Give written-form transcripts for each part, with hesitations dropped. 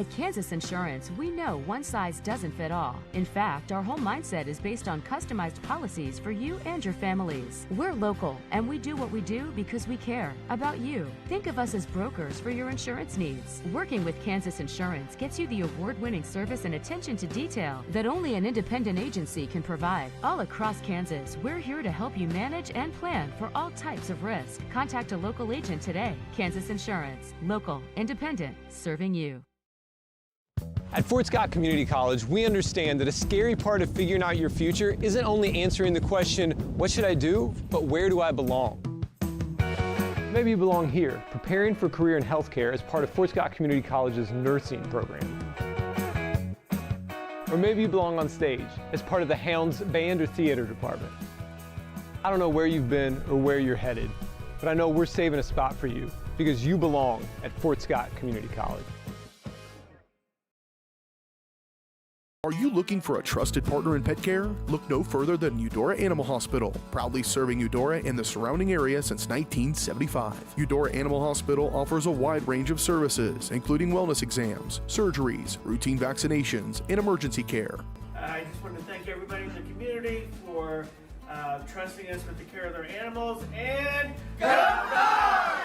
At Kansas Insurance, we know one size doesn't fit all. In fact, our whole mindset is based on customized policies for you and your families. We're local, and we do what we do because we care about you. Think of us as brokers for your insurance needs. Working with Kansas Insurance gets you the award-winning service and attention to detail that only an independent agency can provide. All across Kansas, we're here to help you manage and plan for all types of risk. Contact a local agent today. Kansas Insurance. Local, independent, serving you. At Fort Scott Community College, we understand that a scary part of figuring out your future isn't only answering the question, what should I do, but where do I belong? Maybe you belong here, preparing for a career in healthcare as part of Fort Scott Community College's nursing program. Or maybe you belong on stage as part of the Hounds band or theater department. I don't know where you've been or where you're headed, but I know we're saving a spot for you because you belong at Fort Scott Community College. Are you looking for a trusted partner in pet care? Look no further than Eudora Animal Hospital, proudly serving Eudora and the surrounding area since 1975. Eudora Animal Hospital offers a wide range of services, including wellness exams, surgeries, routine vaccinations, and emergency care. I just want to thank everybody in the community for trusting us with the care of their animals, and go Dogs!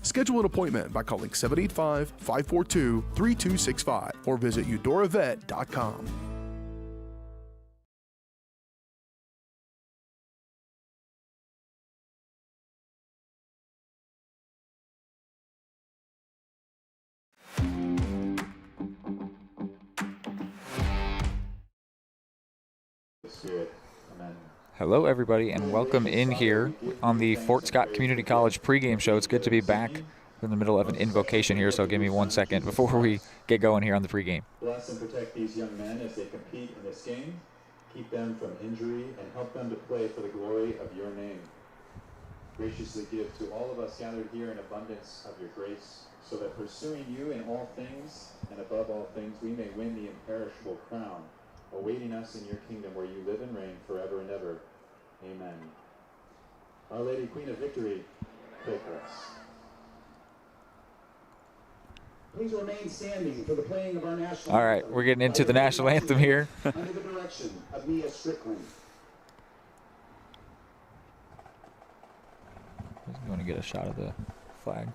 Schedule an appointment by calling 785-542-3265 or visit eudoravet.com. Hello everybody and welcome in here on the Fort Scott Community College pregame show. It's good to be back in the middle of an invocation here, so give me 1 second before we get going here on the pregame. Bless and protect these young men as they compete in this game. Keep them from injury and help them to play for the glory of your name. Graciously give to all of us gathered here an abundance of your grace, so that pursuing you in all things and above all things, we may win the imperishable crown, awaiting us in your kingdom where you live and reign forever and ever. Amen. Our Lady, Queen of Victory, pray for us. Please remain standing for the playing of our national All right, we're getting into the national anthem here. Under the direction of Mia Strickland. Just going to get a shot of the flag.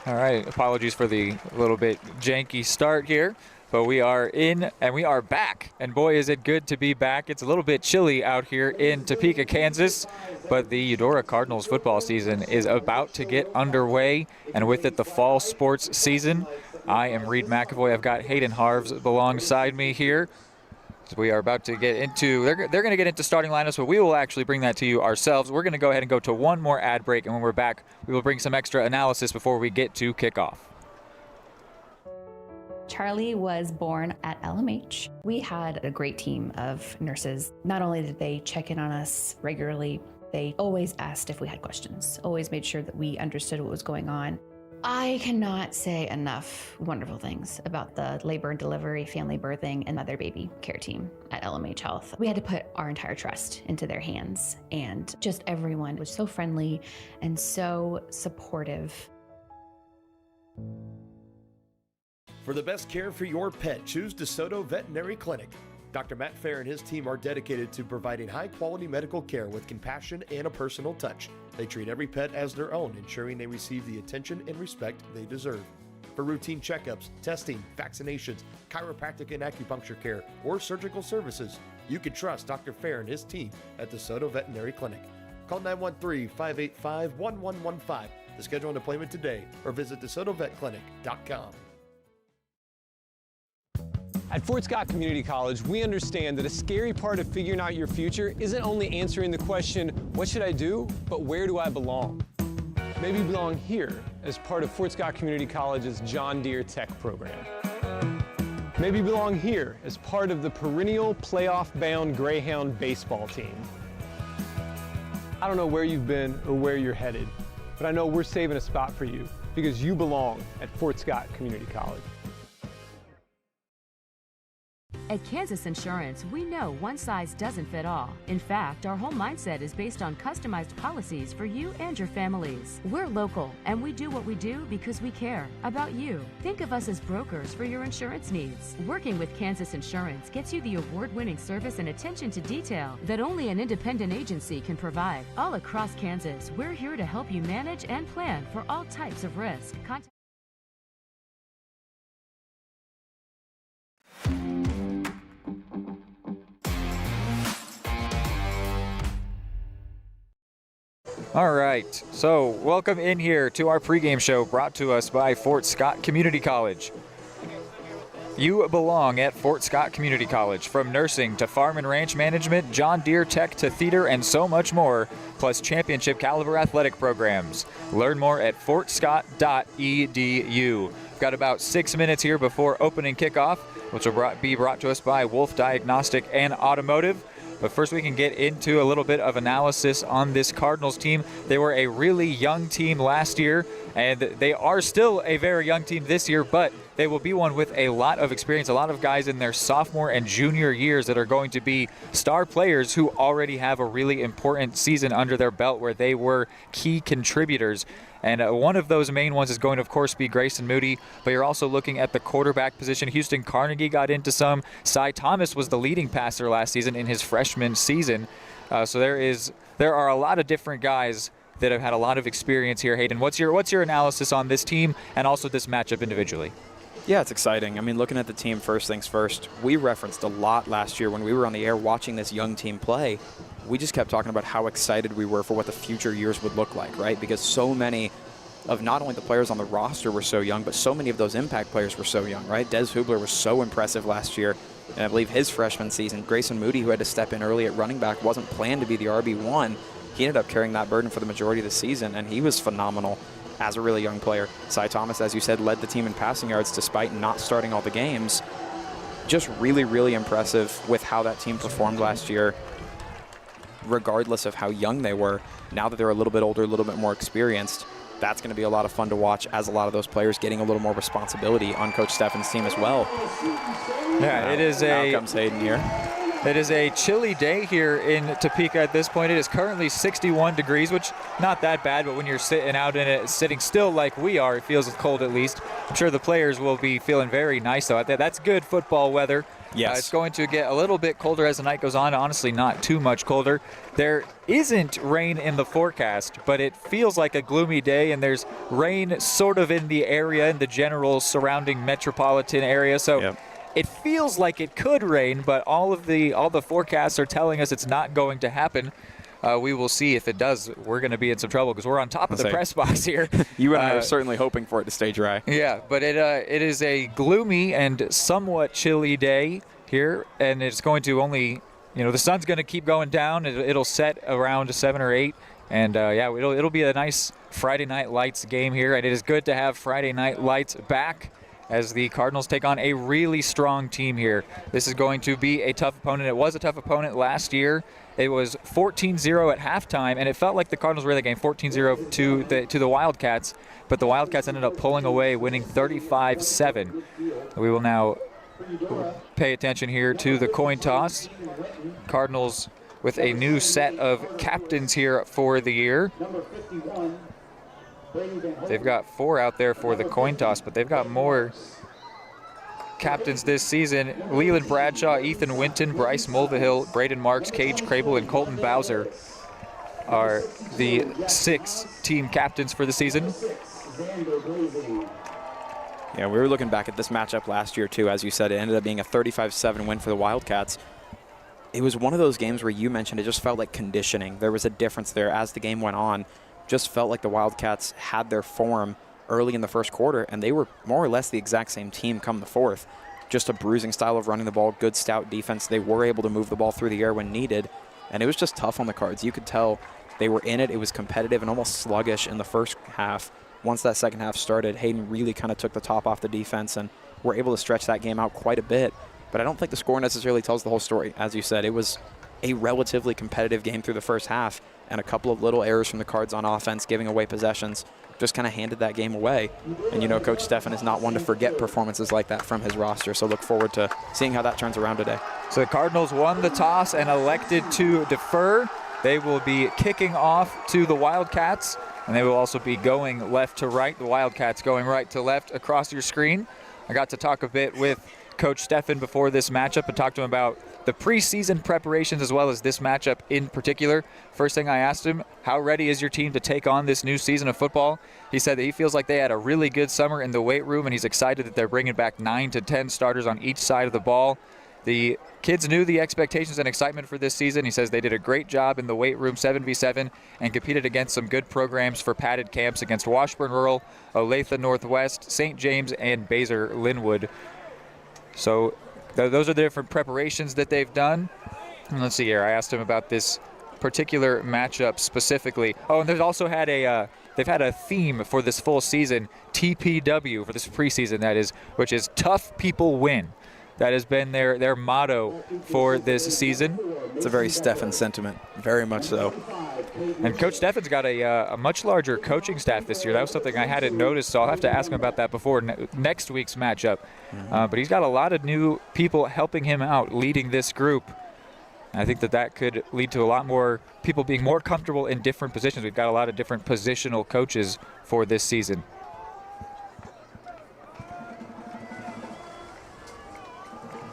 All right, apologies for the little bit janky start here, but we are in and we are back. And boy, is it good to be back. It's a little bit chilly out here in Topeka, Kansas, but the Eudora Cardinals football season is about to get underway, and with it, the fall sports season. I am Reed McAvoy. I've got Hayden Harves alongside me here. So we are about to get into, they're going to get into starting lineups, but we will actually bring that to you ourselves. We're going to go ahead and go to one more ad break, and when we're back, we will bring some extra analysis before we get to kickoff. Charlie was born at LMH. We had a great team of nurses. Not only did they check in on us regularly, they always asked if we had questions, always made sure that we understood what was going on. I cannot say enough wonderful things about the labor and delivery, family birthing, and mother baby care team at LMH Health. We had to put our entire trust into their hands, and just everyone was so friendly and so supportive. For the best care for your pet, choose DeSoto Veterinary Clinic. Dr. Matt Fair and his team are dedicated to providing high-quality medical care with compassion and a personal touch. They treat every pet as their own, ensuring they receive the attention and respect they deserve. For routine checkups, testing, vaccinations, chiropractic and acupuncture care, or surgical services, you can trust Dr. Fair and his team at DeSoto Veterinary Clinic. Call 913-585-1115 to schedule an appointment today or visit DeSotoVetClinic.com. At Fort Scott Community College, we understand that a scary part of figuring out your future isn't only answering the question, what should I do, but where do I belong? Maybe you belong here as part of Fort Scott Community College's John Deere Tech program. Maybe you belong here as part of the perennial playoff-bound Greyhound baseball team. I don't know where you've been or where you're headed, but I know we're saving a spot for you because you belong at Fort Scott Community College. At Kansas Insurance, we know one size doesn't fit all. In fact, our whole mindset is based on customized policies for you and your families. We're local, and we do what we do because we care about you. Think of us as brokers for your insurance needs. Working with Kansas Insurance gets you the award-winning service and attention to detail that only an independent agency can provide. All across Kansas, we're here to help you manage and plan for all types of risk. All right, so welcome in here to our pregame show brought to us by Fort Scott Community College. You belong at Fort Scott Community College. From nursing to farm and ranch management, John Deere Tech to theater, and so much more, plus championship caliber athletic programs. Learn more at fortscott.edu. We've got about 6 minutes here before opening kickoff, which will be brought to us by Wolf Diagnostic and Automotive. But first we can get into a little bit of analysis on this Cardinals team. They were a really young team last year, and they are still a very young team this year, but they will be one with a lot of experience, a lot of guys in their sophomore and junior years that are going to be star players who already have a really important season under their belt where they were key contributors. And one of those main ones is going to, of course, be Grayson Moody, but you're also looking at the quarterback position. Houston Carnegie got into some. Cy Thomas was the leading passer last season in his freshman season. So there are a lot of different guys that have had a lot of experience here. Hayden, what's your analysis on this team and also this matchup individually? Yeah, it's exciting. I mean, looking at the team, first things first, we referenced a lot last year when we were on the air watching this young team play. We just kept talking about how excited we were for what the future years would look like, right? Because so many of not only the players on the roster were so young, but so many of those impact players were so young, right? Des Hubler was so impressive last year, and I believe his freshman season. Grayson Moody, who had to step in early at running back, wasn't planned to be the RB1. He ended up carrying that burden for the majority of the season, and he was phenomenal as a really young player. Cy Thomas, as you said, led the team in passing yards despite not starting all the games. Just really, really impressive with how that team performed last year, regardless of how young they were. Now that they're a little bit older, a little bit more experienced, that's going to be a lot of fun to watch as a lot of those players getting a little more responsibility on Coach Steffen's team as well. Yeah, now comes Hayden here. It is a chilly day here in Topeka at this point. It is currently 61 degrees, which not that bad, but when you're sitting out in it, sitting still like we are, it feels cold at least. I'm sure the players will be feeling very nice though out there. That's good football weather. Yes. It's going to get a little bit colder as the night goes on. Honestly, not too much colder. There isn't rain in the forecast, but it feels like a gloomy day, and there's rain sort of in the area, in the general surrounding metropolitan area. So. Yep. It feels like it could rain, but all the forecasts are telling us it's not going to happen. We will see if it does. We're going to be in some trouble because we're on top of the press box here. You and I are certainly hoping for it to stay dry. Yeah, but it is a gloomy and somewhat chilly day here, and it's going to only, the sun's going to keep going down. It'll set around 7 or 8, and it'll be a nice Friday Night Lights game here, and it is good to have Friday Night Lights back as the Cardinals take on a really strong team here. This is going to be a tough opponent. It was a tough opponent last year. It was 14-0 at halftime, and it felt like the Cardinals were in the game 14-0 to the Wildcats, but the Wildcats ended up pulling away, winning 35-7. We will now pay attention here to the coin toss. Cardinals with a new set of captains here for the year. They've got 4 out there for the coin toss, but they've got more captains this season. Leland Bradshaw, Ethan Winton, Bryce Mulvihill, Braden Marks, Cage Crable, and Colton Bowser are the 6 team captains for the season. Yeah, we were looking back at this matchup last year too. As you said, it ended up being a 35-7 win for the Wildcats. It was one of those games where you mentioned it just felt like conditioning. There was a difference there as the game went on. Just felt like the Wildcats had their form early in the first quarter, and they were more or less the exact same team come the fourth. Just a bruising style of running the ball, good stout defense. They were able to move the ball through the air when needed, and it was just tough on the Cards. You could tell they were in it. It was competitive and almost sluggish in the first half. Once that second half started, Hayden really kind of took the top off the defense and were able to stretch that game out quite a bit. But I don't think the score necessarily tells the whole story. As you said, it was a relatively competitive game through the first half, and a couple of little errors from the Cards on offense, giving away possessions, just kind of handed that game away. And you know, Coach Stefan is not one to forget performances like that from his roster, so look forward to seeing how that turns around today. So the Cardinals won the toss and elected to defer. They will be kicking off to the Wildcats, and they will also be going left to right. The Wildcats going right to left across your screen. I got to talk a bit with Coach Stefan before this matchup and talked to him about the preseason preparations as well as this matchup in particular. First thing I asked him, how ready is your team to take on this new season of football? He said that he feels like they had a really good summer in the weight room, and he's excited that they're bringing back 9 to 10 starters on each side of the ball. The kids knew the expectations and excitement for this season. He says they did a great job in the weight room 7v7 and competed against some good programs for padded camps against Washburn Rural, Olathe Northwest, St. James, and Baser Linwood. So those are the different preparations that they've done. And let's see here. I asked him about this particular matchup specifically. Oh, and they've also had they've had a theme for this full season, TPW, for this preseason, that is, which is Tough People Win. That has been their motto for this season. It's a very Stefan sentiment, very much so. And Coach Stefan's got a much larger coaching staff this year. That was something I hadn't noticed, so I'll have to ask him about that before next week's matchup. But he's got a lot of new people helping him out, leading this group. And I think that could lead to a lot more people being more comfortable in different positions. We've got a lot of different positional coaches for this season.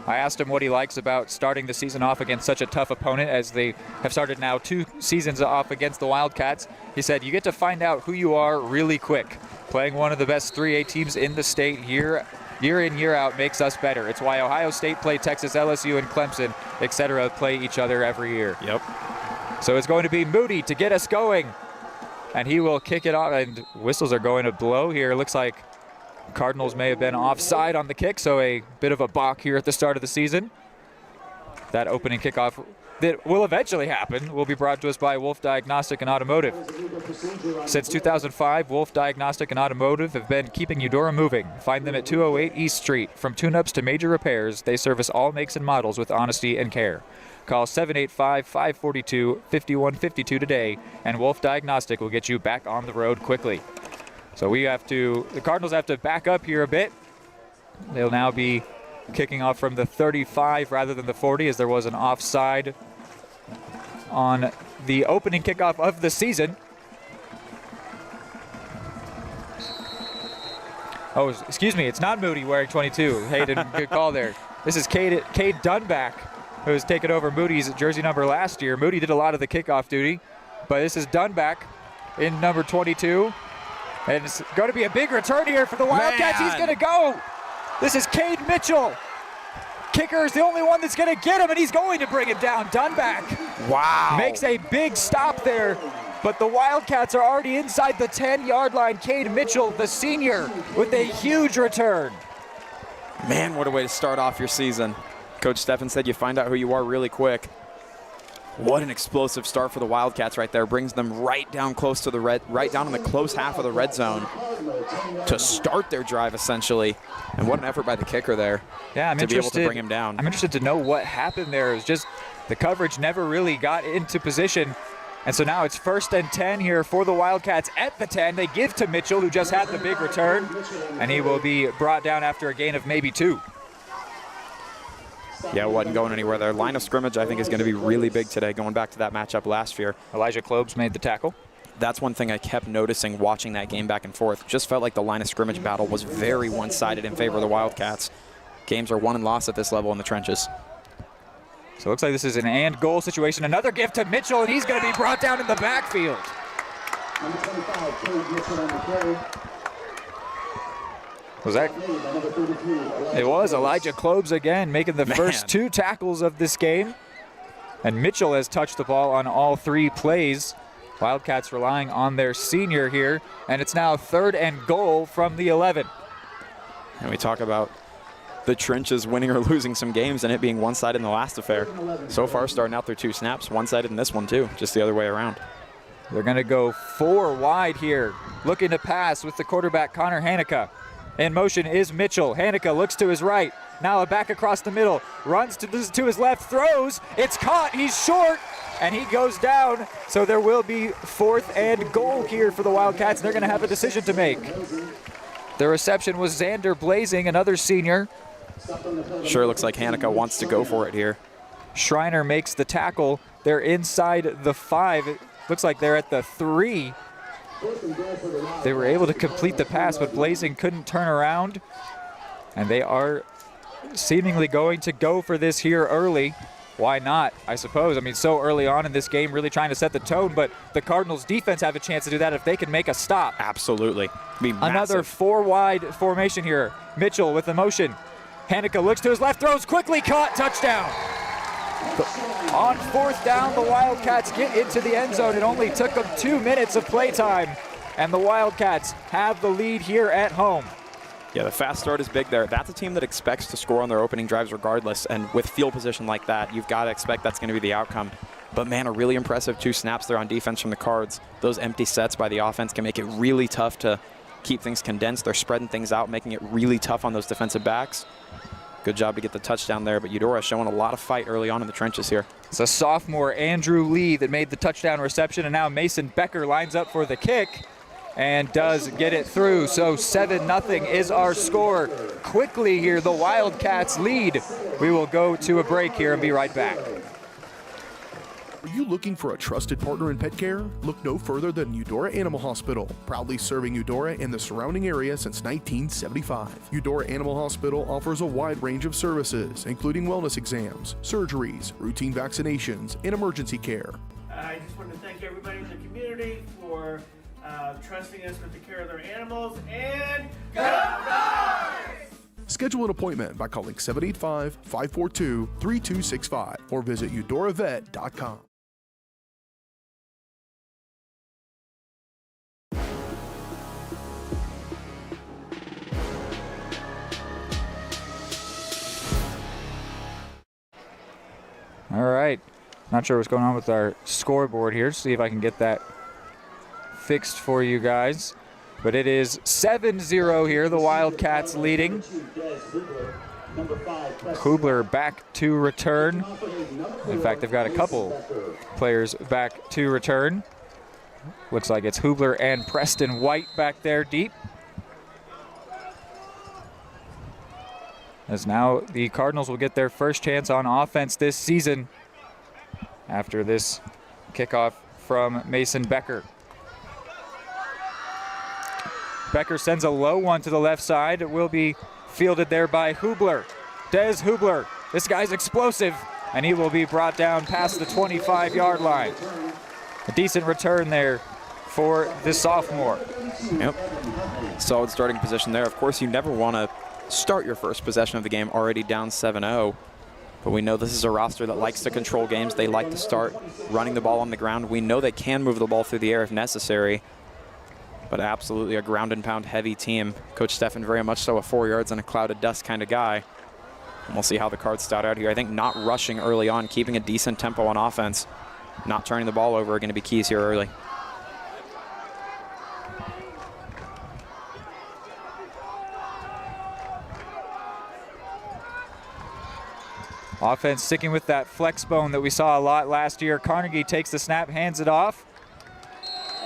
I asked him what he likes about starting the season off against such a tough opponent, as they have started now 2 seasons off against the Wildcats. He said, you get to find out who you are really quick. Playing one of the best 3A teams in the state year in, year out makes us better. It's why Ohio State play Texas, LSU, and Clemson, etc. play each other every year. Yep. So it's going to be Moody to get us going. And he will kick it off, and whistles are going to blow here. Looks like Cardinals may have been offside on the kick, so a bit of a balk here at the start of the season. That opening kickoff that will eventually happen will be brought to us by Wolf Diagnostic and Automotive. Since 2005, Wolf Diagnostic and Automotive have been keeping Eudora moving. Find them at 208 East Street. From tune-ups to major repairs, they service all makes and models with honesty and care. Call 785-542-5152 today, and Wolf Diagnostic will get you back on the road quickly. So the Cardinals have to back up here a bit. They'll now be kicking off from the 35 rather than the 40, as there was an offside on the opening kickoff of the season. Oh, excuse me, it's not Moody wearing 22. Hayden, good call there. This is Cade Dunback, who's taken over Moody's jersey number last year. Moody did a lot of the kickoff duty, but this is Dunback in number 22. And it's going to be a big return here for the Wildcats. He's going to go. This is Cade Mitchell. Kicker is the only one that's going to get him, and he's going to bring it down. Dunback. Wow. Makes a big stop there, but the Wildcats are already inside the 10-yard line. Cade Mitchell, the senior, with a huge return. Man, what a way to start off your season. Coach Stefan said you find out who you are really quick. What an explosive start for the Wildcats right there. Brings them right down close to right down in the close half of the red zone to start their drive, essentially. And what an effort by the kicker there. Yeah, to be able to bring him down. I'm interested to know what happened there. It was just the coverage never really got into position. And so now it's 1st and 10 here for the Wildcats at the 10. They give to Mitchell, who just had the big return, and he will be brought down after a gain of maybe 2. Yeah, it wasn't going anywhere there. Line of scrimmage, I think, is going to be really big today, going back to that matchup last year. Elijah Klobes made the tackle. That's one thing I kept noticing watching that game back and forth. Just felt like the line of scrimmage battle was very one-sided in favor of the Wildcats. games are won and lost at this level in the trenches. So it looks like this is an and goal situation. Another gift to Mitchell, and he's going to be brought down in the backfield. Number 25, Cade Mitchell on the play. Was that? It was Elijah Klobes again, making the first 2 tackles of this game. And Mitchell has touched the ball on all 3 plays. Wildcats relying on their senior here, and it's now 3rd and goal from the 11. And we talk about the trenches winning or losing some games and it being one-sided in the last affair. So far, starting out their 2 snaps, one-sided in this one too, just the other way around. They're going to go 4 wide here, looking to pass with the quarterback Connor Hanukkah. In motion is Mitchell. Hanukkah looks to his right. Now a back across the middle. Runs to his left. Throws. It's caught. He's short. And he goes down. So there will be 4th and goal here for the Wildcats. They're going to have a decision to make. The reception was Xander Blazing, another senior. Sure looks like Hanukkah wants to go for it here. Schreiner makes the tackle. They're inside the 5. It looks like they're at the 3. They were able to complete the pass, but Blazing couldn't turn around. And they are seemingly going to go for this here early. Why not, I suppose? I mean, so early on in this game, really trying to set the tone, but the Cardinals defense have a chance to do that if they can make a stop. Absolutely. Another 4-wide formation here. Mitchell with the motion. Hanukkah looks to his left, throws quickly, caught, touchdown. On 4th down, the Wildcats get into the end zone. It only took them 2 minutes of playtime, and the Wildcats have the lead here at home. Yeah, the fast start is big there. That's a team that expects to score on their opening drives regardless, and with field position like that, you've got to expect that's going to be the outcome. But man, a really impressive 2 snaps there on defense from the Cards. Those empty sets by the offense can make it really tough to keep things condensed. They're spreading things out, making it really tough on those defensive backs. Good job to get the touchdown there, but Eudora showing a lot of fight early on in the trenches here. It's a sophomore, Andrew Lee, that made the touchdown reception, and now Mason Becker lines up for the kick and does get it through. So 7-0 is our score. Quickly here, the Wildcats lead. We will go to a break here and be right back. Are you looking for a trusted partner in pet care? Look no further than Eudora Animal Hospital, proudly serving Eudora and the surrounding area since 1975. Eudora Animal Hospital offers a wide range of services, including wellness exams, surgeries, routine vaccinations, and emergency care. I just want to thank everybody in the community for trusting us with the care of their animals, and go Dogs! Schedule an appointment by calling 785-542-3265 or visit eudoravet.com. All right. Not sure what's going on with our scoreboard here. See if I can get that fixed for you guys. But it is 7-0 here, the Wildcats leading. Hubler back to return. In fact, they've got a couple players back to return. Looks like it's Hubler and Preston White back there deep. As now the Cardinals will get their first chance on offense this season after this kickoff from Mason Becker. Becker sends a low one to the left side. It will be fielded there by Hubler. Des Hubler, this guy's explosive, and he will be brought down past the 25-yard line. A decent return there for the sophomore. Yep, solid starting position there. Of course, you never want to start your first possession of the game already down 7-0. But we know this is a roster that likes to control games. They like to start running the ball on the ground. We know they can move the ball through the air if necessary. But absolutely a ground and pound heavy team. Coach Steffen very much so a 4 yards in a cloud of dust kind of guy. And we'll see how the Cards start out here. I think not rushing early on, keeping a decent tempo on offense, not turning the ball over are going to be keys here early. Offense sticking with that flex bone that we saw a lot last year. Carnegie takes the snap, hands it off.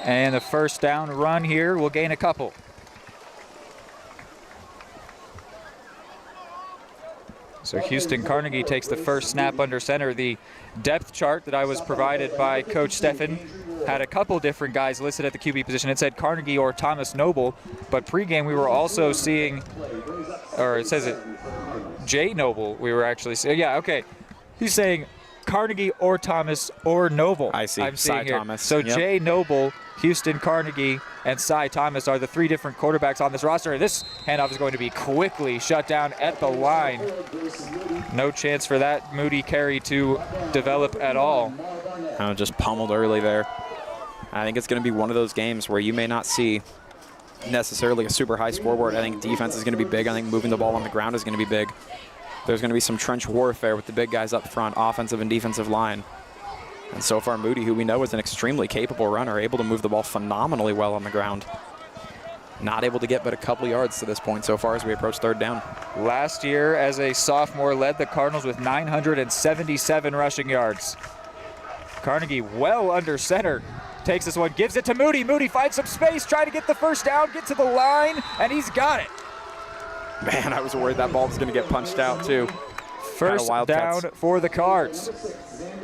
And the first down run here will gain a couple. So Houston Carnegie takes the first snap under center. The depth chart that I was provided by Coach Steffen had a couple different guys listed at the QB position. It said Carnegie or Thomas Noble, but pregame we were also seeing, or it says it, Jay Noble, we were actually saying. Yeah, okay. He's saying Carnegie or Thomas or Noble. I see. I'm seeing here. Thomas. So Jay Noble, Houston Carnegie, and Cy Thomas are the 3 different quarterbacks on this roster. And this handoff is going to be quickly shut down at the line. No chance for that Moody carry to develop at all. Just pummeled early there. I think it's going to be one of those games where you may not see necessarily a super high scoreboard. I think defense is going to be big. I think moving the ball on the ground is going to be big. There's going to be some trench warfare with the big guys up front, offensive and defensive line. And so far, Moody, who we know is an extremely capable runner, able to move the ball phenomenally well on the ground. Not able to get but a couple yards to this point so far as we approach 3rd down. Last year, as a sophomore, led the Cardinals with 977 rushing yards. Carnegie well under center. Takes this one, gives it to Moody. Moody finds some space, trying to get the first down, get to the line, and he's got it. Man, I was worried that ball was going to get punched out, too. First down for the Cards.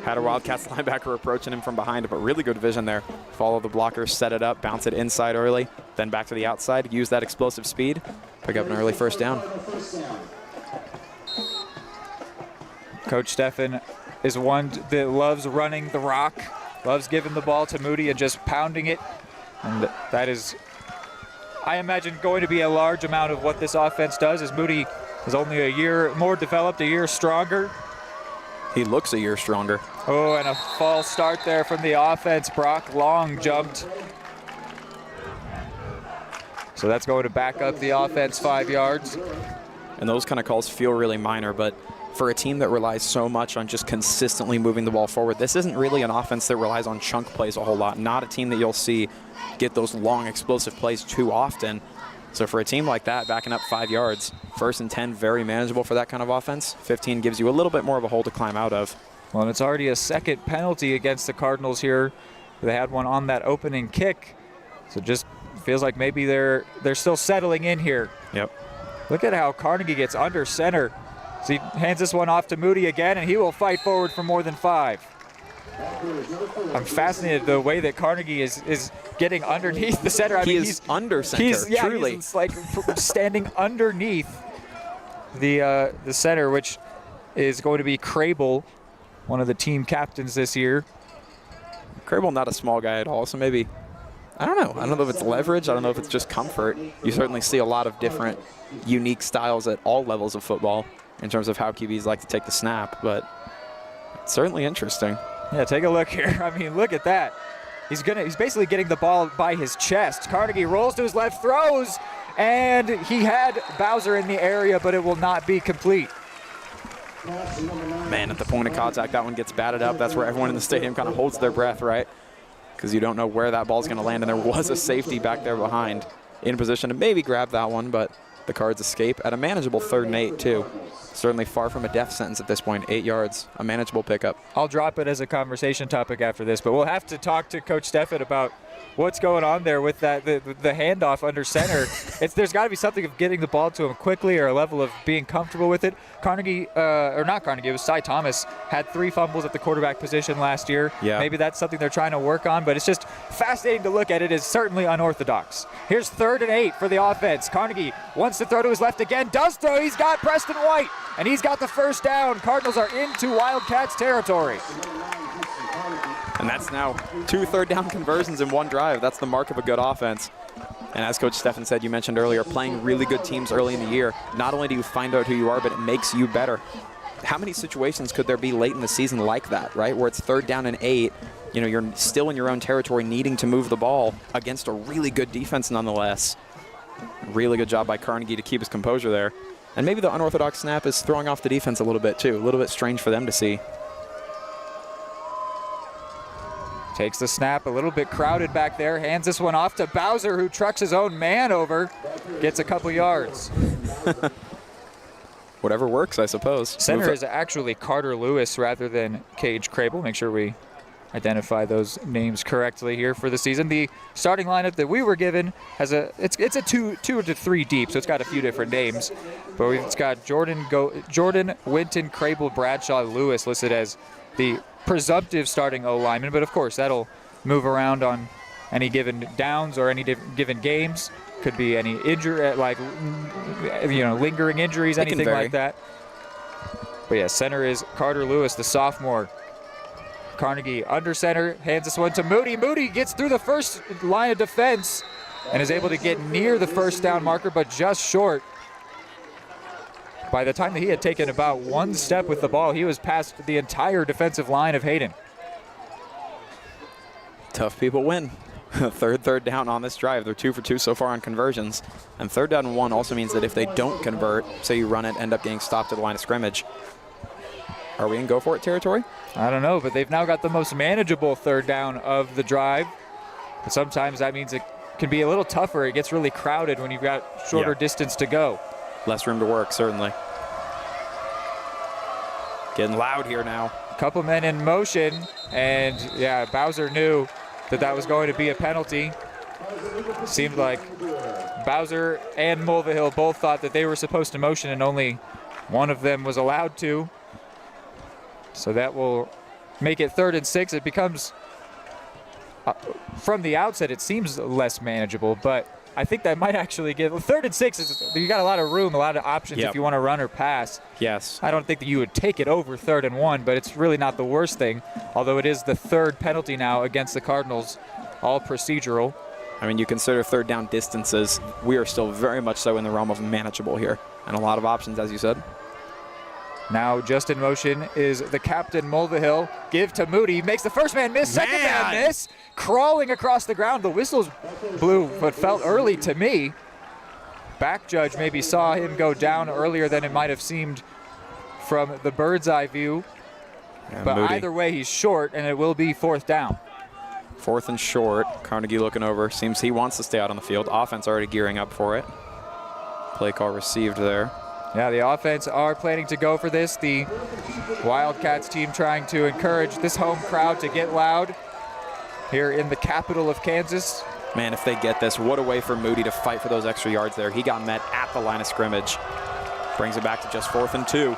Had a Wildcats linebacker approaching him from behind, but really good vision there. Follow the blocker, set it up, bounce it inside early, then back to the outside, use that explosive speed, pick up an early first down. Coach Steffen is one that loves running the rock, loves giving the ball to Moody and just pounding it. And that is, I imagine, going to be a large amount of what this offense does, as Moody is only a year more developed, a year stronger. He looks a year stronger. Oh, and a false start there from the offense. Brock Long jumped. So that's going to back up the offense 5 yards. And those kind of calls feel really minor, but for a team that relies so much on just consistently moving the ball forward, this isn't really an offense that relies on chunk plays a whole lot. Not a team that you'll see get those long explosive plays too often. So for a team like that, backing up 5 yards, 1st and 10, very manageable for that kind of offense. 15 gives you a little bit more of a hole to climb out of. Well, and it's already a 2nd penalty against the Cardinals here. They had one on that opening kick. So just feels like maybe they're still settling in here. Yep. Look at how Carnegie gets under center. So he hands this one off to Moody again, and he will fight forward for more than 5. I'm fascinated the way that Carnegie is getting underneath the center. I mean, he's under center, truly. He's like standing underneath the center, which is going to be Crable, one of the team captains this year. Crable not a small guy at all, so maybe, I don't know. I don't know if it's leverage. I don't know if it's just comfort. You certainly see a lot of different unique styles at all levels of football in terms of how QBs like to take the snap, but it's certainly interesting. Yeah, take a look here. I mean, look at that. He's basically getting the ball by his chest. Carnegie rolls to his left, throws, and he had Bowser in the area, but it will not be complete. Man, at the point of contact, that one gets batted up. That's where everyone in the stadium kind of holds their breath, right? Because you don't know where that ball's going to land, and there was a safety back there behind in position to maybe grab that one, but the Cards escape at a manageable 3rd and 8, too. Certainly far from a death sentence at this point. 8 yards, a manageable pickup. I'll drop it as a conversation topic after this, but we'll have to talk to Coach Steffen about what's going on there with that the handoff under center. There's got to be something of getting the ball to him quickly, or a level of being comfortable with it. Carnegie, or not Carnegie, it was Cy Thomas, had 3 fumbles at the quarterback position last year. Yeah. Maybe that's something they're trying to work on, but it's just fascinating to look at. It is certainly unorthodox. Here's 3rd and 8 for the offense. Carnegie wants to throw to his left again, does throw. He's got Preston White, and he's got the first down. Cardinals are into Wildcats territory. And that's now 2 3rd down conversions in one drive. That's the mark of a good offense. And as Coach Steffen said, you mentioned earlier, playing really good teams early in the year, not only do you find out who you are, but it makes you better. How many situations could there be late in the season like that, right? Where it's 3rd down and 8, you know, you're still in your own territory needing to move the ball against a really good defense nonetheless. Really good job by Carnegie to keep his composure there. And maybe the unorthodox snap is throwing off the defense a little bit too. A little bit strange for them to see. Takes the snap, a little bit crowded back there, hands this one off to Bowser, who trucks his own man over, gets a couple yards. Whatever works, I suppose. Center is actually Carter Lewis rather than Cage Crable. Make sure we identify those names correctly here for the season. The starting lineup that we were given has it's a two to three deep, so it's got a few different names. But it's got Jordan, Winton, Crable, Bradshaw, Lewis listed as the presumptive starting O-lineman, but of course that'll move around on any given downs or any given games. Could be any injury, like lingering injuries, anything like that. But yeah, center is Carter Lewis, the sophomore. Carnegie under center, hands this one to Moody. Moody gets through the first line of defense and is able to get near the first down marker, but just short. By the time that he had taken about one step with the ball, he was past the entire defensive line of Hayden. Tough people win. third down on this drive. They're 2 for 2 so far on conversions. And 3rd down and 1 also means that if they don't convert, say you run it, end up getting stopped at the line of scrimmage. Are we in go for it territory? I don't know, but they've now got the most manageable 3rd down of the drive. But sometimes that means it can be a little tougher. It gets really crowded when you've got shorter distance to go. Less room to work, certainly. Getting loud here now. A couple men in motion, and yeah, Bowser knew that that was going to be a penalty. Seemed like Bowser and Mulvihill both thought that they were supposed to motion, and only one of them was allowed to. So that will make it 3rd and 6. It becomes, from the outset, it seems less manageable, but I think that might actually give 3rd and 6. You got a lot of room, a lot of options if you want to run or pass. Yes. I don't think that you would take it over 3rd and 1, but it's really not the worst thing. Although it is the 3rd penalty now against the Cardinals, all procedural. I mean, you consider 3rd down distances. We are still very much so in the realm of manageable here, and a lot of options, as you said. Now just in motion is the captain, Mulvihill. Give to Moody, makes the first man miss, second man miss. Crawling across the ground, the whistles blew, but felt early to me. Back judge maybe saw him go down earlier than it might have seemed from the bird's eye view. Yeah, but Moody. Either way, he's short, and it will be 4th down. 4th and short. Carnegie looking over. Seems he wants to stay out on the field. Offense already gearing up for it. Play call received there. Yeah, the offense are planning to go for this. The Wildcats team trying to encourage this home crowd to get loud here in the capital of Kansas. Man, if they get this, what a way for Moody to fight for those extra yards there. He got met at the line of scrimmage. Brings it back to just 4th and 2.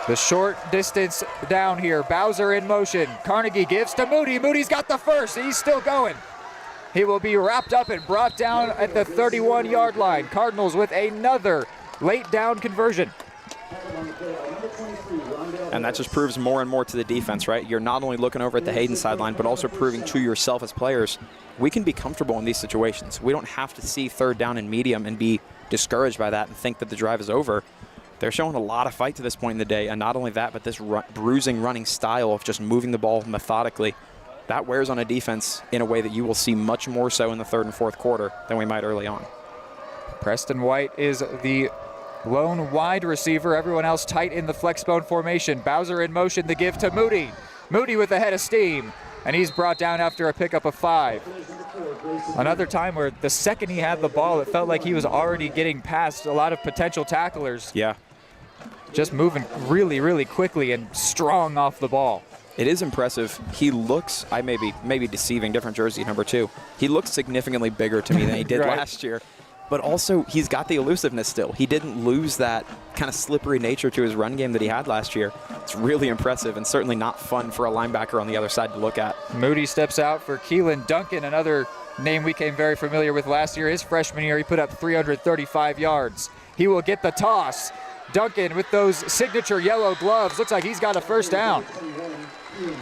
The short distance down here. Bowser in motion. Carnegie gives to Moody. Moody's got the first. He's still going. He will be wrapped up and brought down at the 31-yard line. Cardinals with another late down conversion. And that just proves more and more to the defense, right? You're not only looking over at the Hayden sideline, but also proving to yourself as players, we can be comfortable in these situations. We don't have to see 3rd down and medium and be discouraged by that and think that the drive is over. They're showing a lot of fight to this point in the day, and not only that, but this bruising running style of just moving the ball methodically. That wears on a defense in a way that you will see much more so in the 3rd and 4th quarter than we might early on. Preston White is the lone wide receiver. Everyone else tight in the flexbone formation. Bowser in motion, the give to Moody. Moody with a head of steam, and he's brought down after a pickup of 5. Another time where the second he had the ball, it felt like he was already getting past a lot of potential tacklers. Yeah. Just moving really, really quickly and strong off the ball. It is impressive. He looks, I may be deceiving, different jersey, number 2. He looks significantly bigger to me than he did right. last year. But also, he's got the elusiveness still. He didn't lose that kind of slippery nature to his run game that he had last year. It's really impressive and certainly not fun for a linebacker on the other side to look at. Moody steps out for Keelan Duncan, another name we came very familiar with last year. His freshman year, he put up 335 yards. He will get the toss. Duncan with those signature yellow gloves. Looks like he's got a 1st down.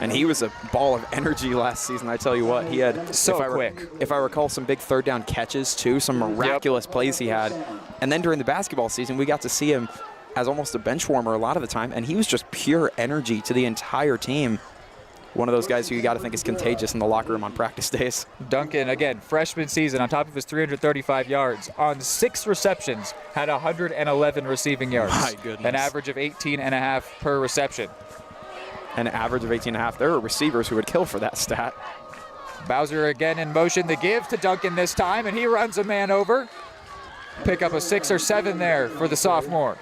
And he was a ball of energy last season, I tell you what. He had, quick. If I recall, some big 3rd down catches too, some miraculous plays he had. And then during the basketball season, we got to see him as almost a bench warmer a lot of the time, and he was just pure energy to the entire team. One of those guys who you got to think is contagious in the locker room on practice days. Duncan, again, freshman season, on top of his 335 yards, on 6 receptions, had 111 receiving yards. My goodness. An average of 18.5 per reception. An average of 18.5. There are receivers who would kill for that stat. Bowser again in motion. The give to Duncan this time, and he runs a man over. Pick up a 6 or 7 there for the sophomore.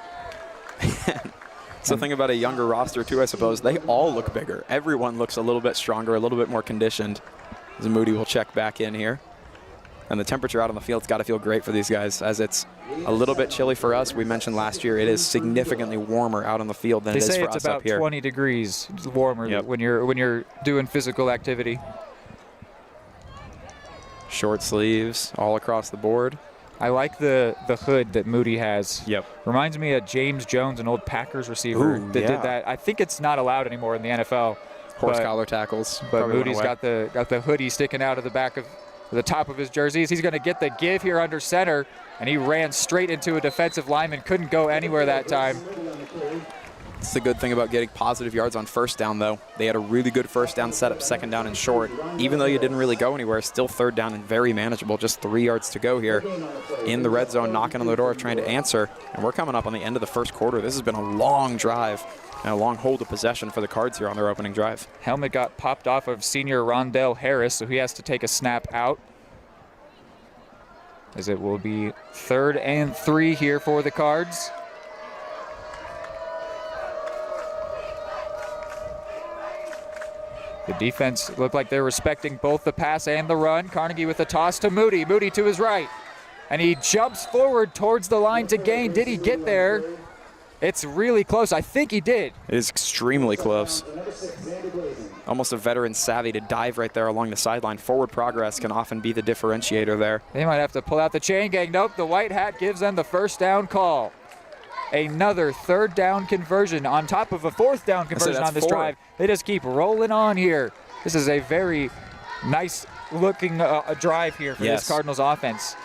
Something about a younger roster, too, I suppose. They all look bigger. Everyone looks a little bit stronger, a little bit more conditioned. As Moody will check back in here. And the temperature out on the field's got to feel great for these guys, as it's a little bit chilly for us. We mentioned last year it is significantly warmer out on the field than it is for us up here. They say it's about 20 degrees warmer when you're doing physical activity. Short sleeves all across the board. I like the hood that Moody has. Yep. Reminds me of James Jones, an old Packers receiver that did that. I think it's not allowed anymore in the NFL. Horse collar tackles. But Moody's got the hoodie sticking out of the back of the top of his jerseys. He's going to get the give here under center, and he ran straight into a defensive lineman. Couldn't go anywhere that time. It's the good thing about getting positive yards on first down, though. They had a really good first down setup, second down and short. Even though you didn't really go anywhere, still third down and very manageable. Just 3 yards to go here in the red zone, knocking on the door, trying to answer. And we're coming up on the end of the first quarter. This has been a long drive and a long hold of possession for the Cards here on their opening drive. Helmet got popped off of senior Rondell Harris, so he has to take a snap out, as it will be 3rd and 3 here for the Cards. The defense looked like they're respecting both the pass and the run. Carnegie with the toss to Moody. Moody to his right. And he jumps forward towards the line to gain. Did he get there? It's really close. I think he did. It is extremely close. Almost a veteran savvy to dive right there along the sideline. Forward progress can often be the differentiator there. They might have to pull out the chain gang. Nope, the white hat gives them the first down call. Another 3rd down conversion on top of a 4th down conversion on this drive. They just keep rolling on here. This is a very nice looking drive here for this Cardinals offense.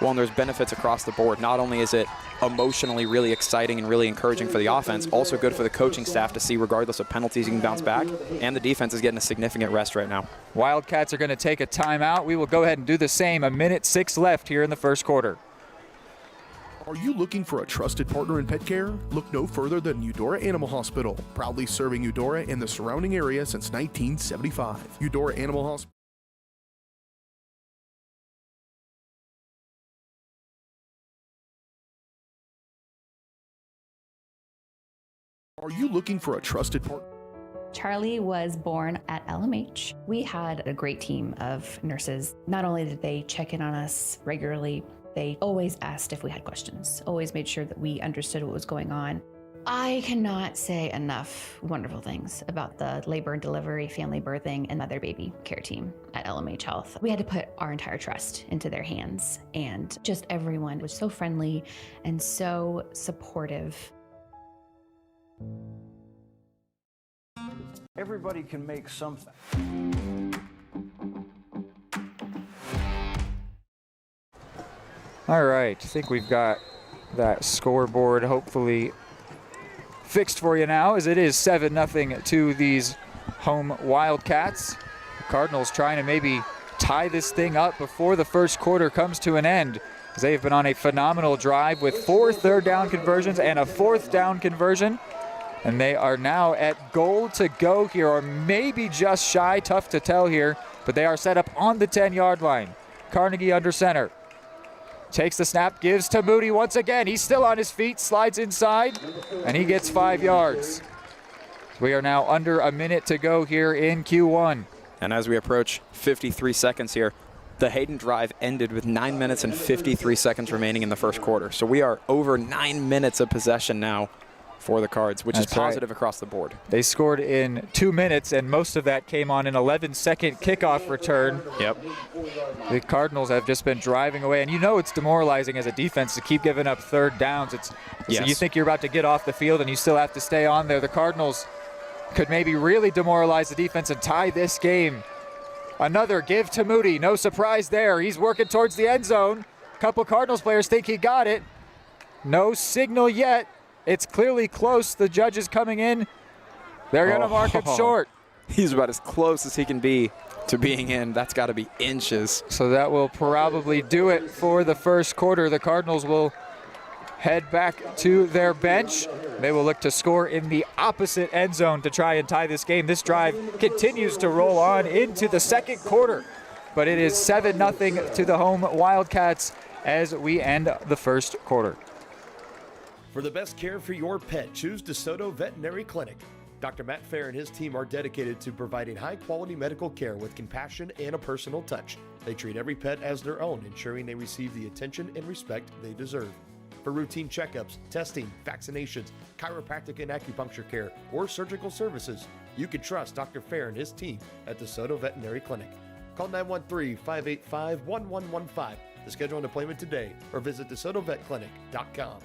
Well, and there's benefits across the board. Not only is it emotionally really exciting and really encouraging for the offense, also good for the coaching staff to see regardless of penalties you can bounce back, and the defense is getting a significant rest right now. Wildcats are going to take a timeout. We will go ahead and do the same. 1:06 left here in the first quarter. Are you looking for a trusted partner in pet care? Look no further than Eudora Animal Hospital, proudly serving Eudora and the surrounding area since 1975. Eudora Animal Hospital. Are you looking for a trusted partner? Charlie was born at LMH. We had a great team of nurses. Not only did they check in on us regularly, they always asked if we had questions, always made sure that we understood what was going on. I cannot say enough wonderful things about the labor and delivery, family birthing, and mother baby care team at LMH Health. We had to put our entire trust into their hands, and just everyone was so friendly and so supportive. Everybody can make something. All right, I think we've got that scoreboard hopefully fixed for you now, as it is 7-0 to these home Wildcats. The Cardinals trying to maybe tie this thing up before the first quarter comes to an end, as they have been on a phenomenal drive with 4 third down conversions and a 4th down conversion. And they are now at goal to go here, or maybe just shy, tough to tell here, but they are set up on the 10-yard line. Carnegie under center. Takes the snap, gives to Moody once again. He's still on his feet, slides inside, and he gets 5 yards. We are now under a minute to go here in Q1. And as we approach 53 seconds here, the Hayden drive ended with 9 minutes and 53 seconds remaining in the first quarter. So we are over 9 minutes of possession now for the Cards, which is positive across the board. They scored in 2 minutes, and most of that came on an 11-second kickoff return. Yep. The Cardinals have just been driving away, and you know it's demoralizing as a defense to keep giving up third downs. So you think you're about to get off the field, and you still have to stay on there. The Cardinals could maybe really demoralize the defense and tie this game. Another give to Moody. No surprise there. He's working towards the end zone. A couple Cardinals players think he got it. No signal yet. It's clearly close. The judge is coming in. They're going to mark him short. He's about as close as he can be to being in. That's got to be inches. So that will probably do it for the first quarter. The Cardinals will head back to their bench. They will look to score in the opposite end zone to try and tie this game. This drive continues to roll on into the second quarter, but it is 7-0 to the home Wildcats as we end the first quarter. For the best care for your pet, choose DeSoto Veterinary Clinic. Dr. Matt Fair and his team are dedicated to providing high-quality medical care with compassion and a personal touch. They treat every pet as their own, ensuring they receive the attention and respect they deserve. For routine checkups, testing, vaccinations, chiropractic and acupuncture care, or surgical services, you can trust Dr. Fair and his team at DeSoto Veterinary Clinic. Call 913-585-1115 To schedule an appointment today or visit DeSotoVetClinic.com.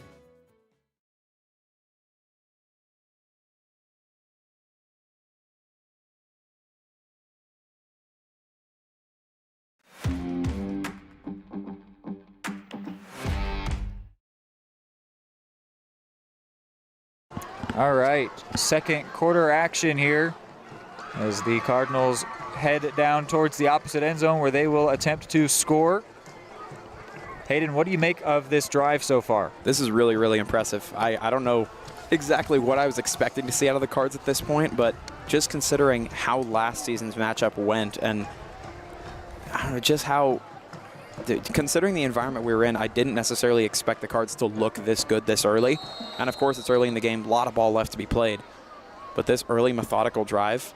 All right, second quarter action here as the Cardinals head down towards the opposite end zone where they will attempt to score. Hayden, what do you make of this drive so far? This is really, really impressive. I don't know exactly what I was expecting to see out of the Cards at this point, but just considering how last season's matchup went and I don't know, just how, considering the environment we were in, I didn't necessarily expect the Cards to look this good this early. And of course, it's early in the game, a lot of ball left to be played. But this early methodical drive,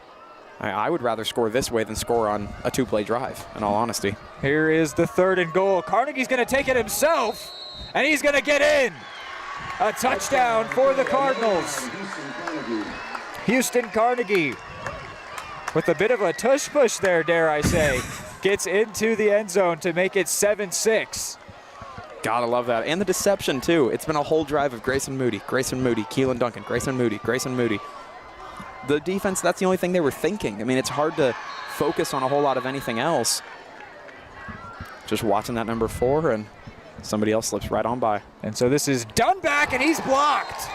I would rather score this way than score on a two-play drive, in all honesty. Here is the 3rd and goal. Carnegie's going to take it himself, and he's going to get in. A touchdown for the Cardinals. Houston Carnegie, with a bit of a tush-push there, dare I say, gets into the end zone to make it 7-6. Gotta love that. And the deception, too. It's been a whole drive of Grayson Moody, Keelan Duncan, Grayson Moody. The defense, that's the only thing they were thinking. I mean, it's hard to focus on a whole lot of anything else. Just watching that number 4, and somebody else slips right on by. And so this is Dunback, and he's blocked.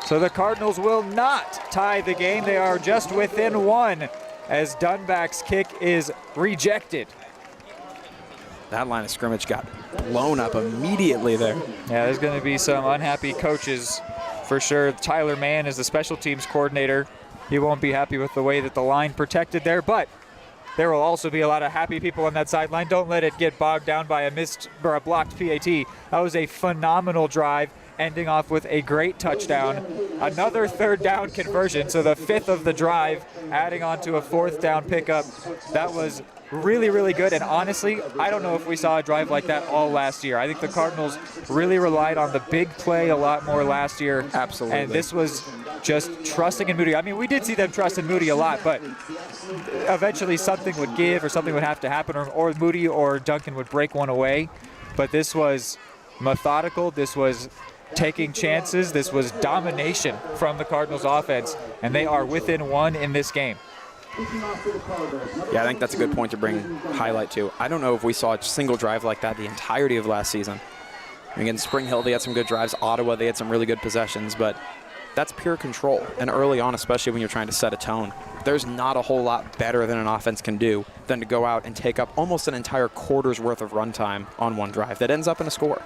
So the Cardinals will not tie the game. They are just within 1 as Dunback's kick is rejected. That line of scrimmage got blown up immediately there. Yeah, there's going to be some unhappy coaches for sure. Tyler Mann is the special teams coordinator. He won't be happy with the way that the line protected there, but there will also be a lot of happy people on that sideline. Don't let it get bogged down by a missed or a blocked PAT. That was a phenomenal drive, ending off with a great touchdown. Another 3rd down conversion, so the 5th of the drive, adding on to a 4th down pickup. That was really, really good, and honestly, I don't know if we saw a drive like that all last year. I think the Cardinals really relied on the big play a lot more last year. Absolutely. And this was just trusting in Moody. I mean, we did see them trust in Moody a lot, but eventually something would give or something would have to happen, or Moody or Duncan would break one away. But this was methodical. This was taking chances. This was domination from the Cardinals offense, and they are within 1 in this game. Yeah, I think that's a good point to highlight to. I don't know if we saw a single drive like that the entirety of last season. Again, Spring Hill, they had some good drives. Ottawa, they had some really good possessions, but that's pure control. And early on, especially when you're trying to set a tone, there's not a whole lot better than an offense can do than to go out and take up almost an entire quarter's worth of runtime on one drive that ends up in a score.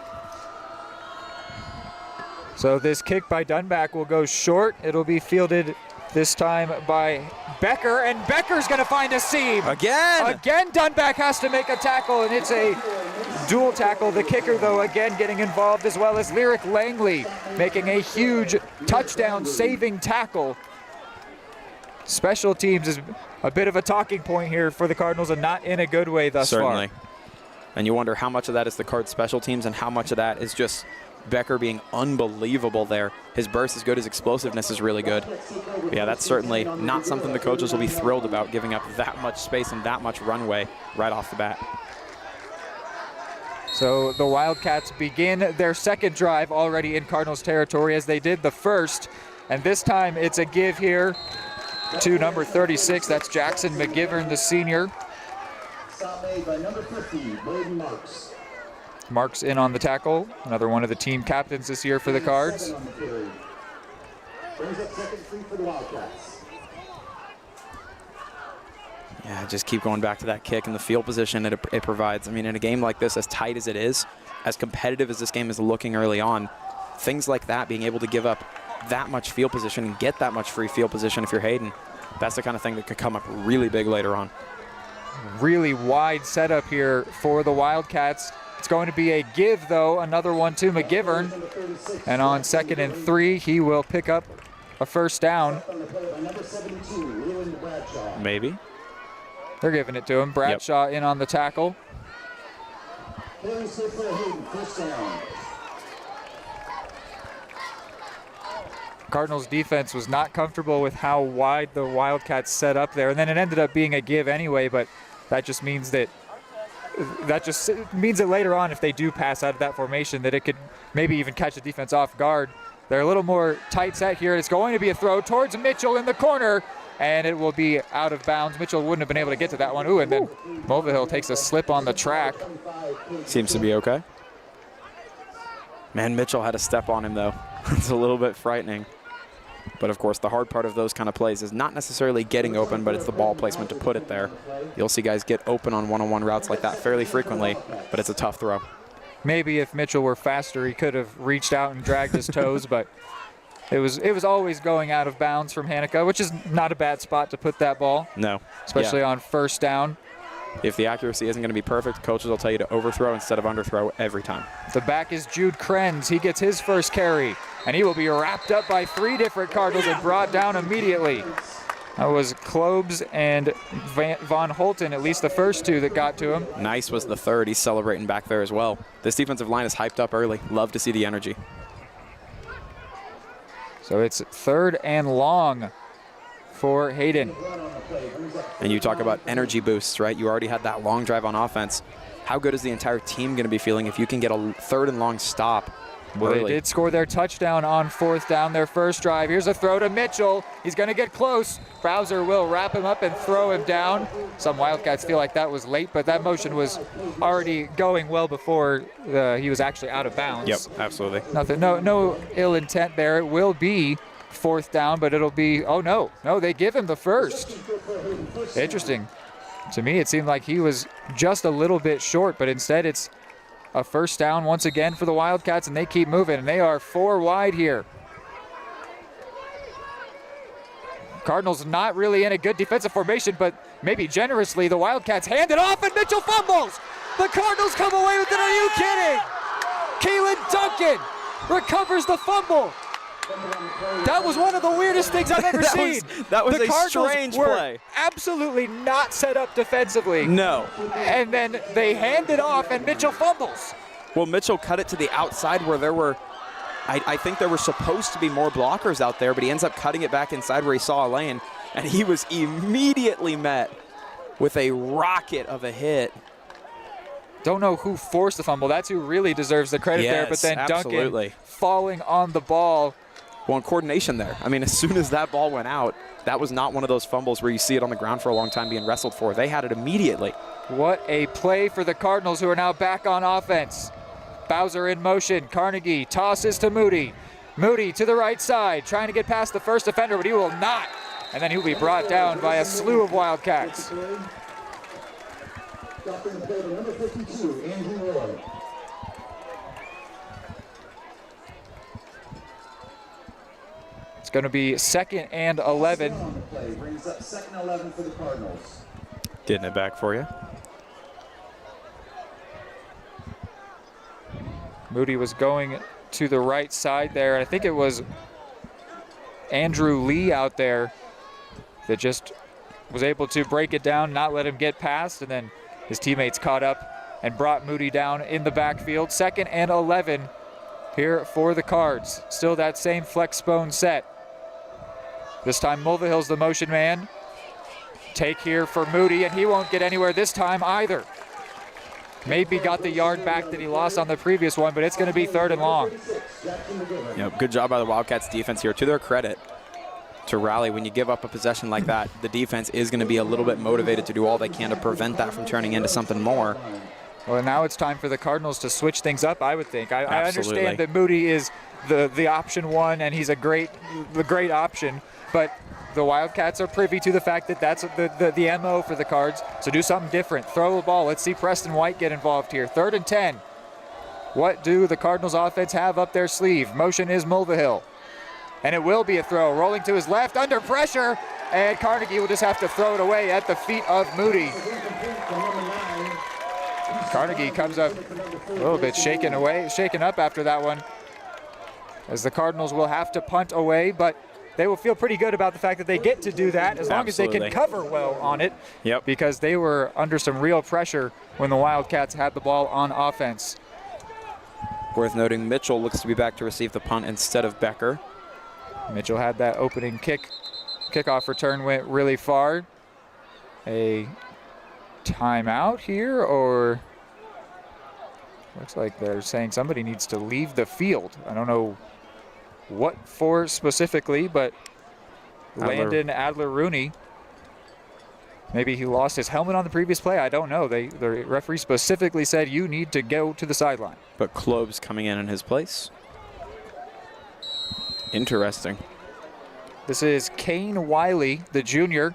So this kick by Dunback will go short. It'll be fielded this time by Becker, and Becker's going to find a seam. Again, Dunback has to make a tackle, and it's a dual tackle. The kicker, though, again getting involved, as well as Lyric Langley making a huge touchdown-saving tackle. Special teams is a bit of a talking point here for the Cardinals, and not in a good way thus Certainly. far. And you wonder how much of that is the Cards' special teams and how much of that is just Becker being unbelievable there. His burst is good, his explosiveness is really good. But yeah, that's certainly not something the coaches will be thrilled about, giving up that much space and that much runway right off the bat. So the Wildcats begin their 2nd drive already in Cardinals territory, as they did the 1st. And this time it's a give here to number 36. That's Jackson McGivern, the senior. Stop made by number 50, Braden Marks. Marks in on the tackle, another one of the team captains this year for the Cards. Brings up 2nd free for the Wildcats. Yeah, just keep going back to that kick and the field position it provides. I mean, in a game like this, as tight as it is, as competitive as this game is looking early on, things like that, being able to give up that much field position and get that much free field position if you're Hayden, that's the kind of thing that could come up really big later on. Really wide setup here for the Wildcats. It's going to be a give, though, another one to McGivern. And on 2nd and 3, he will pick up a 1st down. Maybe. They're giving it to him. Bradshaw in on the tackle. Cardinals defense was not comfortable with how wide the Wildcats set up there. And then it ended up being a give anyway, but that just means that that just means that later on, if they do pass out of that formation, that it could maybe even catch the defense off guard. They're a little more tight set here. It's going to be a throw towards Mitchell in the corner, and it will be out of bounds. Mitchell wouldn't have been able to get to that one. Ooh, and then Mulvihill takes a slip on the track. Seems to be okay. Man, Mitchell had a step on him, though. It's a little bit frightening. But, of course, the hard part of those kind of plays is not necessarily getting open, but it's the ball placement to put it there. You'll see guys get open on one-on-one routes like that fairly frequently, but it's a tough throw. Maybe if Mitchell were faster, he could have reached out and dragged his toes, but it was always going out of bounds from Hanukkah, which is not a bad spot to put that ball. No. Especially on first down. If the accuracy isn't going to be perfect, coaches will tell you to overthrow instead of underthrow every time. The back is Jude Krenz. He gets his first carry, and he will be wrapped up by 3 different Cardinals and brought down immediately. That was Klobes and Von Holton, at least the first 2 that got to him. Nice was the third. He's celebrating back there as well. This defensive line is hyped up early. Love to see the energy. So it's 3rd and long for Hayden. And you talk about energy boosts, right? You already had that long drive on offense. How good is the entire team going to be feeling if you can get a 3rd and long stop? Well, they did score their touchdown on 4th down, their first drive. Here's a throw to Mitchell. He's going to get close. Bowser will wrap him up and throw him down. Some Wildcats feel like that was late, but that motion was already going well before he was actually out of bounds. Yep, absolutely. Nothing, no ill intent there. It will be 4th down, but it'll be, oh no, they give him the first. Interesting. To me, it seemed like he was just a little bit short, but instead it's a first down once again for the Wildcats, and they keep moving, and they are 4 wide here. Cardinals not really in a good defensive formation, but maybe generously the Wildcats hand it off, and Mitchell fumbles. The Cardinals come away with it. Are you kidding? Keelan Duncan recovers the fumble. That was one of the weirdest things I've ever seen. That was the a Cardinals strange were play. Absolutely not set up defensively. No. And then they hand it off, and Mitchell fumbles. Well, Mitchell cut it to the outside where there were, I think there were supposed to be more blockers out there, but he ends up cutting it back inside where he saw a lane, and he was immediately met with a rocket of a hit. Don't know who forced the fumble. That's who really deserves the credit there, but then absolutely. Duncan falling on the ball. Well, in coordination there. I mean, as soon as that ball went out, that was not one of those fumbles where you see it on the ground for a long time being wrestled for. They had it immediately. What a play for the Cardinals, who are now back on offense. Bowser in motion. Carnegie tosses to Moody. Moody to the right side, trying to get past the first defender, but he will not. And then he'll be brought down by a slew of Wildcats. Number 52, Andrew Roy. It's going to be 2nd and 11. Brings up 2nd and 11 for the Cardinals. Getting it back for you. Moody was going to the right side there. I think it was Andrew Lee out there that just was able to break it down, not let him get past, and then his teammates caught up and brought Moody down in the backfield. 2nd and 11 here for the Cards. Still that same flex bone set. This time Mulvihill's the motion man. Take here for Moody, and he won't get anywhere this time either. Maybe got the yard back that he lost on the previous one, but it's going to be 3rd and long. Yep, good job by the Wildcats defense here. To their credit, to rally when you give up a possession like that, the defense is going to be a little bit motivated to do all they can to prevent that from turning into something more. Well, now it's time for the Cardinals to switch things up, I would think. I understand that Moody is the option one, and he's the great option, but the Wildcats are privy to the fact that that's the MO for the Cards. So do something different. Throw the ball. Let's see Preston White get involved here. 3rd and 10. What do the Cardinals offense have up their sleeve? Motion is Mulvihill. And it will be a throw. Rolling to his left, under pressure, and Carnegie will just have to throw it away at the feet of Moody. Carnegie comes up a little bit shaken up after that one, as the Cardinals will have to punt away, but they will feel pretty good about the fact that they get to do that as long as they can cover well on it. Yep. Because they were under some real pressure when the Wildcats had the ball on offense. Worth noting, Mitchell looks to be back to receive the punt instead of Becker. Mitchell had that opening kickoff return, went really far. A timeout here, or looks like they're saying somebody needs to leave the field. I don't know what for specifically, but Landon Adler-Rooney, maybe he lost his helmet on the previous play. I don't know. The referee specifically said you need to go to the sideline. But Klob's coming in his place. Interesting. This is Kane Wiley, the junior.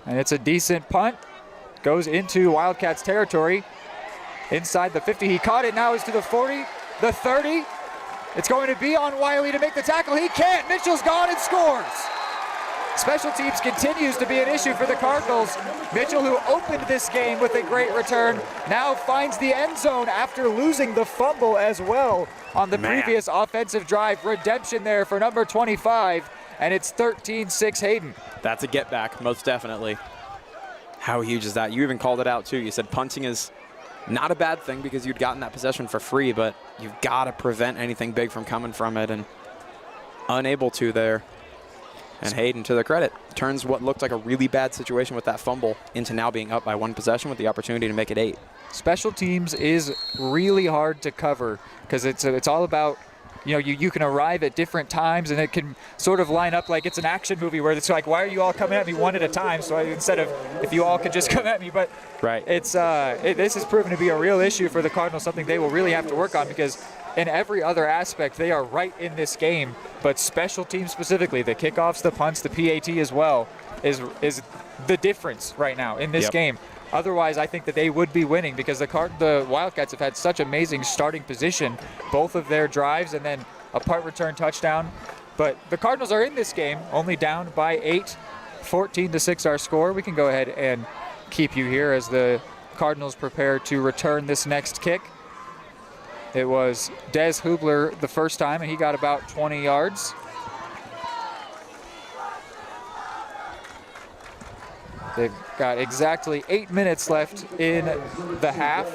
And it's a decent punt. Goes into Wildcats territory. Inside the 50, he caught it. Now is to the 40, the 30. It's going to be on Wiley to make the tackle. He can't. Mitchell's gone and scores. Special teams continues to be an issue for the Cardinals. Mitchell, who opened this game with a great return, now finds the end zone after losing the fumble as well on the previous offensive drive. Redemption there for number 25, and it's 13-6 Hayden. That's a get back, most definitely. How huge is that? You even called it out too. You said punting is not a bad thing because you'd gotten that possession for free, but you've got to prevent anything big from coming from it, and unable to there. And Hayden, to their credit, turns what looked like a really bad situation with that fumble into now being up by one possession with the opportunity to make it 8. Special teams is really hard to cover because it's all about, you can arrive at different times and it can sort of line up like it's an action movie where it's like, why are you all coming at me one at a time? So instead of if you all could just come at me, but right. This has proven to be a real issue for the Cardinals, something they will really have to work on because in every other aspect, they are right in this game. But special teams specifically, the kickoffs, the punts, the PAT as well, is the difference right now in this game. Otherwise, I think that they would be winning because the Wildcats have had such amazing starting position, both of their drives and then a punt return touchdown. But the Cardinals are in this game, only down by 8, 14-6 our score. We can go ahead and keep you here as the Cardinals prepare to return this next kick. It was Des Hubler the first time, and he got about 20 yards. They've got exactly 8 minutes left in the half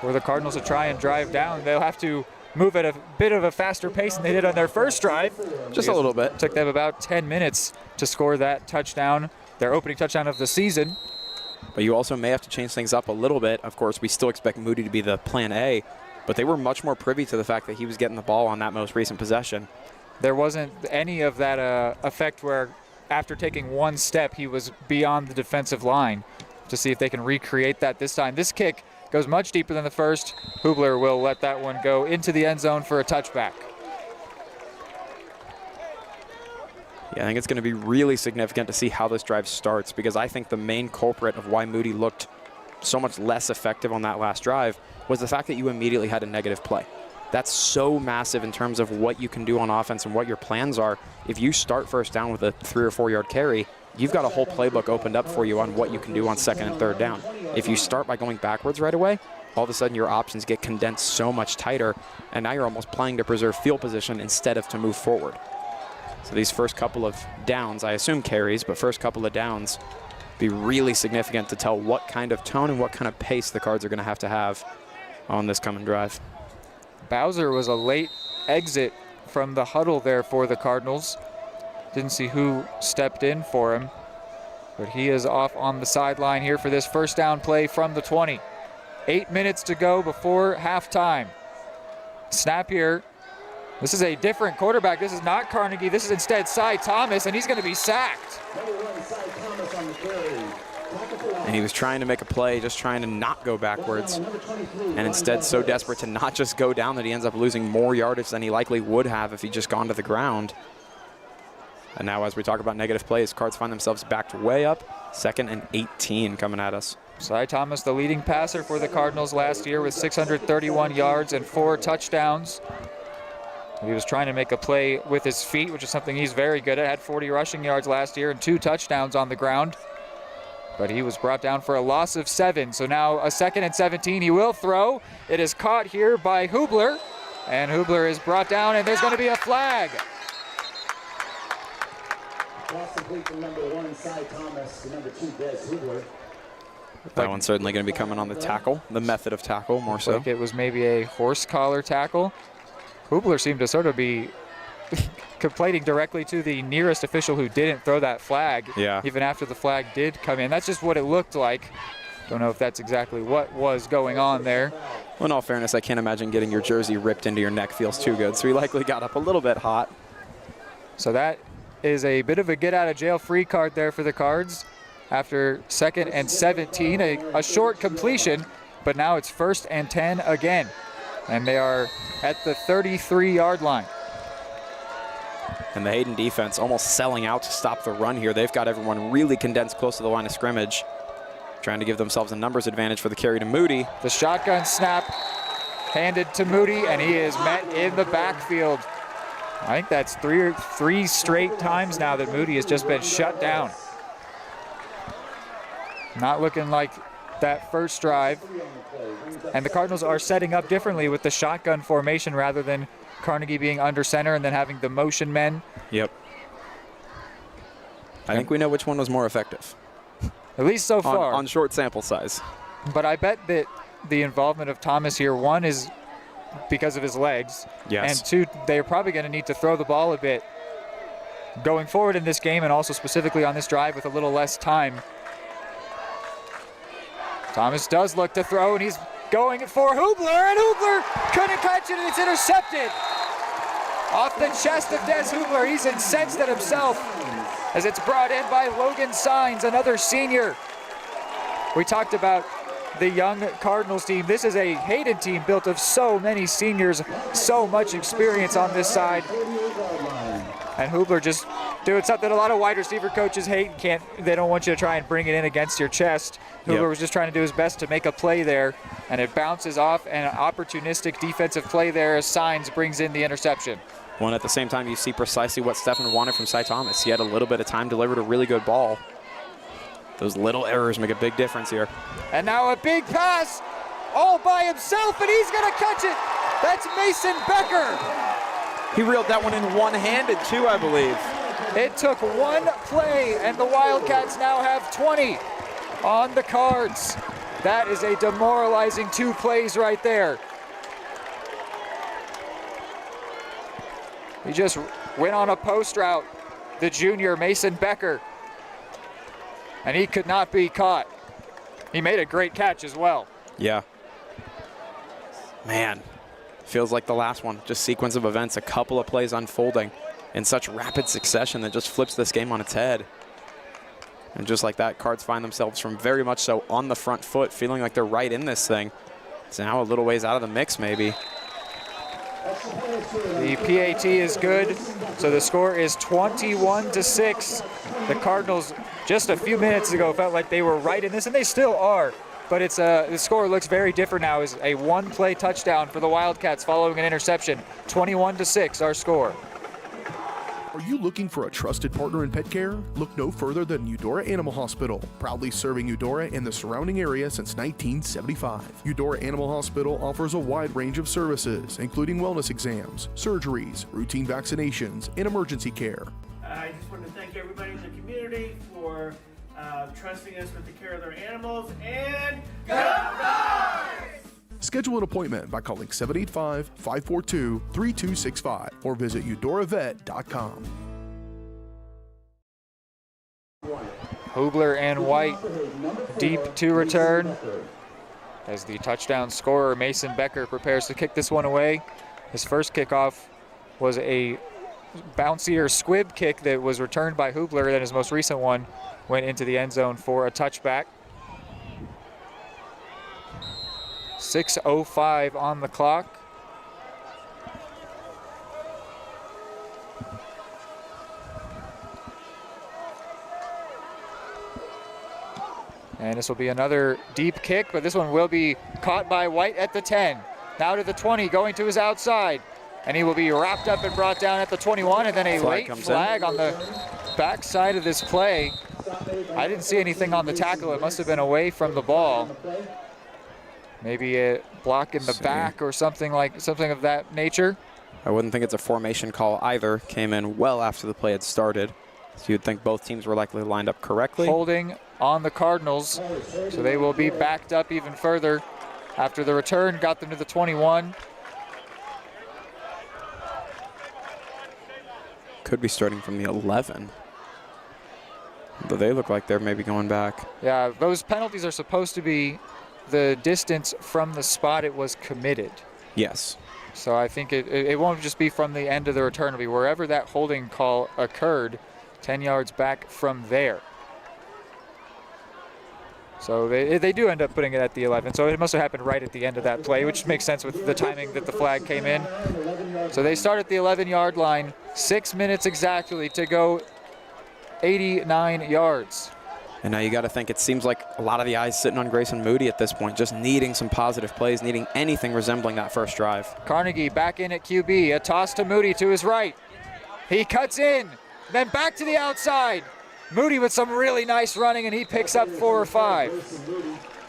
where the Cardinals will try and drive down. They'll have to move at a bit of a faster pace than they did on their first drive. Just a little bit. It took them about 10 minutes to score that touchdown, their opening touchdown of the season. But you also may have to change things up a little bit. Of course, we still expect Moody to be the plan A, but they were much more privy to the fact that he was getting the ball on that most recent possession. There wasn't any of that effect where after taking one step, he was beyond the defensive line to see if they can recreate that this time. This kick goes much deeper than the first. Hubler will let that one go into the end zone for a touchback. Yeah, I think it's going to be really significant to see how this drive starts because I think the main culprit of why Moody looked so much less effective on that last drive was the fact that you immediately had a negative play. That's so massive in terms of what you can do on offense and what your plans are. If you start first down with a 3 or 4 yard carry, you've got a whole playbook opened up for you on what you can do on second and third down. If you start by going backwards right away, all of a sudden your options get condensed so much tighter, and now you're almost playing to preserve field position instead of to move forward. So these first couple of downs, I assume carries, but first couple of downs be really significant to tell what kind of tone and what kind of pace the Cards are going to have on this coming drive. Bowser was a late exit from the huddle there for the Cardinals. Didn't see who stepped in for him, but he is off on the sideline here for this first down play from the 20. 8 minutes to go before halftime. Snap here. This is a different quarterback. This is not Carnegie. This is instead Cy Thomas, and he's going to be sacked. And he was trying to make a play, just trying to not go backwards, and instead so desperate to not just go down that he ends up losing more yardage than he likely would have if he'd just gone to the ground. And now as we talk about negative plays, Cards find themselves backed way up. 2nd and 18 coming at us. Cy Thomas, the leading passer for the Cardinals last year with 631 yards and 4 touchdowns. He was trying to make a play with his feet, which is something he's very good at. Had 40 rushing yards last year and 2 touchdowns on the ground. But he was brought down for a loss of 7. So now a 2nd and 17. He will throw. It is caught here by Hubler. And Hubler is brought down, and there's going to be a flag. Pass complete from number 1, Cy Thomas, to number 2, Des Hubler. That one's certainly going to be coming on the tackle, the method of tackle more so. Like it was maybe a horse collar tackle. Hubler seemed to sort of be complaining directly to the nearest official who didn't throw that flag, even after the flag did come in. That's just what it looked like. Don't know if that's exactly what was going on there. Well, in all fairness, I can't imagine getting your jersey ripped into your neck feels too good, so he likely got up a little bit hot. So that is a bit of a get-out-of-jail-free card there for the Cards. After 2nd and 17, a short completion, but now it's 1st and 10 again. And they are at the 33-yard line. And the Hayden defense almost selling out to stop the run here. They've got everyone really condensed close to the line of scrimmage, trying to give themselves a numbers advantage for the carry to Moody. The shotgun snap handed to Moody, and he is met in the backfield. I think that's three straight times now that Moody has just been shut down. Not looking like that first drive. And the Cardinals are setting up differently with the shotgun formation rather than Carnegie being under center and then having the motion men. Yep. I think we know which one was more effective. At least so far. On short sample size. But I bet that the involvement of Thomas here, one is because of his legs. Yes. And two, they're probably going to need to throw the ball a bit going forward in this game and also specifically on this drive with a little less time. Thomas does look to throw, and he's going for Hubler, and Hubler couldn't catch it, and it's intercepted. Off the chest of Des Hubler. He's incensed at himself as it's brought in by Logan Sines, another senior. We talked about the young Cardinals team. This is a Hayden team built of so many seniors, so much experience on this side. And Hubler just doing something a lot of wide receiver coaches hate and can't. They don't want you to try and bring it in against your chest. Hubler was just trying to do his best to make a play there, and it bounces off, and an opportunistic defensive play there as Sines brings in the interception. Well, at the same time, you see precisely what Stephen wanted from Cy Thomas. He had a little bit of time, delivered a really good ball. Those little errors make a big difference here. And now a big pass all by himself, and he's going to catch it. That's Mason Becker. He reeled that one in one-handed, too, I believe. It took one play, and the Wildcats now have 20 on the Cards. That is a demoralizing 2 plays right there. He just went on a post route, the junior Mason Becker, and he could not be caught. He made a great catch as well. Yeah. Man, feels like the last one. Just sequence of events, a couple of plays unfolding in such rapid succession that just flips this game on its head. And just like that, Cards find themselves from very much so on the front foot, feeling like they're right in this thing. It's now a little ways out of the mix, maybe. The PAT is good, so the score is 21-6. The Cardinals just a few minutes ago felt like they were right in this, and they still are. But it's the score looks very different now. It's a 1-play touchdown for the Wildcats following an interception. 21-6 our score. Are you looking for a trusted partner in pet care? Look no further than Eudora Animal Hospital, proudly serving Eudora and the surrounding area since 1975. Eudora Animal Hospital offers a wide range of services, including wellness exams, surgeries, routine vaccinations, and emergency care. I just want to thank everybody in the community for trusting us with the care of their animals, and go Cards! Schedule an appointment by calling 785-542-3265 or visit eudoravet.com. Hubler and White deep to return as the touchdown scorer Mason Becker prepares to kick this one away. His first kickoff was a bouncier squib kick that was returned by Hubler, then his most recent one went into the end zone for a touchback. 6:05 on the clock. And this will be another deep kick, but this one will be caught by White at the 10. Now to the 20, going to his outside. And he will be wrapped up and brought down at the 21, and then a late flag on the backside of this play. I didn't see anything on the tackle. It must have been away from the ball. Maybe a block in the back or something of that nature. I wouldn't think it's a formation call either. Came in well after the play had started. So you'd think both teams were likely lined up correctly. Holding on the Cardinals, so they will be backed up even further after the return got them to the 21. could be starting from the 11. But they look like they're maybe going back. Yeah, those penalties are supposed to be the distance from the spot it was committed. Yes. So I think it won't just be from the end of the return. It'll be wherever that holding call occurred, 10 yards back from there. So they do end up putting it at the 11. So it must have happened right at the end of that play, which makes sense with the timing that the flag came in. So they start at the 11-yard line, 6 minutes exactly to go 89 yards. And now you got to think, it seems like a lot of the eyes sitting on Grayson Moody at this point, just needing some positive plays, needing anything resembling that first drive. Carnegie back in at QB, a toss to Moody to his right. He cuts in, then back to the outside. Moody with some really nice running, and he picks up 4 or 5.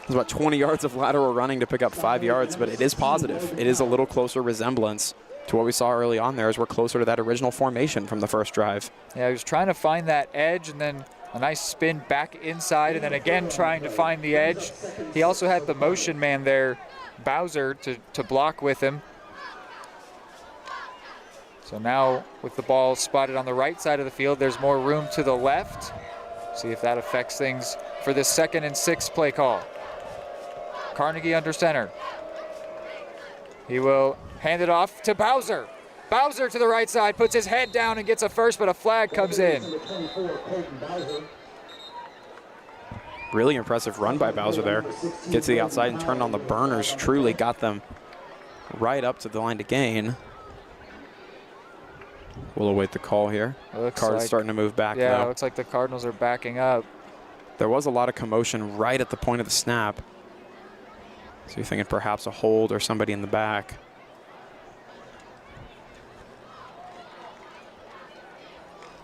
It's about 20 yards of lateral running to pick up 5 yards, but it is positive. It is a little closer resemblance to what we saw early on there as we're closer to that original formation from the first drive. Yeah, he was trying to find that edge, and then a nice spin back inside, and then again trying to find the edge. He also had the motion man there, Bowser, to block with him. So now with the ball spotted on the right side of the field, there's more room to the left. See if that affects things for this 2nd and 6 play call. Carnegie under center. He will hand it off to Bowser. Bowser to the right side, puts his head down and gets a first, but a flag comes in. Really impressive run by Bowser there. Gets to the outside and turned on the burners. Truly got them right up to the line to gain. We'll await the call here. Cards starting to move back Yeah, now. it looks like the Cardinals are backing up. There was a lot of commotion right at the point of the snap. So you're thinking perhaps a hold or somebody in the back.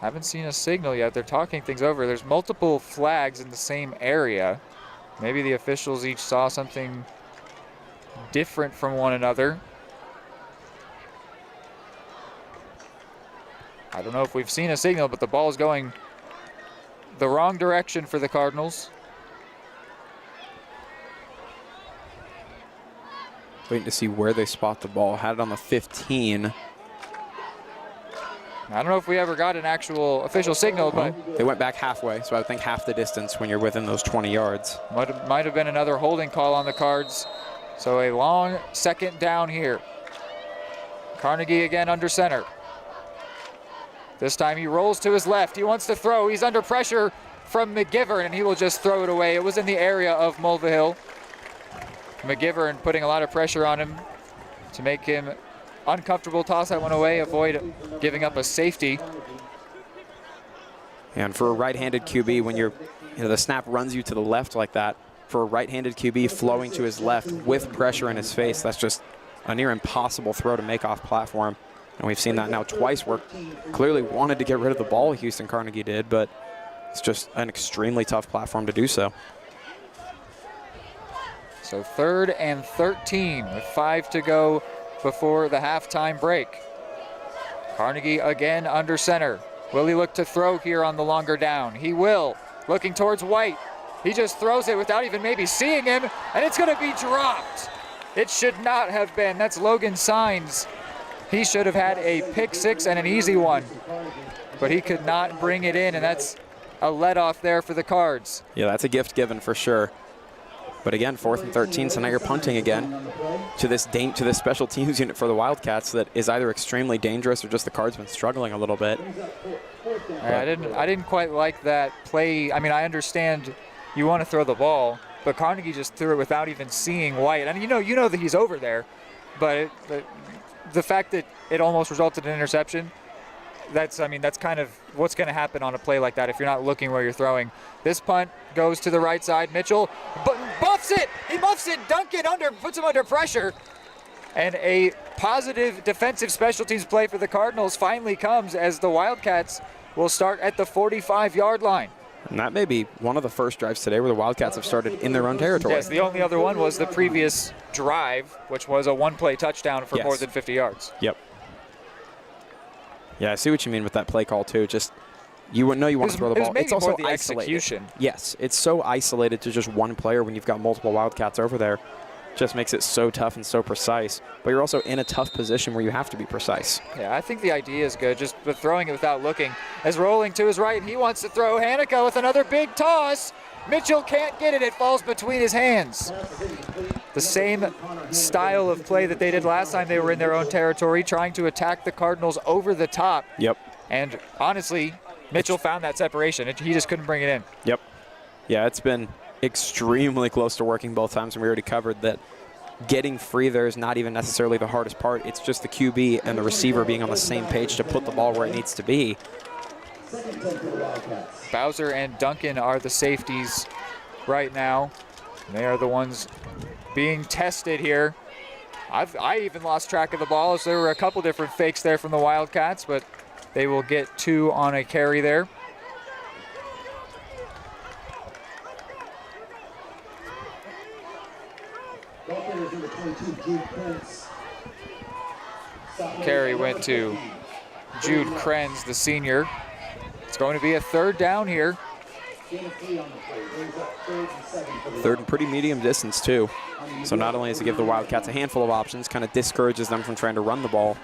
Haven't seen a signal yet. They're talking things over. There's multiple flags in the same area. Maybe the officials each saw something different from one another. I don't know if we've seen a signal, but the ball is going the wrong direction for the Cardinals. Waiting to see where they spot the ball. Had it on the 15. I don't know if we ever got an actual official signal, but they went back halfway, so I would think half the distance when you're within those 20 yards. Might have been another holding call on the Cards. So a long 2nd down here. Carnegie again under center. This time he rolls to his left. He wants to throw. He's under pressure from McGivern, and he will just throw it away. It was in the area of Mulvihill. McGivern putting a lot of pressure on him to make him uncomfortable. Toss that one away, avoid giving up a safety. And for a right-handed QB, when the snap runs you to the left like that, for a right-handed QB flowing to his left with pressure in his face, that's just a near impossible throw to make off platform. And we've seen that now twice where clearly wanted to get rid of the ball, Houston Carnegie did, but it's just an extremely tough platform to do so. So 3rd and 13 with 5 to go before the halftime break. Carnegie again under center. Will he look to throw here on the longer down? He will. Looking towards White. He just throws it without even maybe seeing him, and it's going to be dropped. It should not have been. That's Logan Sines. He should have had a pick 6 and an easy one, but he could not bring it in, and that's a let-off there for the Cards. Yeah, that's a gift given for sure. But again, 4th and 13, so now you're punting again to this special teams unit for the Wildcats that is either extremely dangerous or just the Cards been struggling a little bit. I didn't quite like that play. I mean, I understand you want to throw the ball, but Carnegie just threw it without even seeing White. And you know that he's over there, but the fact that it almost resulted in an interception, that's kind of what's going to happen on a play like that if you're not looking where you're throwing. This punt goes to the right side. Mitchell buffs it. He buffs it. Duncan puts him under pressure. And a positive defensive special teams play for the Cardinals finally comes as the Wildcats will start at the 45-yard line. And that may be one of the first drives today where the Wildcats have started in their own territory. Yes, the only other one was the previous drive, which was a one-play touchdown for more than 50 yards. Yep. Yeah, I see what you mean with that play call, too. Just, you wouldn't know you want to throw the ball. It's also isolated. Execution. Yes, it's so isolated to just one player when you've got multiple Wildcats over there. just makes it so tough and so precise. But you're also in a tough position where you have to be precise. Yeah, I think the idea is good, just but throwing it without looking. As rolling to his right, he wants to throw. Hanukkah with another big toss. Mitchell can't get it. It falls between his hands. The same style of play that they did last time they were in their own territory, trying to attack the Cardinals over the top. Yep. And honestly, Mitchell found that separation. He just couldn't bring it in. Yep. Yeah, it's been extremely close to working both times, and we already covered that getting free there is not even necessarily the hardest part. It's just the QB and the receiver being on the same page to put the ball where it needs to be. Bowser and Duncan are the safeties right now. They are the ones being tested here. I even lost track of the ball, as there were a couple different fakes there from the Wildcats, but they will get 2 on a carry there. Carry went to Jude Krenz, the senior. It's going to be a 3rd down here. 3rd and pretty medium distance too. So not only does it give the Wildcats a handful of options, kind of discourages them from trying to run the ball,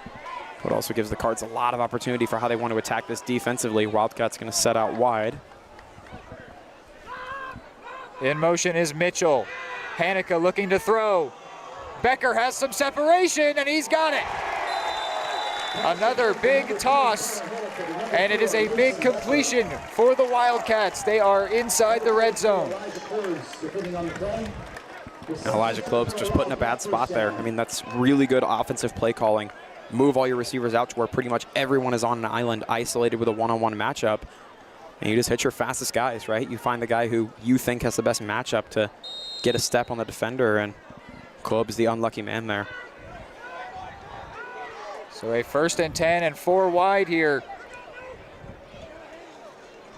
but also gives the Cards a lot of opportunity for how they want to attack this defensively. Wildcats going to set out wide. In motion is Mitchell. Hanukkah looking to throw. Becker has some separation, and he's got it. Another big toss, and it is a big completion for the Wildcats. They are inside the red zone. Elijah Klob's just put in a bad spot there. I mean, that's really good offensive play calling. Move all your receivers out to where pretty much everyone is on an island, isolated with a one-on-one matchup, and you just hit your fastest guys, right? You find the guy who you think has the best matchup to get a step on the defender, and Klob is the unlucky man there. So a 1st and 10 and 4 wide here.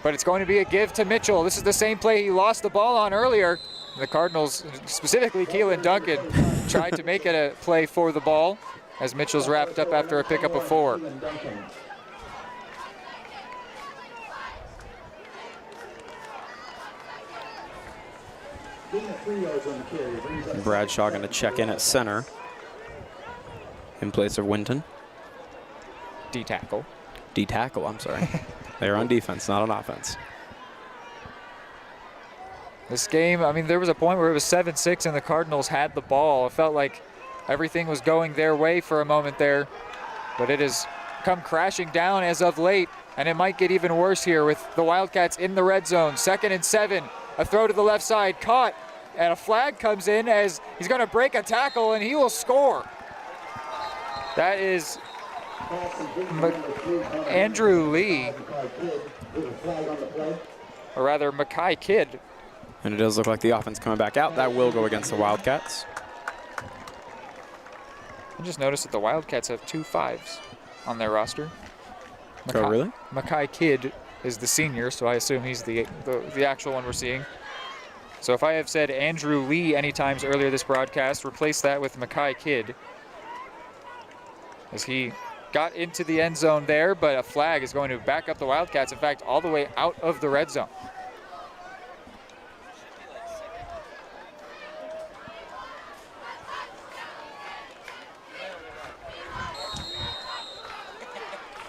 But it's going to be a give to Mitchell. This is the same play he lost the ball on earlier. The Cardinals, specifically Keelan Duncan, tried to make it a play for the ball as Mitchell's wrapped up after a pickup of 4. Bradshaw going to check in at center in place of Winton. D-tackle. D-tackle, I'm sorry. They're on defense, not on offense. This game, I mean, there was a point where it was 7-6 and the Cardinals had the ball. It felt like everything was going their way for a moment there, but it has come crashing down as of late, and it might get even worse here with the Wildcats in the red zone. 2nd and 7, a throw to the left side, caught, and a flag comes in as he's going to break a tackle, and he will score. That is Andrew Lee, or rather Mackay Kidd. And it does look like the offense coming back out. That will go against the Wildcats. I just noticed that the Wildcats have 2 5s on their roster. Oh, really? Mackay Kidd is the senior, so I assume he's the actual one we're seeing. So if I have said Andrew Lee any times earlier this broadcast, replace that with Mackay Kidd, as he got into the end zone there, but a flag is going to back up the Wildcats, in fact, all the way out of the red zone.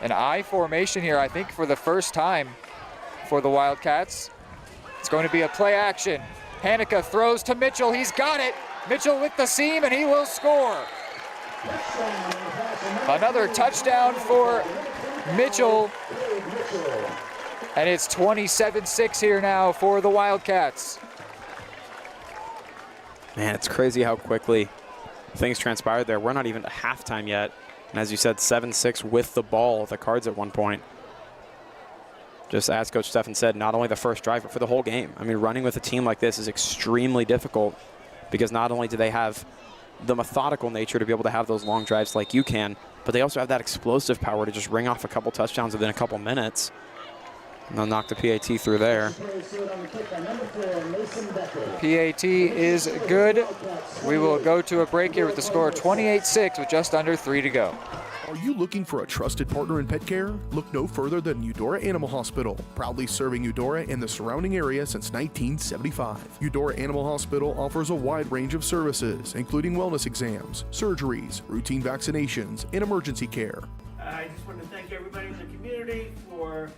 An I formation here, I think, for the first time for the Wildcats. It's going to be a play action. Hanukkah throws to Mitchell. He's got it. Mitchell with the seam, and he will score. Another touchdown for Mitchell. And it's 27-6 here now for the Wildcats. Man, it's crazy how quickly things transpired there. We're not even at halftime yet. And as you said, 7-6 with the ball, the Cards at one point. Just as Coach Steffen said, not only the first drive, but for the whole game. I mean, running with a team like this is extremely difficult because not only do they have the methodical nature to be able to have those long drives like you can, but they also have that explosive power to just ring off a couple touchdowns within a couple minutes. And they'll knock the PAT through there. PAT is good. We will go to a break here with the score 28-6 with just under 3 to go. Are you looking for a trusted partner in pet care? Look no further than Eudora Animal Hospital, proudly serving Eudora and the surrounding area since 1975. Eudora Animal Hospital offers a wide range of services, including wellness exams, surgeries, routine vaccinations, and emergency care. I just want to thank everybody in the community for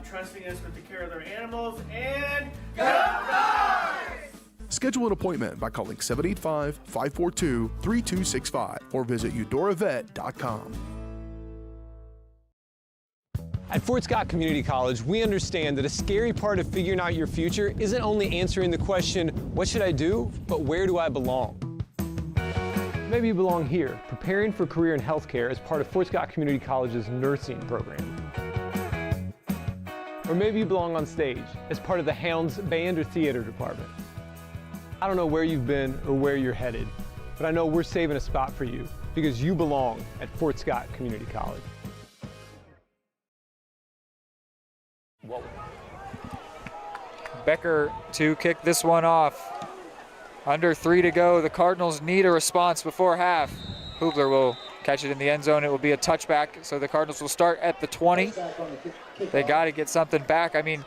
trusting us with the care of their animals, and go Dogs! Schedule an appointment by calling 785-542-3265 or visit eudoravet.com. At Fort Scott Community College, we understand that a scary part of figuring out your future isn't only answering the question, what should I do, but where do I belong? Maybe you belong here, preparing for a career in healthcare as part of Fort Scott Community College's nursing program. Or maybe you belong on stage as part of the Hounds band or theater department. I don't know where you've been or where you're headed, but I know we're saving a spot for you because you belong at Fort Scott Community College. Whoa. Becker to kick this one off. Under 3 to go. The Cardinals need a response before half. Hubler will catch it in the end zone. It will be a touchback, so the Cardinals will start at the 20. They got to get something back. I mean,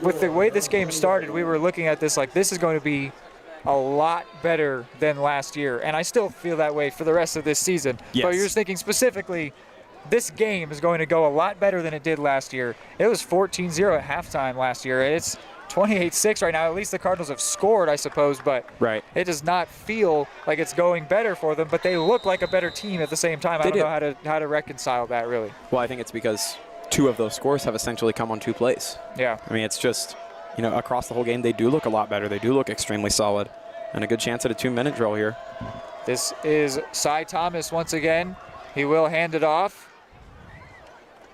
with the way this game started, we were looking at this like this is going to be a lot better than last year, and I still feel that way for the rest of this season. Yes. But you're just thinking specifically, this game is going to go a lot better than it did last year. It was 14-0 at halftime last year. It's 28-6 right now. At least the Cardinals have scored, I suppose, but it does not feel like it's going better for them, but they look like a better team at the same time. I don't know how to reconcile that, really. Well, I think it's because 2 of those scores have essentially come on 2 plays. Yeah. I mean, it's just, you know, across the whole game, they do look a lot better. They do look extremely solid. And a good chance at a 2-minute drill here. This is Cy Thomas once again. He will hand it off.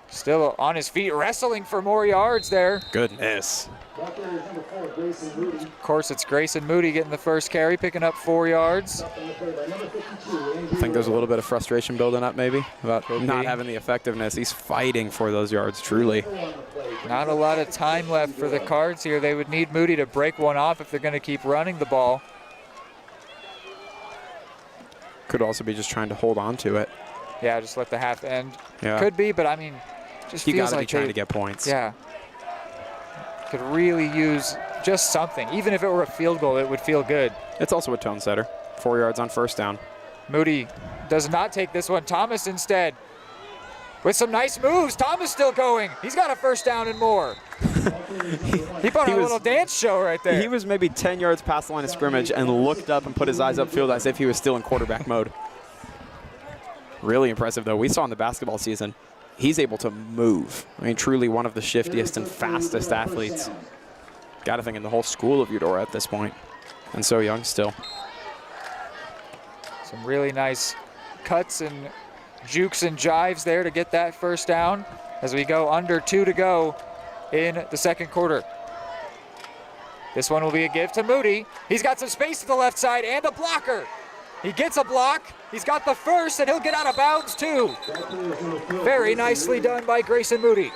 Still on his feet, wrestling for more yards there. Goodness. Of course, it's Grayson Moody getting the first carry, picking up 4 yards. I think there's a little bit of frustration building up maybe about not having the effectiveness. He's fighting for those yards, truly. Not a lot of time left for the Cards here. They would need Moody to break one off if they're going to keep running the ball. Could also be just trying to hold on to it. Yeah, just let the half end. Yeah. Could be, but I mean, just you feels gotta like be trying to get points. Yeah. Could really use just something. Even if it were a field goal, it would feel good. It's also a tone setter. 4 yards on first down. Moody does not take this one. Thomas instead. With some nice moves. Thomas still going. He's got a first down and more. He put on a little dance show right there. He was maybe 10 yards past the line of scrimmage and looked up and put his eyes upfield as if he was still in quarterback mode. Really impressive, though. We saw in the basketball season, he's able to move. I mean, truly one of the shiftiest and fastest athletes. Got to think in the whole school of Eudora at this point. And so young still. Some really nice cuts and jukes and jives there to get that first down as we go under 2 to go in the second quarter. This one will be a give to Moody. He's got some space to the left side and a blocker. He gets a block. He's got the first, and he'll get out of bounds, too. Very nicely done by Grayson Moody.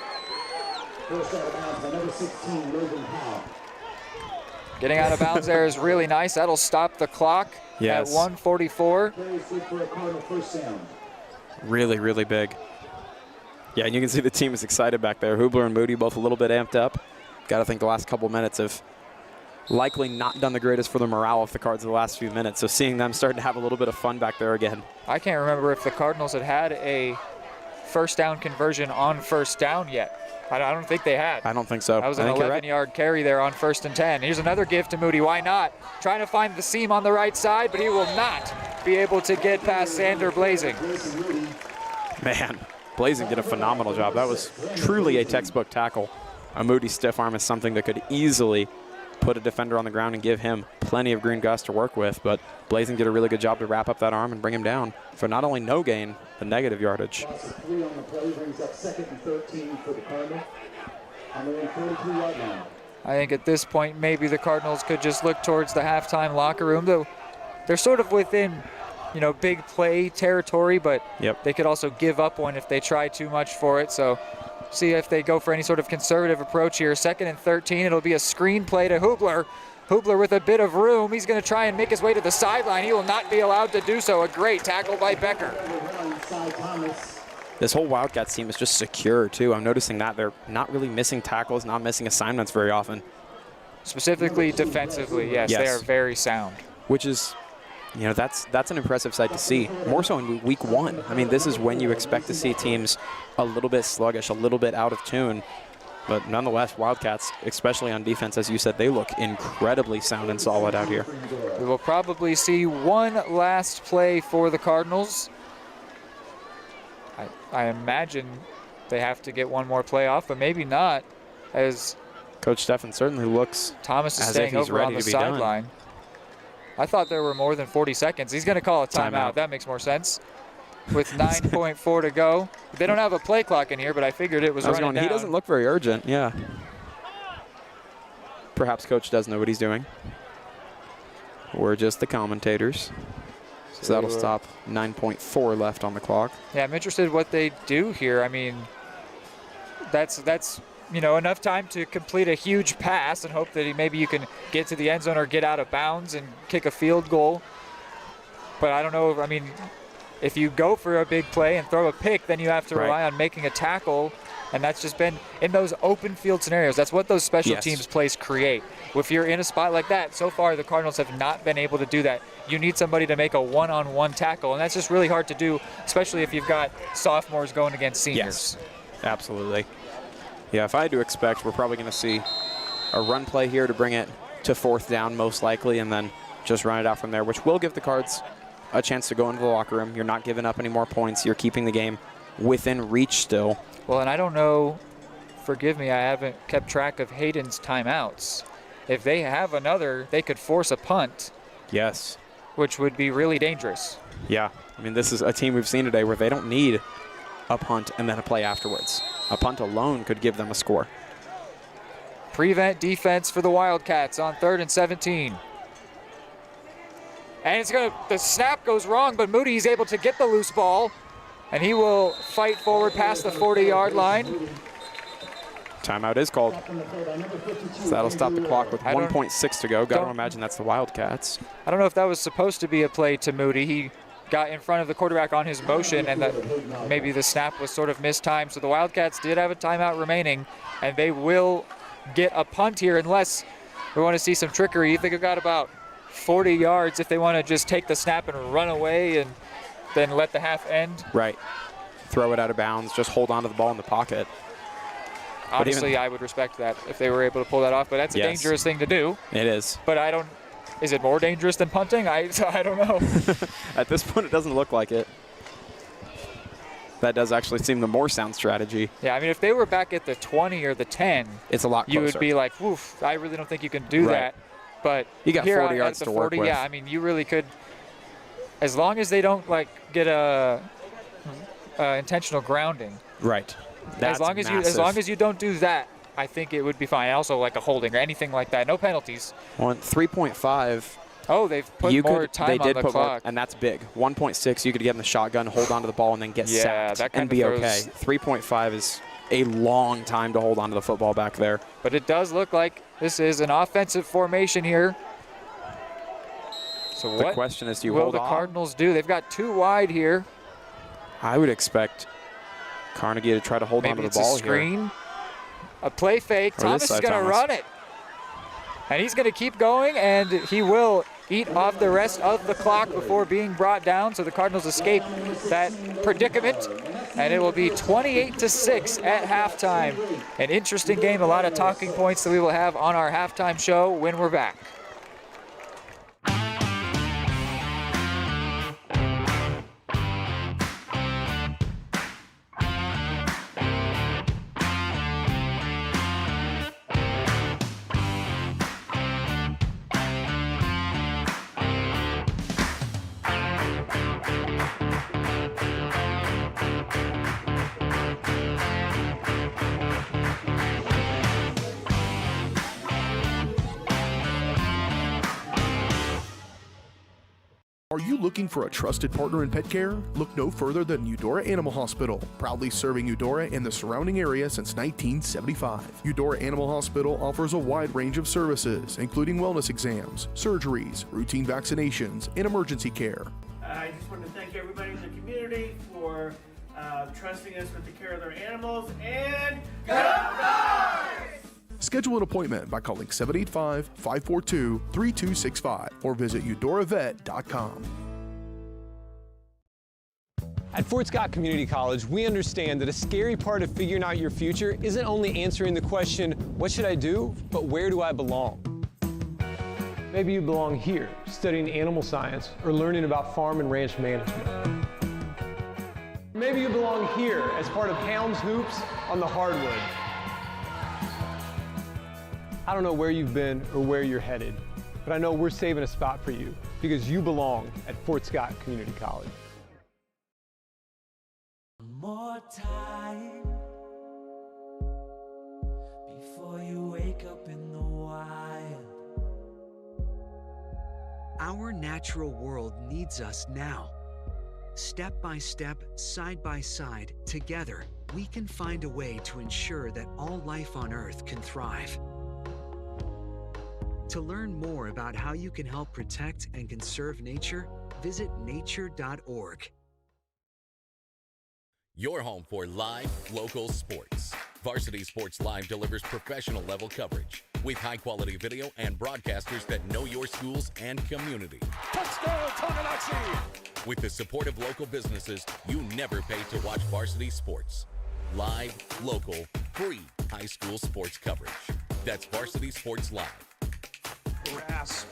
Getting out of bounds there is really nice. That'll stop the clock at 1:44. Really, really big. Yeah, and you can see the team is excited back there. Hubler and Moody both a little bit amped up. Got to think the last couple minutes have likely not done the greatest for the morale of the Cards the last few minutes. So seeing them starting to have a little bit of fun back there again. I can't remember if the Cardinals had a first down conversion on first down yet. I don't think they had. I don't think so. That was an 11-yard carry there on 1st and 10. Here's another give to Moody. Why not? Trying to find the seam on the right side, but he will not be able to get past Sander Blazing. Man, Blazing did a phenomenal job. That was truly a textbook tackle. A Moody stiff arm is something that could easily put a defender on the ground and give him plenty of green grass to work with, but Blazing did a really good job to wrap up that arm and bring him down for not only no gain, but negative yardage. Loss of 3 on the play brings up 2nd and 13 for the Cardinals. On the 43-yard line. I think at this point maybe the Cardinals could just look towards the halftime locker room, though they're sort of within, you know, big play territory, but they could also give up one if they try too much for it. So see if they go for any sort of conservative approach here. 2nd and 13, it'll be a screen play to Hubler. Hubler with a bit of room. He's going to try and make his way to the sideline. He will not be allowed to do so. A great tackle by Becker. side, Thomas. This whole Wildcats team is just secure, too. I'm noticing that they're not really missing tackles, not missing assignments very often. Specifically defensively, yes, they are very sound. Which is, you know, that's an impressive sight to see. More so in week 1. I mean, this is when you expect to see teams a little bit sluggish, a little bit out of tune. But nonetheless, Wildcats, especially on defense, as you said, they look incredibly sound and solid out here. We will probably see one last play for the Cardinals. I imagine they have to get one more play off, but maybe not, as Coach Steffen certainly looks Thomas is as staying if he's over ready on the to be sideline. done. I thought there were more than 40 seconds. He's going to call a timeout. That makes more sense. With 9.4 to go. They don't have a play clock in here, but I figured it was running down. He doesn't look very urgent, yeah. Perhaps Coach does know what he's doing. We're just the commentators. So that'll stop 9.4 left on the clock. Yeah, I'm interested what they do here. I mean, that's you know, enough time to complete a huge pass and hope that maybe you can get to the end zone or get out of bounds and kick a field goal. But I don't know. I mean, if you go for a big play and throw a pick, then you have to rely on making a tackle. And that's just been in those open field scenarios. That's what those special teams plays create. If you're in a spot like that, so far the Cardinals have not been able to do that. You need somebody to make a one-on-one tackle, and that's just really hard to do, especially if you've got sophomores going against seniors. Yes, absolutely. Yeah, if I had to expect, we're probably going to see a run play here to bring it to 4th down most likely, and then just run it out from there, which will give the Cards a chance to go into the locker room. You're not giving up any more points. You're keeping the game within reach still. Well, and I don't know, forgive me, I haven't kept track of Hayden's timeouts. If they have another, they could force a punt. Yes. Which would be really dangerous. Yeah, I mean, this is a team we've seen today where they don't need a punt and then a play afterwards. A punt alone could give them a score. Prevent defense for the Wildcats on 3rd and 17. And the snap goes wrong, but Moody is able to get the loose ball. And he will fight forward past the 40-yard line. Timeout is called. So that'll stop the clock with 1.6 to go. Got to imagine that's the Wildcats. I don't know if that was supposed to be a play to Moody. He got in front of the quarterback on his motion, and maybe the snap was sort of mistimed. So the Wildcats did have a timeout remaining, and they will get a punt here unless we want to see some trickery. They've got about 40 yards if they want to just take the snap and run away and then let the half end. Right. Throw it out of bounds. Just hold on to the ball in the pocket. Honestly, I would respect that if they were able to pull that off, but that's a dangerous thing to do. It is. But I don't, is it more dangerous than punting? I don't know. At this point, it doesn't look like it. That does actually seem the more sound strategy. Yeah, I mean, if they were back at the 20 or the 10, it's a lot closer. You would be like, woof, I really don't think you can do that. But you got 40 yards to work with. Yeah, I mean, you really could, as long as they don't like get a intentional grounding. Right. As long as you don't do that, I think it would be fine. Also, like a holding or anything like that. No penalties. 3.5. Oh, they've put more time on the clock. And that's big. 1.6, you could get in the shotgun, hold on to the ball, and then get sacked and be okay. 3.5 is a long time to hold on to the football back there. But it does look like this is an offensive formation here. So the question is, do you hold on? What will the Cardinals do? They've got 2 wide here. I would expect Carnegie to try to hold on to the ball here. Maybe it's a screen. A play fake. Thomas is going to run it. And he's going to keep going, and he will eat off the rest of the clock before being brought down. So the Cardinals escape that predicament, and it will be 28-6 at halftime. An interesting game, a lot of talking points that we will have on our halftime show when we're back. Are you looking for a trusted partner in pet care? Look no further than Eudora Animal Hospital, proudly serving Eudora and the surrounding area since 1975. Eudora Animal Hospital offers a wide range of services, including wellness exams, surgeries, routine vaccinations, and emergency care. I just want to thank everybody in the community community for trusting us with the care of their animals. And go Dogs! Schedule an appointment by calling 785-542-3265 or visit eudoravet.com. At Fort Scott Community College, we understand that a scary part of figuring out your future isn't only answering the question, what should I do, but where do I belong? Maybe you belong here, studying animal science or learning about farm and ranch management. Maybe you belong here as part of Hounds Hoops on the hardwood. I don't know where you've been or where you're headed, but I know we're saving a spot for you because you belong at Fort Scott Community College. More time before you wake up in the wild. Our natural world needs us now. Step by step, side by side, together, we can find a way to ensure that all life on Earth can thrive. To learn more about how you can help protect and conserve nature, visit nature.org. Your home for live, local sports. Varsity Sports Live delivers professional level coverage with high-quality video and broadcasters that know your schools and community. Touchdown, Tonganoxie! With the support of local businesses, you never pay to watch Varsity Sports. Live, local, free high school sports coverage. That's Varsity Sports Live. Grass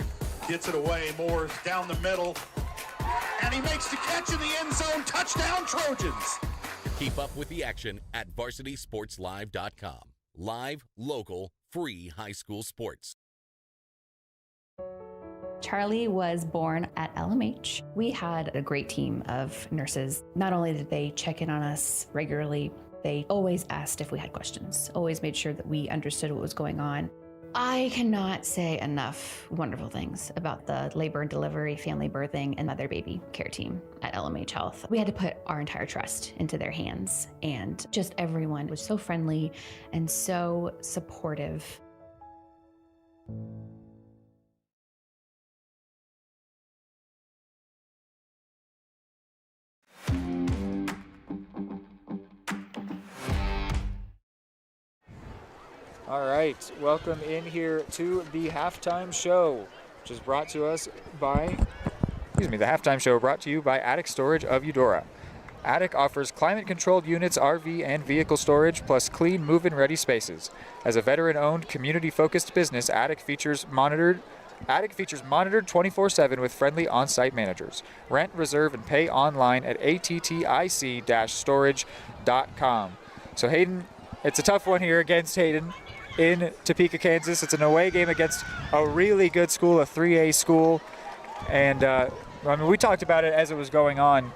gets it away. Moore's down the middle. And he makes the catch in the end zone. Touchdown, Trojans! Keep up with the action at varsitysportslive.com. Live, local, free high school sports. Charlie was born at LMH. We had a great team of nurses. Not only did they check in on us regularly, they always asked if we had questions, always made sure that we understood what was going on. I cannot say enough wonderful things about the labor and delivery, family birthing, and mother baby care team at LMH Health. We had to put our entire trust into their hands, and just everyone was so friendly and so supportive. All right, welcome in here to the halftime show, which is brought to us by, the halftime show brought to you by Attic Storage of Eudora. Attic offers climate-controlled units, RV, and vehicle storage, plus clean, move-in ready spaces. As a veteran-owned, community-focused business, Attic features monitored 24/7 with friendly on-site managers. Rent, reserve, and pay online at attic-storage.com. So Hayden, it's a tough one here against Hayden in Topeka, Kansas. It's an away game against a really good school, a 3A school. And we talked about it as it was going on.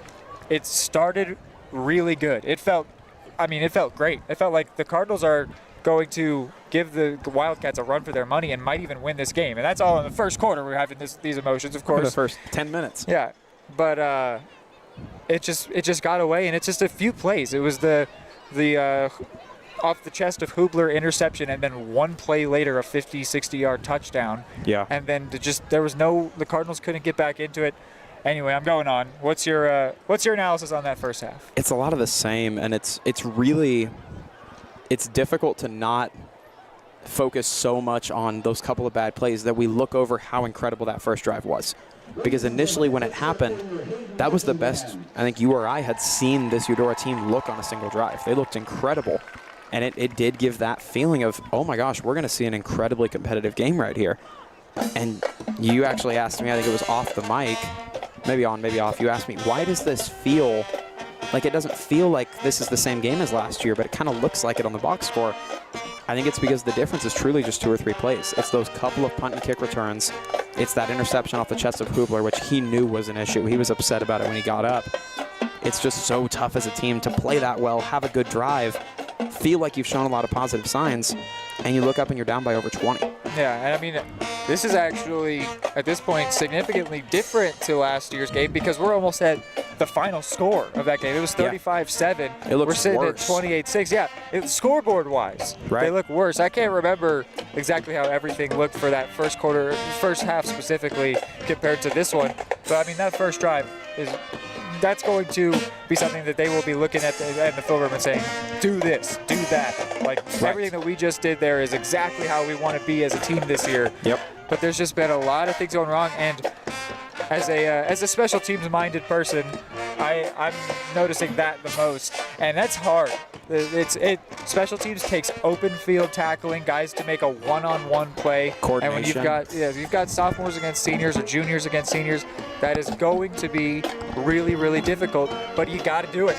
It started really good. It felt great. It felt like the Cardinals are going to give the Wildcats a run for their money and might even win this game. And that's all in the first quarter. We're having these emotions, of course. For the first 10 minutes. Yeah, but it just got away, and it's just a few plays. It was the off the chest of Hubler interception, and then one play later a 50, 60-yard touchdown. Yeah. And then the Cardinals couldn't get back into it. Anyway, I'm going on. What's your analysis on that first half? It's a lot of the same, and it's difficult to not focus so much on those couple of bad plays that we look over how incredible that first drive was. Because initially when it happened, that was the best I think you or I had seen this Eudora team look on a single drive. They looked incredible. And it did give that feeling of, oh my gosh, we're going to see an incredibly competitive game right here. And you actually asked me, I think it was off the mic, maybe on, maybe off, you asked me, why does this feel like it doesn't feel like this is the same game as last year, but it kind of looks like it on the box score? I think it's because the difference is truly just 2 or 3 plays. It's those couple of punt and kick returns. It's that interception off the chest of Hubler, which he knew was an issue. He was upset about it when he got up. It's just so tough as a team to play that well, have a good drive, feel like you've shown a lot of positive signs, and you look up and you're down by over 20. Yeah, and this is actually, at this point, significantly different to last year's game because we're almost at the final score of that game. It was 35-7. It looks We're sitting worse. at 28-6. Yeah, scoreboard-wise, right. They look worse. I can't remember exactly how everything looked for that first half specifically compared to this one. But, that first drive is that's going to be something that they will be looking at in the film room and saying, do this, do that. Like everything that we just did there is exactly how we want to be as a team this year. Yep. But there's just been a lot of things going wrong, and as a special teams minded person, I'm noticing that the most, and that's hard. Special teams takes open field tackling, guys to make a one-on-one play. Coordination. And when you've got sophomores against seniors or juniors against seniors, that is going to be really, really difficult. But you got to do it.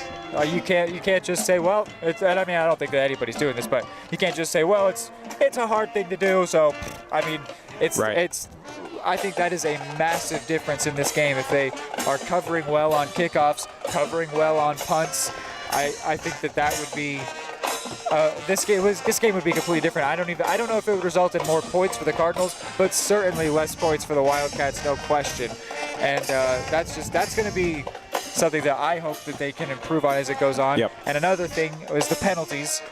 You can't just say, well, and I mean, I don't think that anybody's doing this, but you can't just say, well, it's a hard thing to do. So, I mean, I think that is a massive difference in this game. If they are covering well on kickoffs, covering well on punts, I think that would be this game would be completely different. I don't know if it would result in more points for the Cardinals, but certainly less points for the Wildcats, no question. And that's going to be something that I hope that they can improve on as it goes on. Yep. And another thing is the penalties.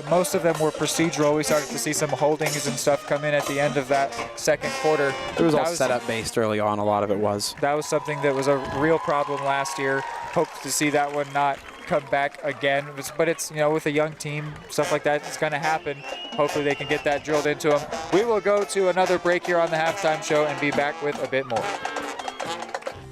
Most of them were procedural. We started to see some holdings and stuff come in at the end of that second quarter. It was all setup based early on. A lot of it was. That was something that was a real problem last year. Hope to see that one not come back again. But it's, with a young team, stuff like that is going to happen. Hopefully they can get that drilled into them. We will go to another break here on the halftime show and be back with a bit more.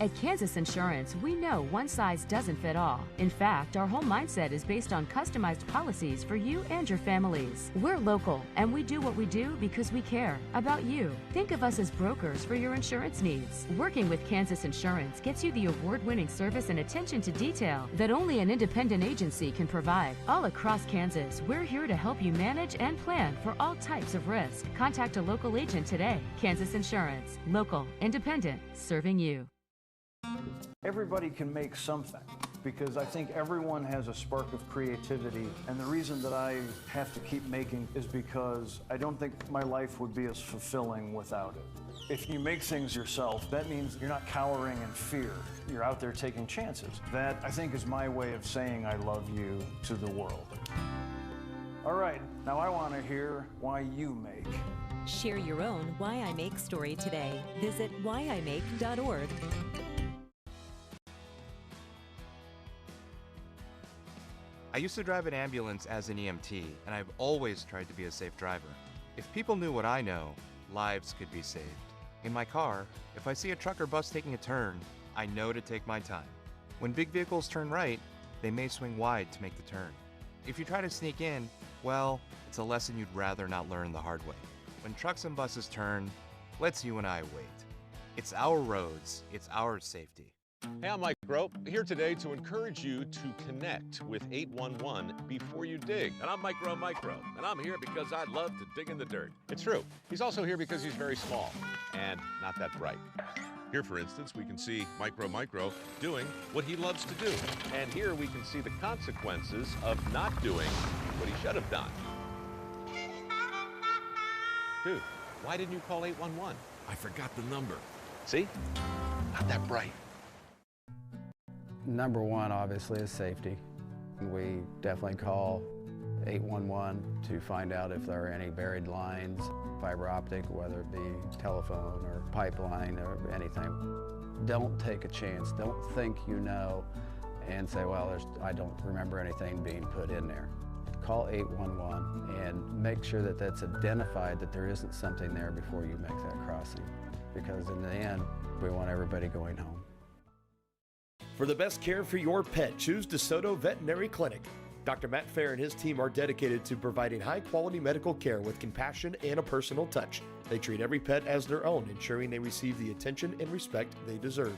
At Kansas Insurance, we know one size doesn't fit all. In fact, our whole mindset is based on customized policies for you and your families. We're local, and we do what we do because we care about you. Think of us as brokers for your insurance needs. Working with Kansas Insurance gets you the award-winning service and attention to detail that only an independent agency can provide. All across Kansas, we're here to help you manage and plan for all types of risk. Contact a local agent today. Kansas Insurance. Local, independent, serving you. Everybody can make something, because I think everyone has a spark of creativity, and the reason that I have to keep making is because I don't think my life would be as fulfilling without it. If you make things yourself, that means you're not cowering in fear. You're out there taking chances. That, I think, is my way of saying I love you to the world. All right, now I want to hear why you make. Share your own Why I Make story today. Visit whyimake.org. I used to drive an ambulance as an EMT, and I've always tried to be a safe driver. If people knew what I know, lives could be saved. In my car, if I see a truck or bus taking a turn, I know to take my time. When big vehicles turn right, they may swing wide to make the turn. If you try to sneak in, well, it's a lesson you'd rather not learn the hard way. When trucks and buses turn, let's you and I wait. It's our roads, it's our safety. Hey, I'm Mike Grope, here today to encourage you to connect with 811 before you dig. And I'm Micro, and I'm here because I love to dig in the dirt. It's true. He's also here because he's very small and not that bright. Here, for instance, we can see Micro doing what he loves to do. And here we can see the consequences of not doing what he should have done. Dude, why didn't you call 811? I forgot the number. See? Not that bright. Number one, obviously, is safety. We definitely call 811 to find out if there are any buried lines, fiber optic, whether it be telephone or pipeline or anything. Don't take a chance. Don't think you know and say, well, I don't remember anything being put in there. Call 811 and make sure that that's identified, that there isn't something there before you make that crossing. Because in the end, we want everybody going home. For the best care for your pet, choose DeSoto Veterinary Clinic. Dr. Matt Fair and his team are dedicated to providing high-quality medical care with compassion and a personal touch. They treat every pet as their own, ensuring they receive the attention and respect they deserve.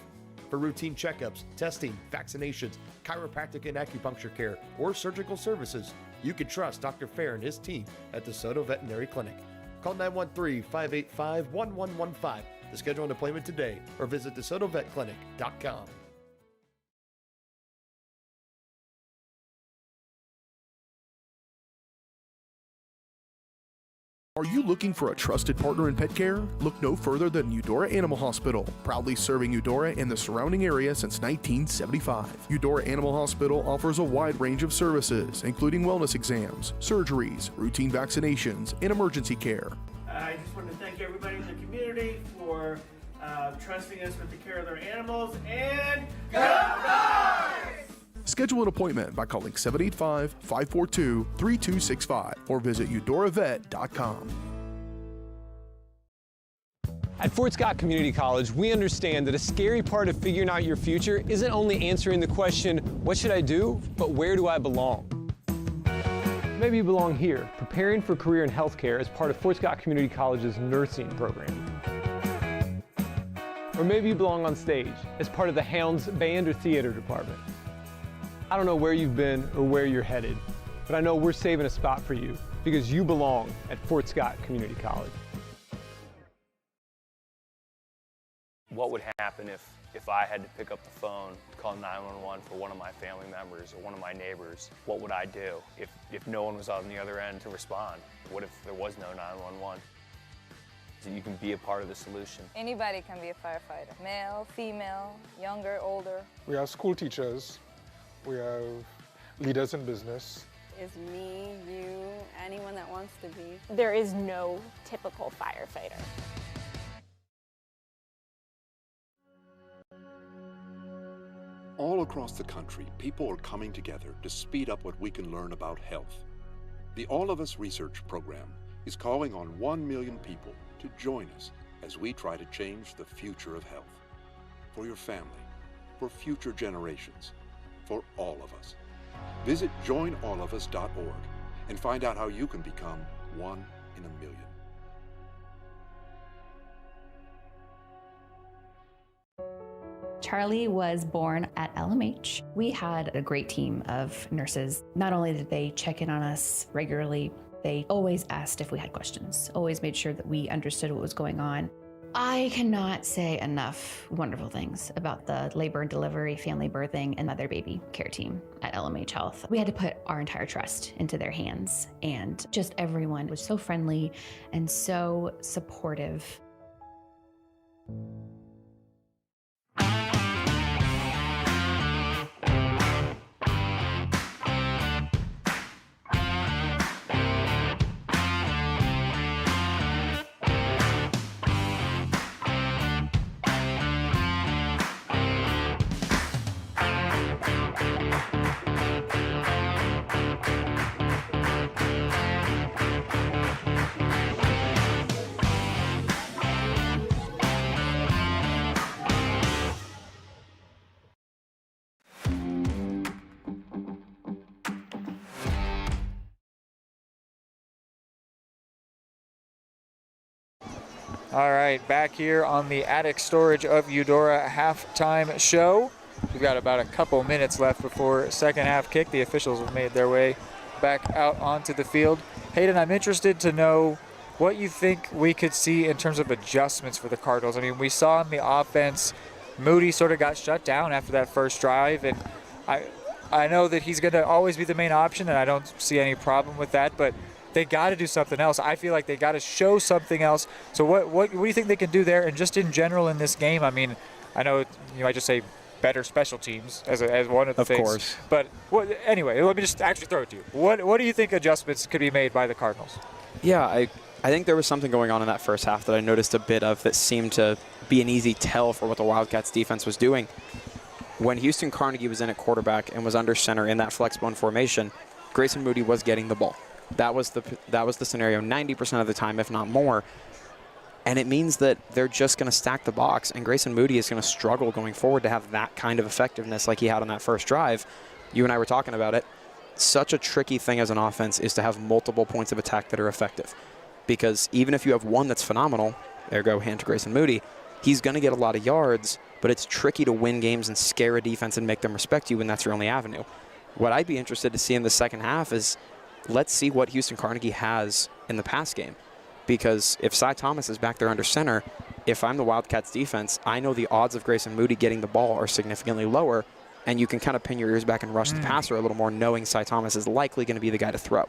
For routine checkups, testing, vaccinations, chiropractic and acupuncture care, or surgical services, you can trust Dr. Fair and his team at DeSoto Veterinary Clinic. Call 913-585-1115 to schedule an appointment today or visit DeSotoVetClinic.com. Are you looking for a trusted partner in pet care? Look no further than Eudora Animal Hospital, proudly serving Eudora and the surrounding area since 1975. Eudora Animal Hospital offers a wide range of services, including wellness exams, surgeries, routine vaccinations, and emergency care. I just want to thank everybody in the community for trusting us with the care of their animals, and go Dogs! Schedule an appointment by calling 785-542-3265 or visit eudoravet.com. At Fort Scott Community College, we understand that a scary part of figuring out your future isn't only answering the question, what should I do, but where do I belong? Maybe you belong here, preparing for a career in healthcare as part of Fort Scott Community College's nursing program. Or maybe you belong on stage as part of the Hounds band or theater department. I don't know where you've been or where you're headed, but I know we're saving a spot for you because you belong at Fort Scott Community College. What would happen if I had to pick up the phone, call 911 for one of my family members or one of my neighbors? What would I do if no one was on the other end to respond? What if there was no 911? So you can be a part of the solution. Anybody can be a firefighter. Male, female, younger, older. We have school teachers. We have leaders in business. Is me, you, anyone that wants to be. There is no typical firefighter. All across the country, people are coming together to speed up what we can learn about health. The All of Us Research Program is calling on 1 million people to join us as we try to change the future of health. For your family, for future generations, for all of us. Visit joinallofus.org and find out how you can become 1 in a million. Charlie was born at LMH. We had a great team of nurses. Not only did they check in on us regularly, they always asked if we had questions, always made sure that we understood what was going on. I cannot say enough wonderful things about the labor and delivery, family birthing, and mother baby care team at LMH Health. We had to put our entire trust into their hands, and just everyone was so friendly and so supportive. All right, back here on the attic storage of Eudora halftime show. We've got about a couple minutes left before second half kick. The officials have made their way back out onto the field. Hayden, I'm interested to know what you think we could see in terms of adjustments for the Cardinals. I mean, we saw in the offense, Moody sort of got shut down after that first drive, and I know that he's going to always be the main option, and I don't see any problem with that, but they got to do something else. I feel like they got to show something else. So what do you think they can do there? And just in general in this game, I mean, I know you might just say better special teams as one of the things. Of course. But anyway, let me just actually throw it to you. What do you think adjustments could be made by the Cardinals? Yeah, I think there was something going on in that first half that I noticed a bit of that seemed to be an easy tell for what the Wildcats defense was doing. When Houston Carnegie was in at quarterback and was under center in that flex bone formation, Grayson Moody was getting the ball. That was the scenario 90% of the time, if not more. And it means that they're just going to stack the box, and Grayson Moody is going to struggle going forward to have that kind of effectiveness like he had on that first drive. You and I were talking about it. Such a tricky thing as an offense is to have multiple points of attack that are effective. Because even if you have one that's phenomenal, ergo hand to Grayson Moody, he's going to get a lot of yards, but it's tricky to win games and scare a defense and make them respect you when that's your only avenue. What I'd be interested to see in the second half is let's see what Houston Carnegie has in the pass game. Because if Cy Thomas is back there under center, if I'm the Wildcats defense, I know the odds of Grayson Moody getting the ball are significantly lower, and you can kind of pin your ears back and rush the passer a little more, knowing Cy Thomas is likely going to be the guy to throw.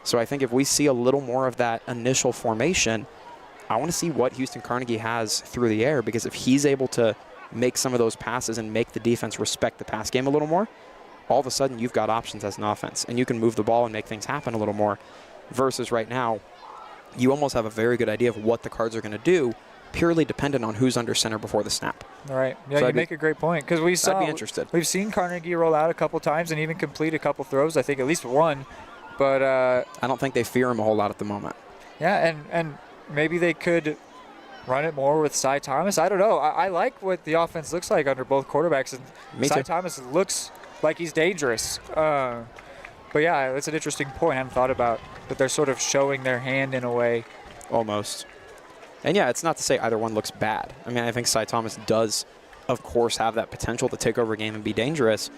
So I think if we see a little more of that initial formation, I want to see what Houston Carnegie has through the air, because if he's able to make some of those passes and make the defense respect the pass game a little more, all of a sudden you've got options as an offense, and you can move the ball and make things happen a little more, versus right now, you almost have a very good idea of what the Cards are going to do, purely dependent on who's under center before the snap. All right. Yeah, So you make a great point, because I'd be interested. We've seen Carnegie roll out a couple times and even complete a couple throws. I think at least one, but I don't think they fear him a whole lot at the moment. Yeah, and maybe they could run it more with Cy Thomas. I don't know. I like what the offense looks like under both quarterbacks, and Cy Thomas looks like he's dangerous. But yeah, that's an interesting point. I hadn't thought about that. They're sort of showing their hand in a way. Almost. And yeah, it's not to say either one looks bad. I mean, I think Cy Thomas does, of course, have that potential to take over a game and be dangerous,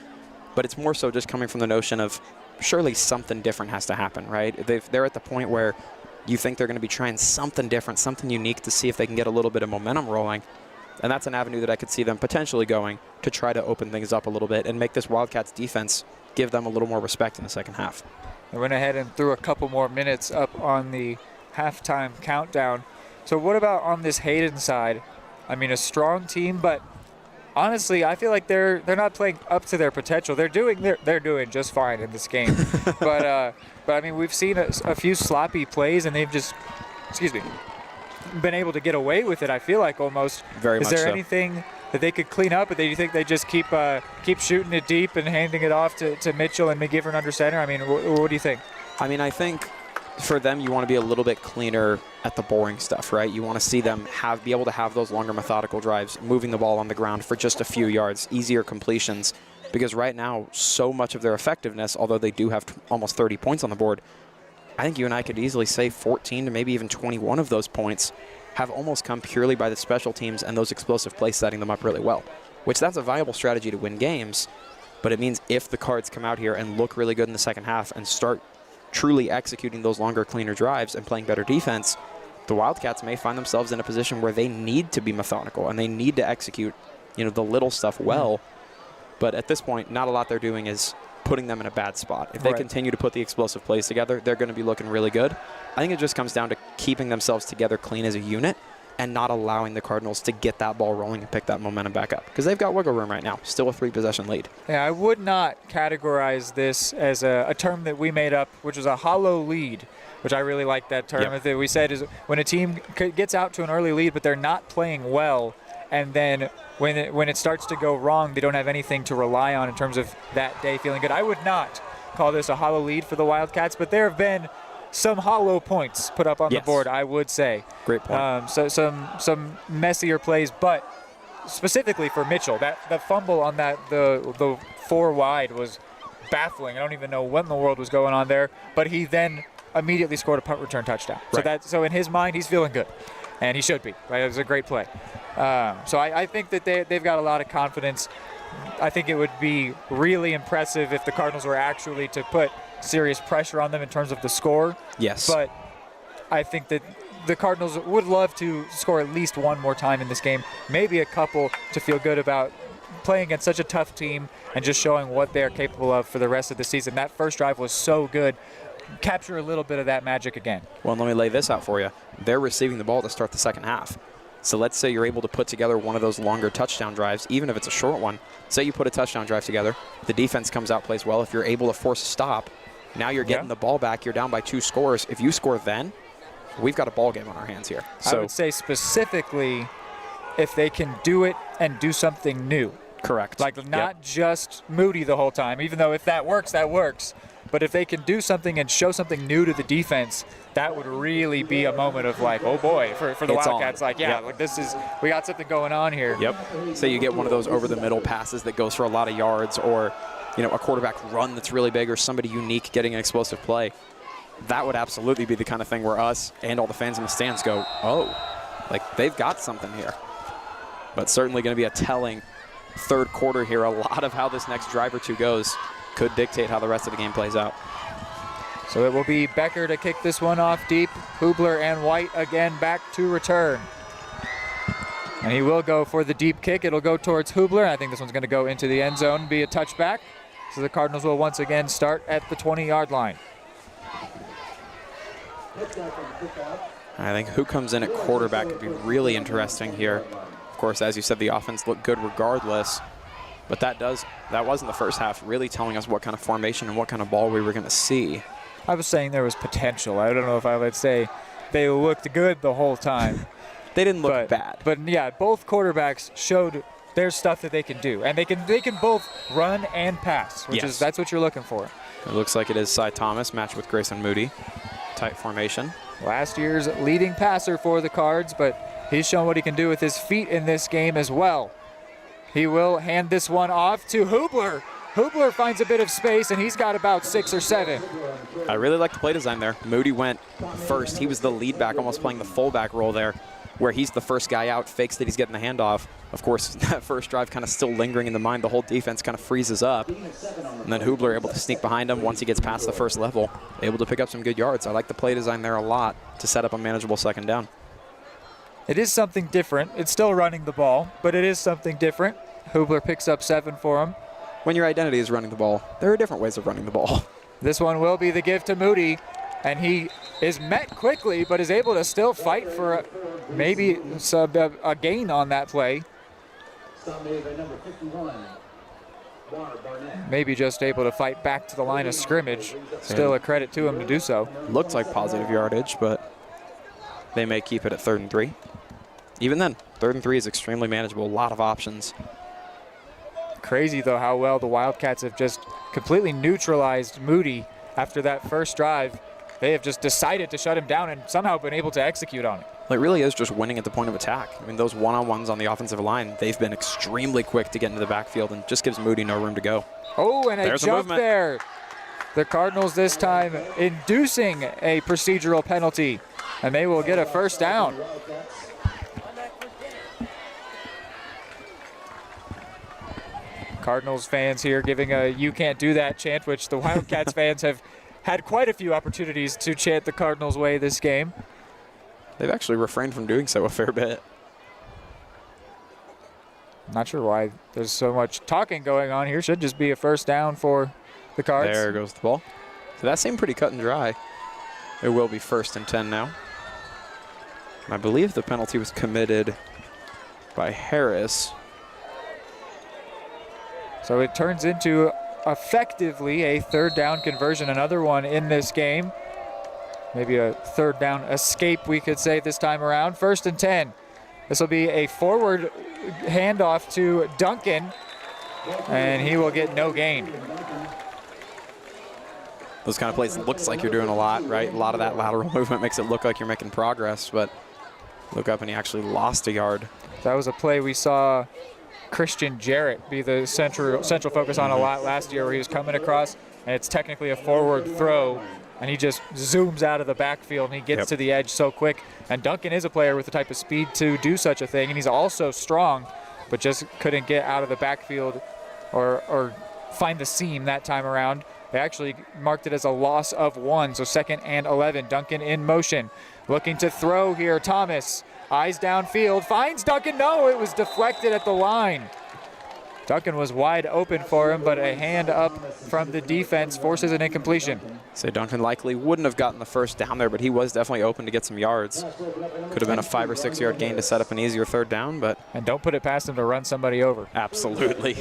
but it's more so just coming from the notion of surely something different has to happen, right? They're at the point where you think they're going to be trying something different, something unique to see if they can get a little bit of momentum rolling. And that's an avenue that I could see them potentially going to try to open things up a little bit and make this Wildcats defense give them a little more respect in the second half. I went ahead and threw a couple more minutes up on the halftime countdown. So what about on this Hayden side? I mean, a strong team, but honestly, I feel like they're not playing up to their potential. They're doing just fine in this game. but I mean, we've seen a few sloppy plays, and they've just, been able to get away with it. I feel like almost. Very much so. Is there anything that they could clean up, or do you think they just keep shooting it deep and handing it off to Mitchell and McGivern under center? I mean, what do you think? I mean, I think for them, you want to be a little bit cleaner at the boring stuff, right? You want to see them be able to have those longer methodical drives, moving the ball on the ground for just a few yards, easier completions, because right now, so much of their effectiveness, although they do have almost 30 points on the board, I think you and I could easily say 14 to maybe even 21 of those points have almost come purely by the special teams and those explosive plays setting them up really well, which that's a viable strategy to win games, but it means if the Cards come out here and look really good in the second half and start truly executing those longer, cleaner drives and playing better defense, the Wildcats may find themselves in a position where they need to be methodical and they need to execute, the little stuff well. But at this point, not a lot they're doing is putting them in a bad spot. If they continue to put the explosive plays together, they're going to be looking really good. I think it just comes down to keeping themselves together clean as a unit and not allowing the Cardinals to get that ball rolling and pick that momentum back up, because they've got wiggle room right now, still a 3-possession lead. Yeah, I would not categorize this as a term that we made up, which is a hollow lead, which I really like that term. Yep. That we said is when a team gets out to an early lead, but they're not playing well, and then when it starts to go wrong, they don't have anything to rely on in terms of that day feeling good. I would not call this a hollow lead for the Wildcats, but there have been some hollow points put up on the board, I would say. Great point. So some messier plays, but specifically for Mitchell, that fumble on the 4 wide was baffling. I don't even know what in the world was going on there, but he then immediately scored a punt return touchdown. Right. So in his mind, he's feeling good, and he should be. Right? It was a great play. So I think that they've got a lot of confidence. I think it would be really impressive if the Cardinals were actually to put serious pressure on them in terms of the score. Yes. But I think that the Cardinals would love to score at least one more time in this game, maybe a couple, to feel good about playing against such a tough team and just showing what they're capable of for the rest of the season. That first drive was so good. Capture a little bit of that magic again. Well, let me lay this out for you. They're receiving the ball to start the second half. So let's say you're able to put together one of those longer touchdown drives, even if it's a short one. Say you put a touchdown drive together, the defense comes out, plays well. If you're able to force a stop, now you're getting the ball back. You're down by 2 scores. If you score then, we've got a ball game on our hands here. So I would say specifically if they can do it and do something new. Correct. Like not just Moody the whole time, even though if that works, that works. But if they can do something and show something new to the defense, that would really be a moment of like, oh boy, for the Wildcats. On. Like, like we got something going on here. Yep. So you get one of those over the middle passes that goes for a lot of yards, or a quarterback run that's really big, or somebody unique getting an explosive play. That would absolutely be the kind of thing where us and all the fans in the stands go, oh, like they've got something here. But certainly going to be a telling third quarter here. A lot of how this next drive or two goes could dictate how the rest of the game plays out. So it will be Becker to kick this one off deep. Hubler and White again back to return. And he will go for the deep kick. It'll go towards Hubler. I think this one's going to go into the end zone, be a touchback. So the Cardinals will once again start at the 20-yard line. I think who comes in at quarterback could be really interesting here. Of course, as you said, the offense looked good regardless. But that wasn't the first half really telling us what kind of formation and what kind of ball we were going to see. I was saying there was potential. I don't know if I would say they looked good the whole time. They didn't look bad. But yeah, both quarterbacks showed their stuff that they can do, and they can both run and pass, which is that's what you're looking for. It looks like it is Cy Thomas matched with Grayson Moody. Tight formation. Last year's leading passer for the Cards, but he's shown what he can do with his feet in this game as well. He will hand this one off to Hubler. Hubler finds a bit of space, and he's got about 6 or 7. I really like the play design there. Moody went first. He was the lead back, almost playing the fullback role there, where he's the first guy out, fakes that he's getting the handoff. Of course, that first drive kind of still lingering in the mind. The whole defense kind of freezes up. And then Hubler able to sneak behind him once he gets past the first level, able to pick up some good yards. I like the play design there a lot to set up a manageable second down. It is something different. It's still running the ball, but it is something different. Hubler picks up 7 for him. When your identity is running the ball, there are different ways of running the ball. This one will be the give to Moody, and he is met quickly, but is able to still fight for maybe a gain on that play. Maybe just able to fight back to the line of scrimmage. Still a credit to him to do so. Looks like positive yardage, but they may keep it at 3rd and 3. Even then, 3rd and 3 is extremely manageable. A lot of options. Crazy, though, how well the Wildcats have just completely neutralized Moody after that first drive. They have just decided to shut him down and somehow been able to execute on it. It really is just winning at the point of attack. I mean, those one-on-ones on the offensive line, they've been extremely quick to get into the backfield and just gives Moody no room to go. Oh, and a jump there. The Cardinals this time inducing a procedural penalty, and they will get a first down. Cardinals fans here giving a "you can't do that" chant, which the Wildcats fans have had quite a few opportunities to chant the Cardinals' way this game. They've actually refrained from doing so a fair bit. Not sure why there's so much talking going on here. Should just be a first down for the Cards. There goes the ball. So that seemed pretty cut and dry. It will be 1st and 10 now. I believe the penalty was committed by Harris. So it turns into effectively a 3rd down conversion, another one in this game. Maybe a 3rd down escape, we could say, this time around. 1st and 10. This will be a forward handoff to Duncan, and he will get no gain. Those kind of plays, it looks like you're doing a lot, right? A lot of that lateral movement makes it look like you're making progress, but look up and he actually lost a yard. That was a play we saw Christian Jarrett be the central focus on a lot last year, where he was coming across, and it's technically a forward throw, and he just zooms out of the backfield, and he gets to the edge so quick. And Duncan is a player with the type of speed to do such a thing, and he's also strong, but just couldn't get out of the backfield or find the seam that time around. They actually marked it as a loss of 1, so 2nd and 11. Duncan in motion, looking to throw here. Thomas, eyes downfield, finds Duncan. No, it was deflected at the line. Duncan was wide open for him, but a hand up from the defense forces an incompletion. So Duncan likely wouldn't have gotten the first down there, but he was definitely open to get some yards. Could have been a 5 or 6 yard gain to set up an easier 3rd down, but... And don't put it past him to run somebody over. Absolutely.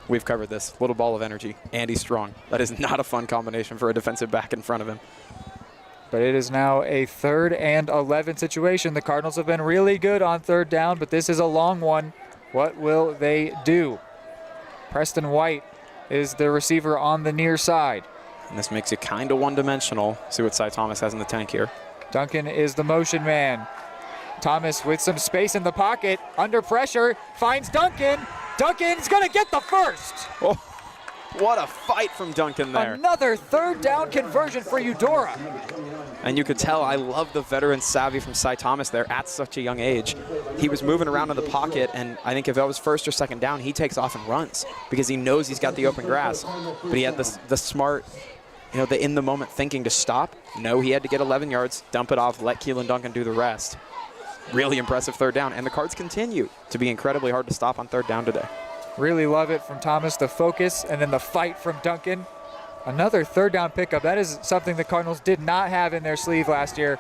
We've covered this. Little ball of energy. Andy Strong. That is not a fun combination for a defensive back in front of him. But it is now a 3rd and 11 situation. The Cardinals have been really good on 3rd down, but this is a long one. What will they do? Preston White is the receiver on the near side. And this makes it kind of one-dimensional. See what Cy Thomas has in the tank here. Duncan is the motion man. Thomas with some space in the pocket, under pressure, finds Duncan. Duncan's going to get the first. Oh, what a fight from Duncan there. Another 3rd down conversion for Eudora. And you could tell I love the veteran savvy from Cy Thomas there at such a young age. He was moving around in the pocket, and I think if that was 1st or 2nd down, he takes off and runs because he knows he's got the open grass. But he had the smart, the in-the-moment thinking to stop. No, he had to get 11 yards, dump it off, let Keelan Duncan do the rest. Really impressive 3rd down, and the Cards continue to be incredibly hard to stop on 3rd down today. Really love it from Thomas, the focus, and then the fight from Duncan. Another 3rd down pickup. That is something the Cardinals did not have in their sleeve last year.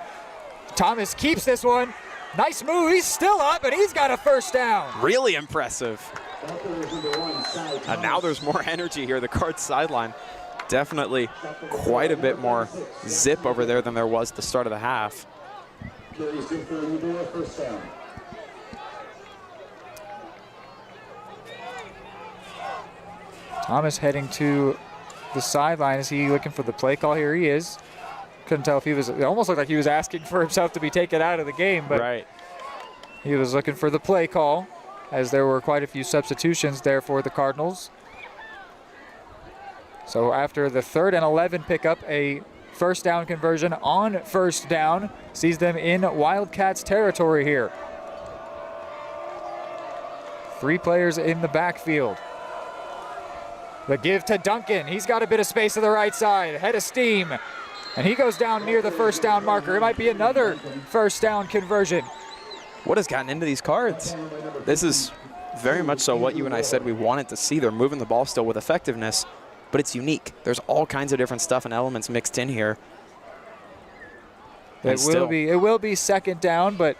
Thomas keeps this one. Nice move. He's still up, and he's got a 1st down. Really impressive. And now there's more energy here. The Cards sideline, definitely quite a bit more zip over there than there was at the start of the half. Thomas heading to the sideline. Is he looking for the play call? Here he is. Couldn't tell if he was, it almost looked like he was asking for himself to be taken out of the game, but right. He was looking for the play call, as there were quite a few substitutions there for the Cardinals. So after the 3rd and 11 pickup, a first down conversion on first down sees them in Wildcats territory here. 3 players in the backfield. The give to Duncan. He's got a bit of space to the right side, head of steam, and he goes down near the first down marker. It might be another first down conversion. What has gotten into these cards? This is very much so what you and I said we wanted to see. They're moving the ball still with effectiveness, but it's unique. There's all kinds of different stuff and elements mixed in here. It will be second down, but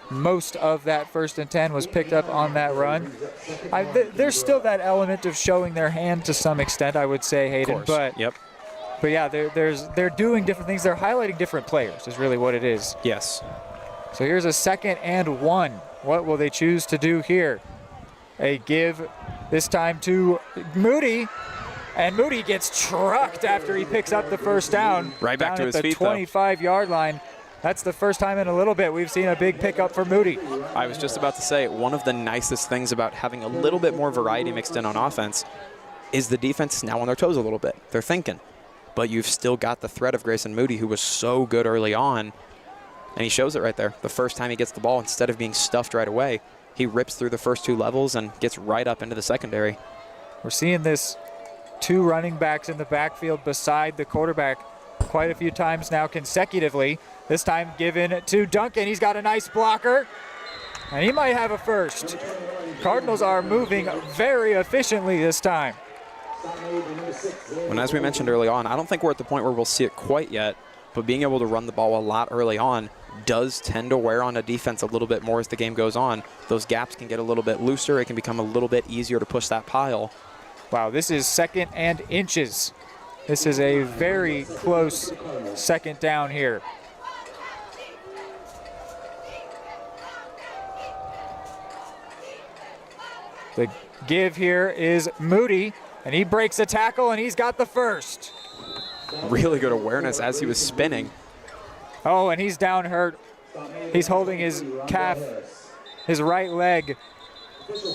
most of that 1st and 10 was picked up on that run. There's still that element of showing their hand to some extent, I would say, Hayden. But yeah, they're doing different things. They're highlighting different players is really what it is. Yes. So here's a 2nd and 1. What will they choose to do here? A give this time to Moody. And Moody gets trucked after he picks up the first down. Right back to his feet, down at the 25-yard line. That's the first time in a little bit we've seen a big pickup for Moody. I was just about to say, one of the nicest things about having a little bit more variety mixed in on offense is the defense is now on their toes a little bit. They're thinking. But you've still got the threat of Grayson Moody, who was so good early on. And he shows it right there. The first time he gets the ball, instead of being stuffed right away, he rips through the first 2 levels and gets right up into the secondary. We're seeing this 2 running backs in the backfield beside the quarterback quite a few times now consecutively. This time given to Duncan. He's got a nice blocker, and he might have a first. Cardinals are moving very efficiently this time. When, as we mentioned early on, I don't think we're at the point where we'll see it quite yet, but being able to run the ball a lot early on does tend to wear on a defense a little bit more as the game goes on. Those gaps can get a little bit looser. It can become a little bit easier to push that pile. Wow, this is 2nd and inches. This is a very close 2nd down here. The give here is Moody, and he breaks a tackle, and he's got the first. Really good awareness as he was spinning. Oh, and he's down hurt. He's holding his calf, his right leg.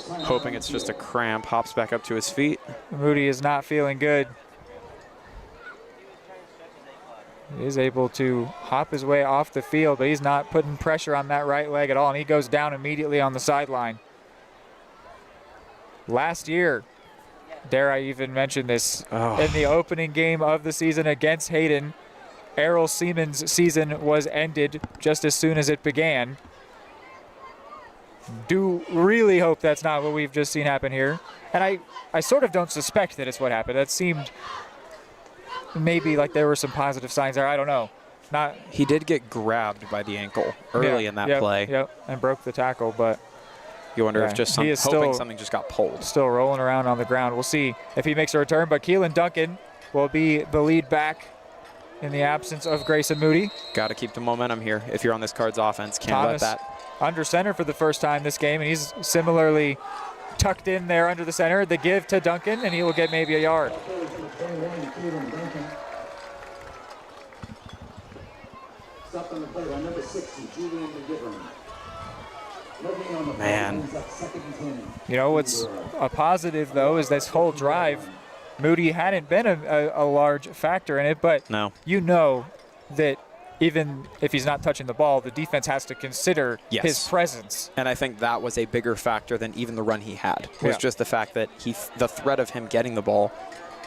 Hoping it's just a cramp, hops back up to his feet. Moody is not feeling good. He is able to hop his way off the field, but he's not putting pressure on that right leg at all, and he goes down immediately on the sideline. Last year, dare I even mention this, in the opening game of the season against Hayden, Errol Seaman's season was ended just as soon as it began. Do really hope that's not what we've just seen happen here. And I sort of don't suspect that it's what happened. That seemed maybe like there were some positive signs there. I don't know. He did get grabbed by the ankle early in that play. Yep, and broke the tackle, but you wonder if just hoping something just got pulled. Still rolling around on the ground. We'll see if he makes a return, but Keelan Duncan will be the lead back in the absence of Grayson Moody. Got to keep the momentum here if you're on this Cards offense. Can't Thomas let that. Under center for the first time this game, and he's similarly tucked in there under the center. The give to Duncan, and he will get maybe a yard. Man. You know, what's a positive, though, is this whole drive, Moody hadn't been a large factor in it, but you know that even if he's not touching the ball, the defense has to consider his presence. And I think that was a bigger factor than even the run he had. It was just the fact that the threat of him getting the ball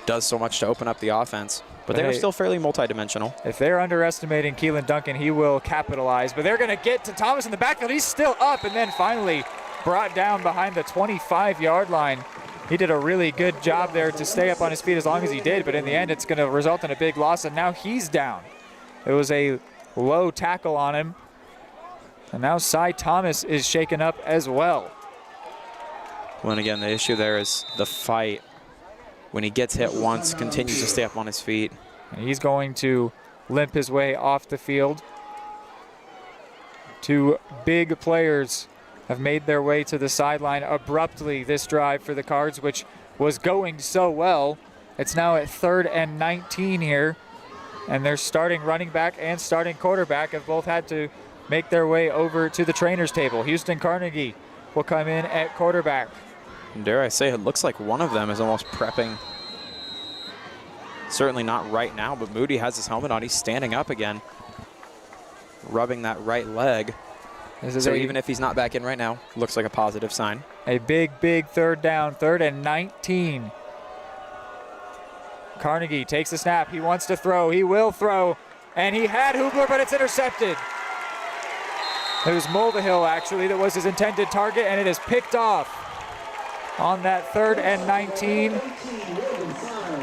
does so much to open up the offense. But they were still fairly multidimensional. If they're underestimating Keelan Duncan, he will capitalize. But they're going to get to Thomas in the backfield. He's still up, and then finally brought down behind the 25-yard line. He did a really good job there to stay up on his feet as long as he did, but in the end it's going to result in a big loss, and now he's down. It was a low tackle on him, and now Cy Thomas is shaken up as well. Well, and again, the issue there is the fight. When he gets hit once, continues to stay up on his feet. And he's going to limp his way off the field. Two big players have made their way to the sideline abruptly this drive for the Cards, which was going so well. It's now at 3rd and 19 here, and their starting running back and starting quarterback have both had to make their way over to the trainer's table. Houston Carnegie will come in at quarterback. And dare I say, it looks like one of them is almost prepping. Certainly not right now, but Moody has his helmet on. He's standing up again, rubbing that right leg. So even if he's not back in right now, looks like a positive sign. A big, big third down, 3rd and 19. Carnegie takes the snap. He wants to throw. He will throw. And he had Hubler, but it's intercepted. It was Mulvihill, actually, that was his intended target, and it is picked off on that 3rd and 19.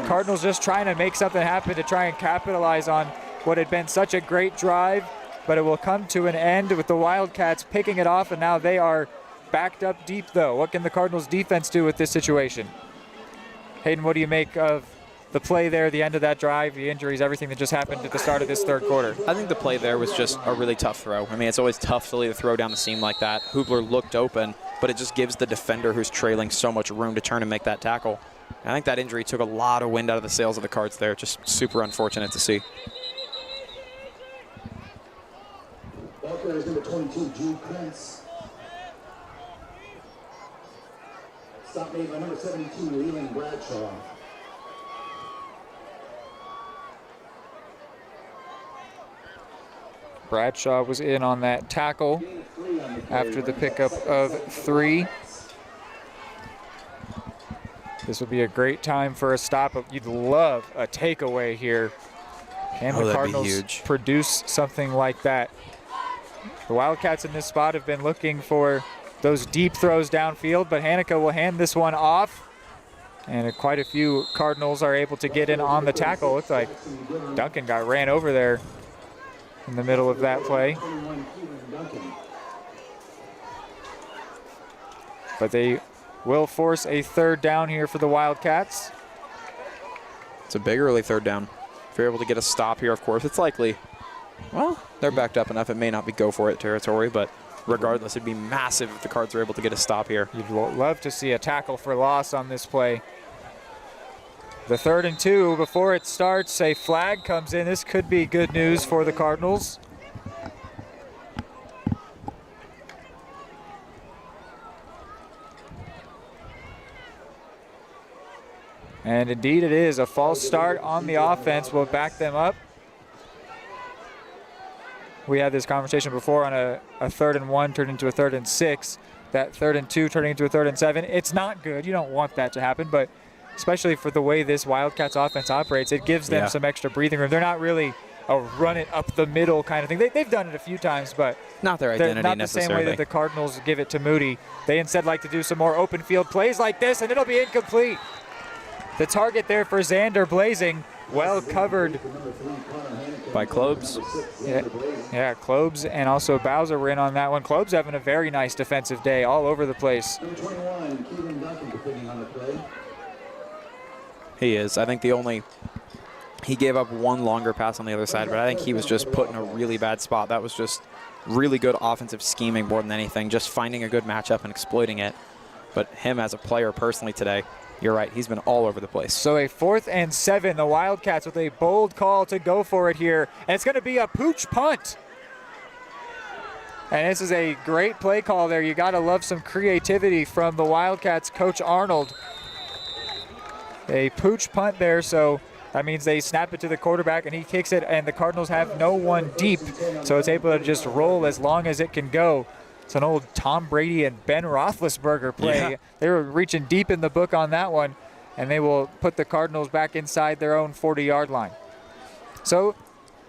Cardinals just trying to make something happen to try and capitalize on what had been such a great drive, but it will come to an end with the Wildcats picking it off, and now they are backed up deep, though. What can the Cardinals defense do with this situation? Hayden, what do you make of the play there, the end of that drive, the injuries, everything that just happened at the start of this third quarter? I think the play there was just a really tough throw. I mean, it's always tough to leave a throw down the seam like that. Hubler looked open, but it just gives the defender who's trailing so much room to turn and make that tackle. I think that injury took a lot of wind out of the sails of the Cards there. Just super unfortunate to see. Walker is number 22, Jude Prince. Stop made by number 72, Leland Bradshaw. Bradshaw was in on that tackle after the pickup of 3. This would be a great time for a stop. You'd love a takeaway here. Can the Cardinals produce something like that? The Wildcats in this spot have been looking for those deep throws downfield, but Hanukkah will hand this one off. And quite a few Cardinals are able to get in on the tackle. Looks like Duncan got ran over there in the middle of that play. But they will force a 3rd down here for the Wildcats. It's a big early 3rd down. If you're able to get a stop here, of course, it's likely, well, they're backed up enough. It may not be go-for-it territory, but regardless, it'd be massive if the Cards are able to get a stop here. You'd love to see a tackle for loss on this play. The 3rd and 2, before it starts, a flag comes in. This could be good news for the Cardinals. And indeed it is. A false start on the offense will back them up. We had this conversation before on a 3rd and 1 turned into a 3rd and 6. That 3rd and 2 turning into a 3rd and 7. It's not good. You don't want that to happen, but especially for the way this Wildcats offense operates, it gives them some extra breathing room. They're not really a run it up the middle kind of thing. They've done it a few times, but not their identity not the same way that the Cardinals give it to Moody. They instead like to do some more open field plays like this, and it'll be incomplete. The target there for Xander Blazing, well covered by Klobes. Yeah, Klobes and also Bowser were in on that one. Klobes having a very nice defensive day all over the place. He is. I think he gave up one longer pass on the other side, but I think he was just put in a really bad spot. That was just really good offensive scheming more than anything, just finding a good matchup and exploiting it. But him as a player personally today, you're right, he's been all over the place. So a 4th and 7, the Wildcats with a bold call to go for it here. And it's going to be a pooch punt. And this is a great play call there. You got to love some creativity from the Wildcats coach Arnold. A pooch punt there, so that means they snap it to the quarterback and he kicks it, and the Cardinals have no one deep, so it's able to just roll as long as it can go. It's an old Tom Brady and Ben Roethlisberger play. Yeah. They were reaching deep in the book on that one, and they will put the Cardinals back inside their own 40-yard line. So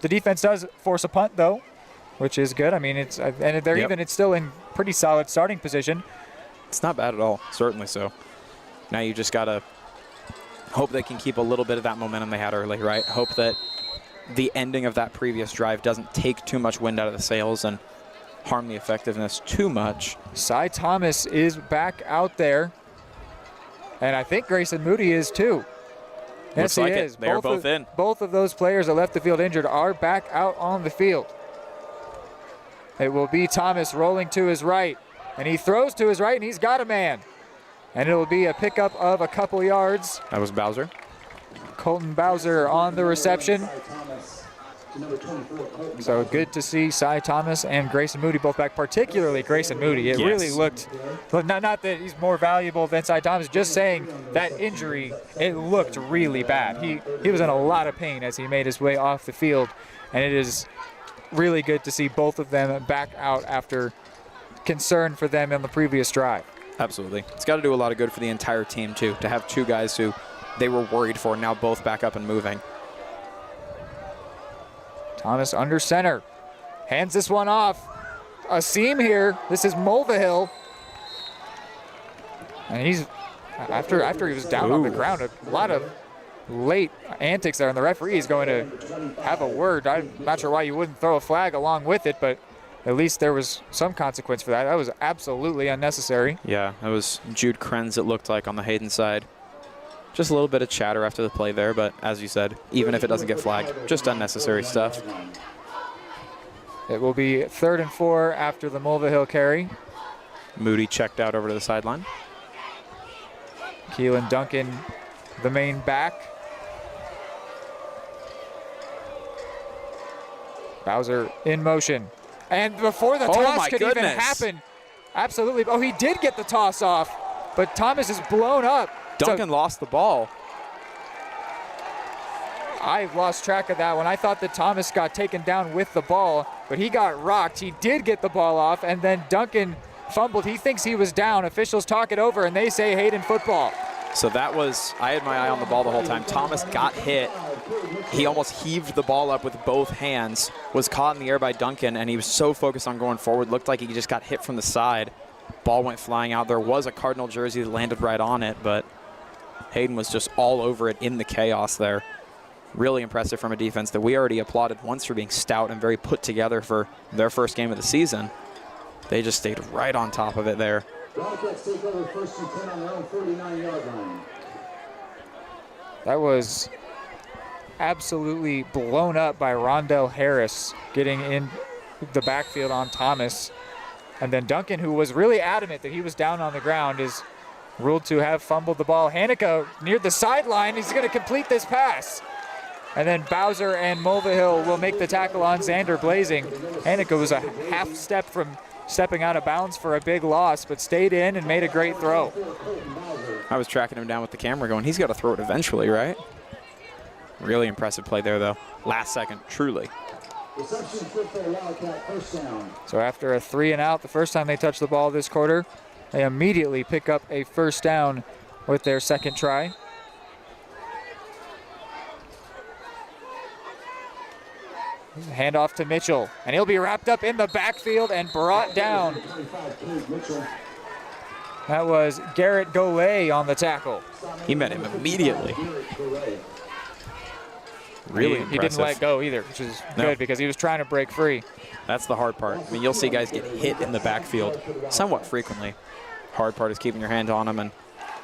the defense does force a punt, though, which is good. I mean, it's still in pretty solid starting position. It's not bad at all, certainly so. Now you just got to hope they can keep a little bit of that momentum they had early, right? Hope that the ending of that previous drive doesn't take too much wind out of the sails and harm the effectiveness too much. Cy Thomas is back out there, and I think Grayson Moody is too. Yes, he is. They are both in. Both of those players that left the field injured are back out on the field. It will be Thomas rolling to his right. And he throws to his right, and he's got a man. And it will be a pickup of a couple yards. That was Bowser. Colton Bowser on the reception. So good to see Cy Thomas and Grayson Moody both back, particularly Grayson Moody. It really looked, not that he's more valuable than Cy Thomas, just saying that injury, it looked really bad. He was in a lot of pain as he made his way off the field, and it is really good to see both of them back out after concern for them in the previous drive. Absolutely. It's got to do a lot of good for the entire team, too, to have two guys who they were worried for now both back up and moving. Thomas under center, hands this one off. A seam here. This is Mulvihill. And he's, after he was down on the ground, a lot of late antics there, and the referee is going to have a word. I'm not sure why you wouldn't throw a flag along with it, but at least there was some consequence for that. That was absolutely unnecessary. Yeah, that was Jude Krenz, it looked like, on the Hayden side. Just a little bit of chatter after the play there, but as you said, even if it doesn't get flagged, just unnecessary stuff. It will be 3rd and 4 after the Mulvihill carry. Moody checked out over to the sideline. Keelan Duncan, the main back. Bowser in motion. And before the toss could even happen, absolutely. Oh, he did get the toss off, but Thomas is blown up. Duncan lost the ball. I lost track of that one. I thought that Thomas got taken down with the ball, but he got rocked. He did get the ball off, and then Duncan fumbled. He thinks he was down. Officials talk it over, and they say Hayden football. So that was, I had my eye on the ball the whole time. Thomas got hit. He almost heaved the ball up with both hands, was caught in the air by Duncan, and he was so focused on going forward. Looked like he just got hit from the side. Ball went flying out. There was a Cardinal jersey that landed right on it, but Hayden was just all over it in the chaos there. Really impressive from a defense that we already applauded once for being stout and very put together for their first game of the season. They just stayed right on top of it there. Wildcats take over 1st and 10 on their own 49-yard line. That was absolutely blown up by Rondell Harris getting in the backfield on Thomas. And then Duncan, who was really adamant that he was down on the ground, is ruled to have fumbled the ball. Hanukkah near the sideline. He's going to complete this pass. And then Bowser and Mulvihill will make the tackle on Xander Blazing. Hanukkah was a half step from stepping out of bounds for a big loss, but stayed in and made a great throw. I was tracking him down with the camera going, he's got to throw it eventually, right? Really impressive play there, though. Last second, truly. So after a 3 and out, the first time they touched the ball this quarter, they immediately pick up a first down with their second try. Handoff to Mitchell, and he'll be wrapped up in the backfield and brought down. That was Garrett Golay on the tackle. He met him immediately. Really impressive. He didn't let go either, which is good because he was trying to break free. That's the hard part. I mean, you'll see guys get hit in the backfield somewhat frequently. Hard part is keeping your hand on them and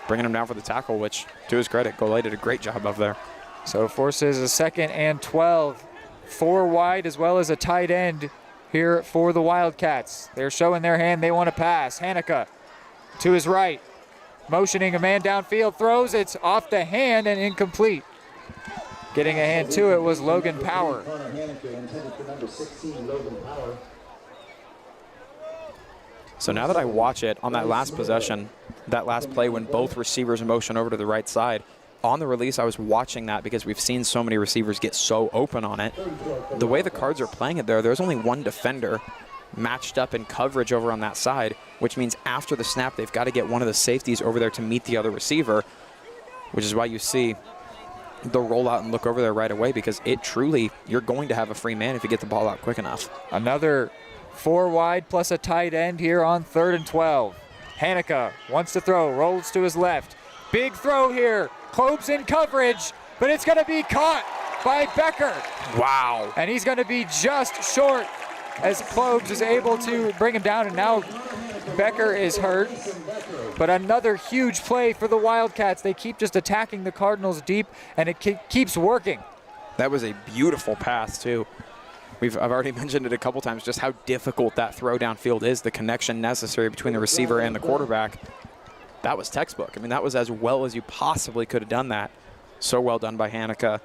bringing them down for the tackle, which, to his credit, Golay did a great job of there. So forces a 2nd and 12. 4 wide as well as a tight end here for the Wildcats. They're showing their hand. They want to pass. Hanukkah to his right. Motioning a man downfield. Throws. It's off the hand and incomplete. Getting a hand to it was Logan Power. So now that I watch it on that last possession, that last play when both receivers motion over to the right side, on the release, I was watching that because we've seen so many receivers get so open on it. The way the Cards are playing it there, there's only one defender matched up in coverage over on that side, which means after the snap, they've got to get one of the safeties over there to meet the other receiver, which is why you see the rollout and look over there right away, because it truly, you're going to have a free man if you get the ball out quick enough. Another 4 wide plus a tight end here on 3rd and 12. Hanukkah wants to throw, rolls to his left. Big throw here. Klobes in coverage, but it's going to be caught by Becker. Wow. And he's going to be just short as Klobes is able to bring him down, and now Becker is hurt. But another huge play for the Wildcats. They keep just attacking the Cardinals deep, and it keeps working. That was a beautiful pass, too. I've already mentioned it a couple times, just how difficult that throw downfield is, the connection necessary between the receiver and the quarterback. That was textbook. I mean, that was as well as you possibly could have done that. So well done by Hanukkah.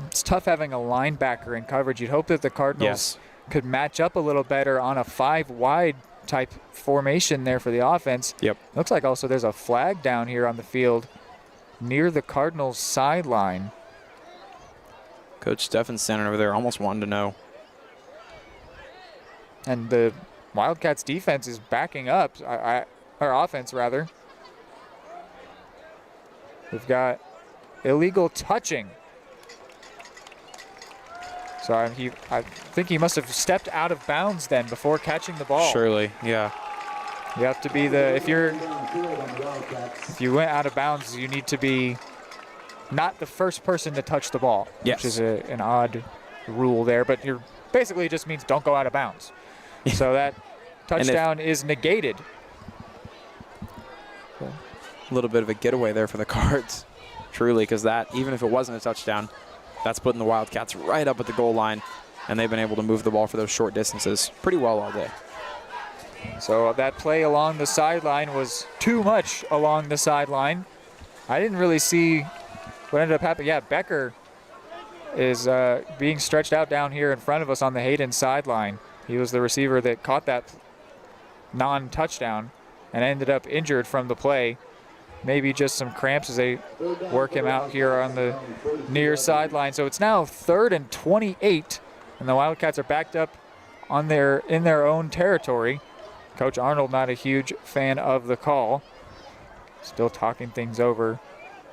It's tough having a linebacker in coverage. You'd hope that the Cardinals could match up a little better on a 5-wide type formation there for the offense. Yep. Looks like also there's a flag down here on the field near the Cardinals sideline. Coach Steffen's standing over there almost wanting to know. And the Wildcats defense is backing up, or offense rather. We've got illegal touching. So I think he must have stepped out of bounds then before catching the ball. Surely, yeah. You have to be if you went out of bounds, you need to be not the first person to touch the ball, yes. Which is an odd rule there, but you're basically it just means don't go out of bounds. So that touchdown is negated. A little bit of a getaway there for the Cards, truly, because that, even if it wasn't a touchdown, that's putting the Wildcats right up at the goal line, and they've been able to move the ball for those short distances pretty well all day. So that play along the sideline was too much along the sideline. I didn't really see what ended up happening. Yeah, Becker is being stretched out down here in front of us on the Hayden sideline. He was the receiver that caught that non-touchdown and ended up injured from the play. Maybe just some cramps as they work him out here on the near sideline. So it's now 3rd and 28, and the Wildcats are backed up in their own territory. Coach Arnold not a huge fan of the call. Still talking things over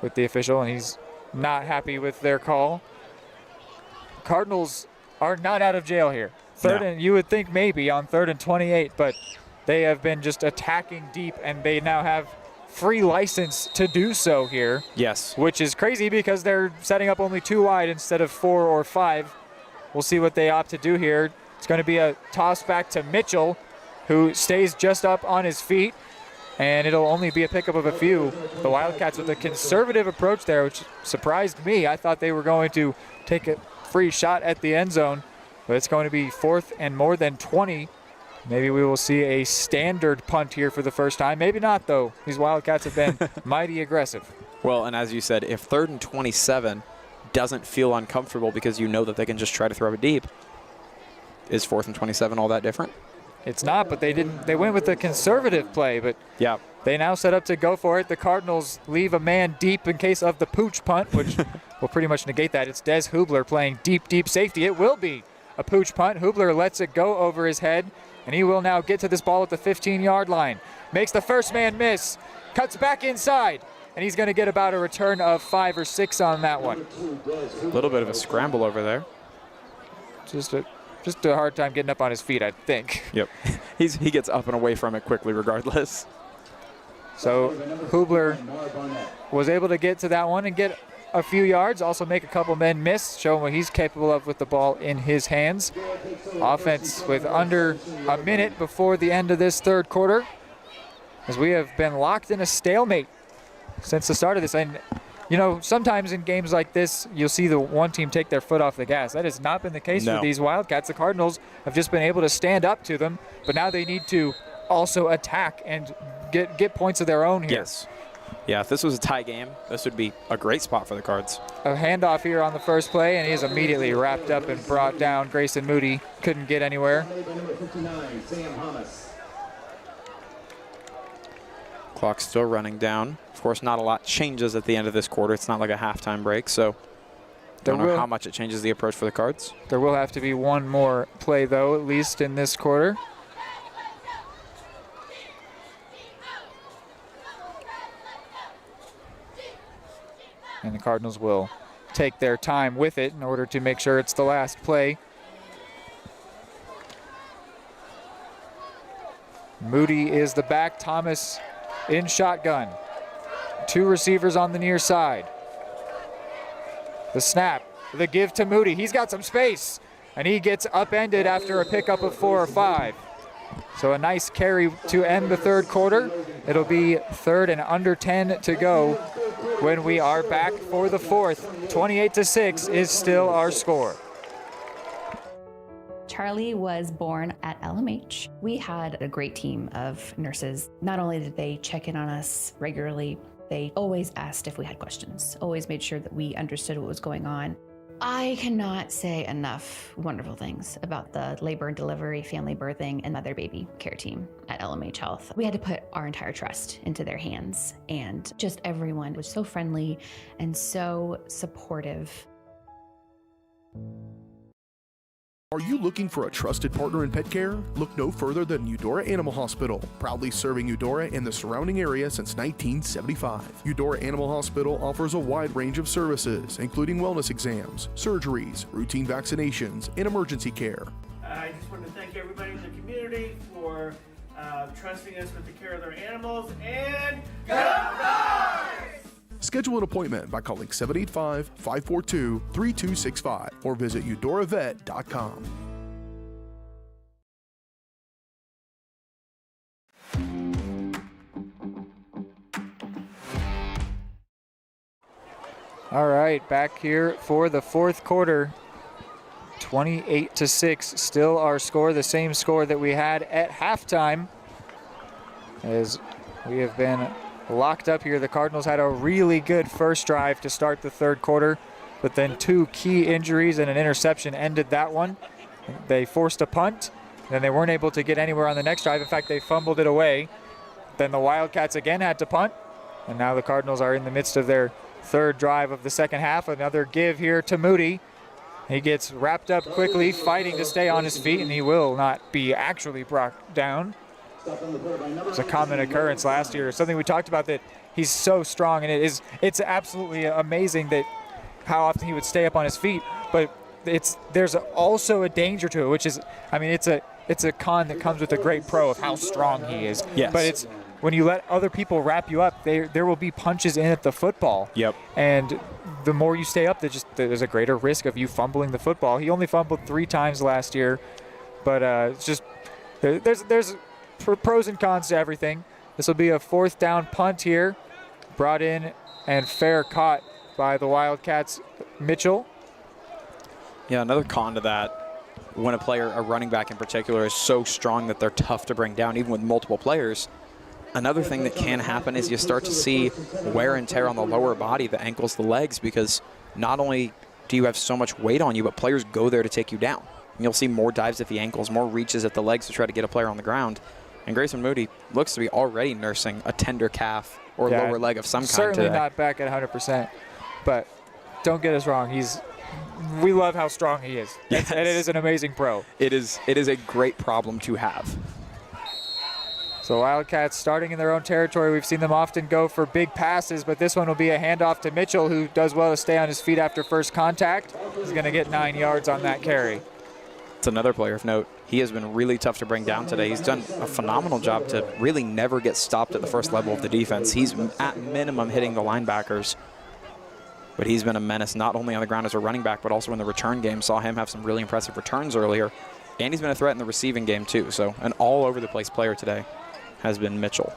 with the official, and he's not happy with their call. Cardinals are not out of jail here. And you would think maybe on 3rd and 28, but they have been just attacking deep, and they now have free license to do so here. Yes. Which is crazy because they're setting up only 2 wide instead of 4 or 5. We'll see what they opt to do here. It's going to be a toss back to Mitchell, who stays just up on his feet, and it'll only be a pickup of a few. The Wildcats with a conservative approach there, which surprised me. I thought they were going to take a free shot at the end zone, but it's going to be 4th and more than 20. Maybe we will see a standard punt here for the first time. Maybe not, though. These Wildcats have been mighty aggressive. Well, and as you said, if 3rd and 27 doesn't feel uncomfortable because you know that they can just try to throw it deep, is 4th and 27 all that different? It's not, but they didn't. They went with the conservative play, but yeah, they now set up to go for it. The Cardinals leave a man deep in case of the pooch punt, which will pretty much negate that. It's Des Hubler playing deep safety. It will be a pooch punt. Hubler lets it go over his head, and he will now get to this ball at the 15-yard line. Makes the first man miss, cuts back inside, and he's going to get about a return of 5 or 6 on that one. A little bit of a scramble over there. Just a hard time getting up on his feet, I think. Yep. He gets up and away from it quickly regardless. So Hubler was able to get to that one and get a few yards, also make a couple men miss, showing what he's capable of with the ball in his hands. Offense with under a minute before the end of this 3rd quarter, as we have been locked in a stalemate since the start of this. And you know, sometimes in games like this, you'll see the one team take their foot off the gas. That has not been the case for these Wildcats. The Cardinals have just been able to stand up to them, but now they need to also attack and get points of their own here. Yes. Yeah, if this was a tie game, this would be a great spot for the Cards. A handoff here on the first play, and he is immediately wrapped up and brought down. Grayson Moody couldn't get anywhere. Clock's still running down. Of course, not a lot changes at the end of this quarter. It's not like a halftime break, so don't know how much it changes the approach for the Cards. There will have to be one more play, though, at least in this quarter. And the Cardinals will take their time with it in order to make sure it's the last play. Moody is the back. Thomas in shotgun. 2 receivers on the near side. The snap, the give to Moody. He's got some space, and he gets upended after a pickup of 4 or 5. So a nice carry to end the 3rd quarter. It'll be 3rd and under 10 to go when we are back for the 4th. 28-6 is still our score. Charlie was born at LMH. We had a great team of nurses. Not only did they check in on us regularly, they always asked if we had questions, always made sure that we understood what was going on. I cannot say enough wonderful things about the labor and delivery, family birthing, and mother baby care team at LMH Health. We had to put our entire trust into their hands, and just everyone was so friendly and so supportive. Are you looking for a trusted partner in pet care? Look no further than Eudora Animal Hospital, proudly serving Eudora and the surrounding area since 1975. Eudora Animal Hospital offers a wide range of services, including wellness exams, surgeries, routine vaccinations, and emergency care. I just want to thank everybody in the community for trusting us with the care of their animals, and go Dogs! Schedule an appointment by calling 785-542-3265 or visit eudoravet.com. All right, back here for the fourth quarter. 28-6, still our score, the same score that we had at halftime. As we have been locked up here, the Cardinals had a really good first drive to start the third quarter, but then two key injuries and an interception ended that one. They forced a punt, then they weren't able to get anywhere on the next drive. In fact, they fumbled it away. Then the Wildcats again had to punt, and now the Cardinals are in the midst of their third drive of the second half. Another give here to Moody. He gets wrapped up quickly, fighting to stay on his feet, and he will not be actually brought down. It's a common occurrence last year, something we talked about, that he's so strong, and it's absolutely amazing that how often he would stay up on his feet. But there's also a danger to it, which is, I mean, it's a con that comes with a great pro of how strong he is. Yes. But it's when you let other people wrap you up, there will be punches in at the football. Yep. And the more you stay up, there's a greater risk of you fumbling the football. He only fumbled 3 times last year, but it's just there's pros and cons to everything. This will be a fourth down punt here, brought in and fair caught by the Wildcats, Mitchell. Yeah, another con to that, when a running back in particular, is so strong that they're tough to bring down, even with multiple players. Another thing that can happen is you start to see wear and tear on the lower body, the ankles, the legs, because not only do you have so much weight on you, but players go there to take you down. And you'll see more dives at the ankles, more reaches at the legs to try to get a player on the ground. And Grayson Moody looks to be already nursing a tender calf or lower leg of some kind Certainly today. not back at 100%, but don't get us wrong. We love how strong he is. Yes. And it is an amazing pro. It is a great problem to have. So Wildcats starting in their own territory. We've seen them often go for big passes, but this one will be a handoff to Mitchell, who does well to stay on his feet after first contact. He's going to get 9 yards on that carry. It's another player of note. He has been really tough to bring down today. He's done a phenomenal job to really never get stopped at the first level of the defense. He's at minimum hitting the linebackers, but he's been a menace not only on the ground as a running back, but also in the return game. Saw him have some really impressive returns earlier, and he's been a threat in the receiving game too. So an all-over-the-place player today has been Mitchell.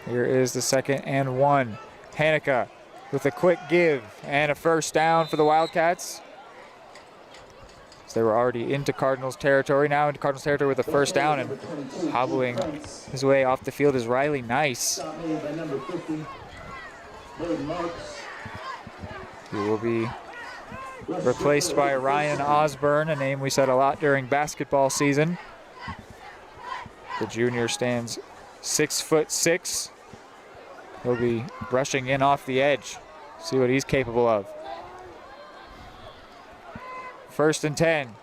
Here is the 2nd and 1. Hanukkah with a quick give and a first down for the Wildcats. So they were already into Cardinals territory, now into Cardinals territory with a first down, and hobbling his way off the field is Riley Nice. He will be replaced by Ryan Osborne, a name we said a lot during basketball season. The junior stands 6'6". He'll be rushing in off the edge. See what he's capable of. 1st and 10.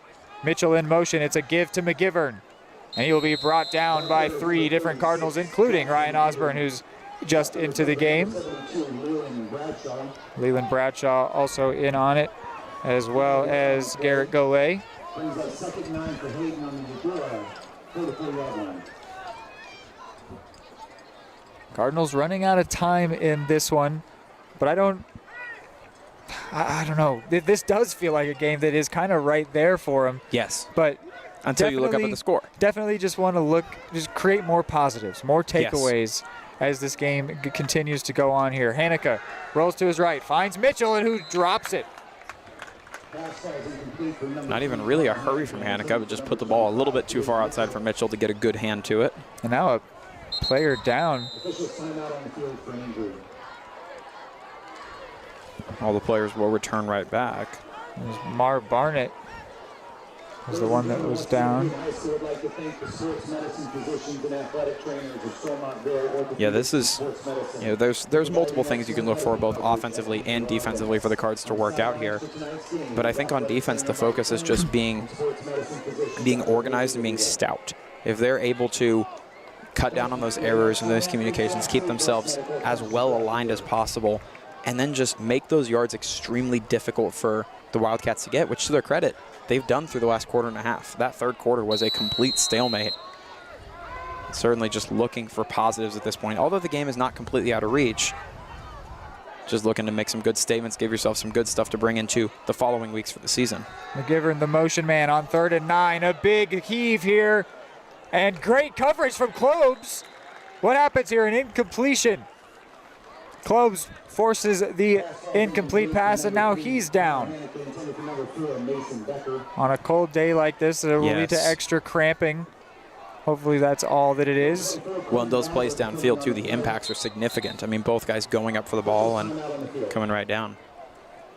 Mitchell in motion. It's a give to McGivern. And he will be brought down by 3 different Cardinals, including Ryan Osborne, who's just into the game. Leland Bradshaw also in on it, as well as Garrett Golay. Brings up 2nd and 9 for Hayden on the Eudora 44-yard line. Cardinals running out of time in this one, but I don't know. This does feel like a game that is kind of right there for them. Yes. But until you look up at the score. Definitely just want to just create more positives, more takeaways as this game continues to go on here. Hanukkah rolls to his right, finds Mitchell, and who drops it. Not even really a hurry from Hanukkah, but just put the ball a little bit too far outside for Mitchell to get a good hand to it. And now a player down. All the players will return right back. There's Mar Barnett was the one that was down. Yeah, this is, there's multiple things you can look for both offensively and defensively for the Cards to work out here. But I think on defense, the focus is just being organized and being stout. If they're able to cut down on those errors and those communications, keep themselves as well aligned as possible, and then just make those yards extremely difficult for the Wildcats to get, which to their credit, they've done through the last quarter and a half. That third quarter was a complete stalemate. Certainly just looking for positives at this point. Although the game is not completely out of reach, just looking to make some good statements, give yourself some good stuff to bring into the following weeks for the season. McGivern, the motion man on 3rd and 9. A big heave here, and great coverage from Klobes. What happens here? An incompletion. Klobes forces the incomplete pass, and now he's down. On a cold day like this, it will lead to extra cramping. Hopefully that's all that it is. Well, in those plays downfield, too, the impacts are significant. I mean, both guys going up for the ball and coming right down.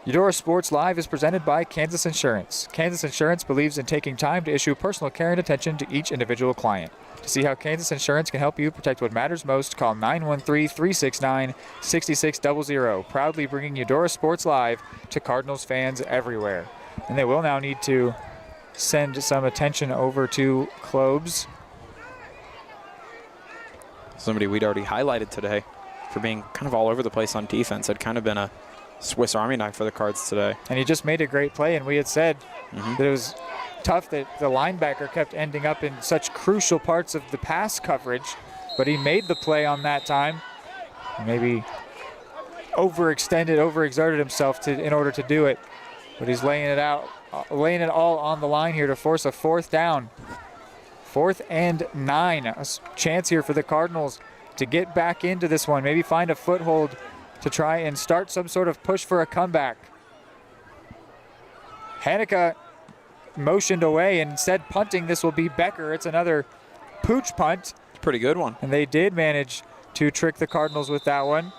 Eudora Sports Live is presented by Kansas Insurance. Kansas Insurance believes in taking time to issue personal care and attention to each individual client. To see how Kansas Insurance can help you protect what matters most, call 913-369-6600. Proudly bringing Eudora Sports Live to Cardinals fans everywhere. And they will now need to send some attention over to Klobes. Somebody we'd already highlighted today for being kind of all over the place on defense. Had kind of been a Swiss Army knife for the Cards today. And he just made a great play, and we had said that it was tough that the linebacker kept ending up in such crucial parts of the pass coverage, but he made the play on that time. Maybe overexerted himself in order to do it, but he's laying it all on the line here to force a 4th down. 4th and 9, a chance here for the Cardinals to get back into this one, maybe find a foothold to try and start some sort of push for a comeback. Hanukkah motioned away, and instead punting. This will be Becker. It's another pooch punt. Pretty good one. And they did manage to trick the Cardinals with that one,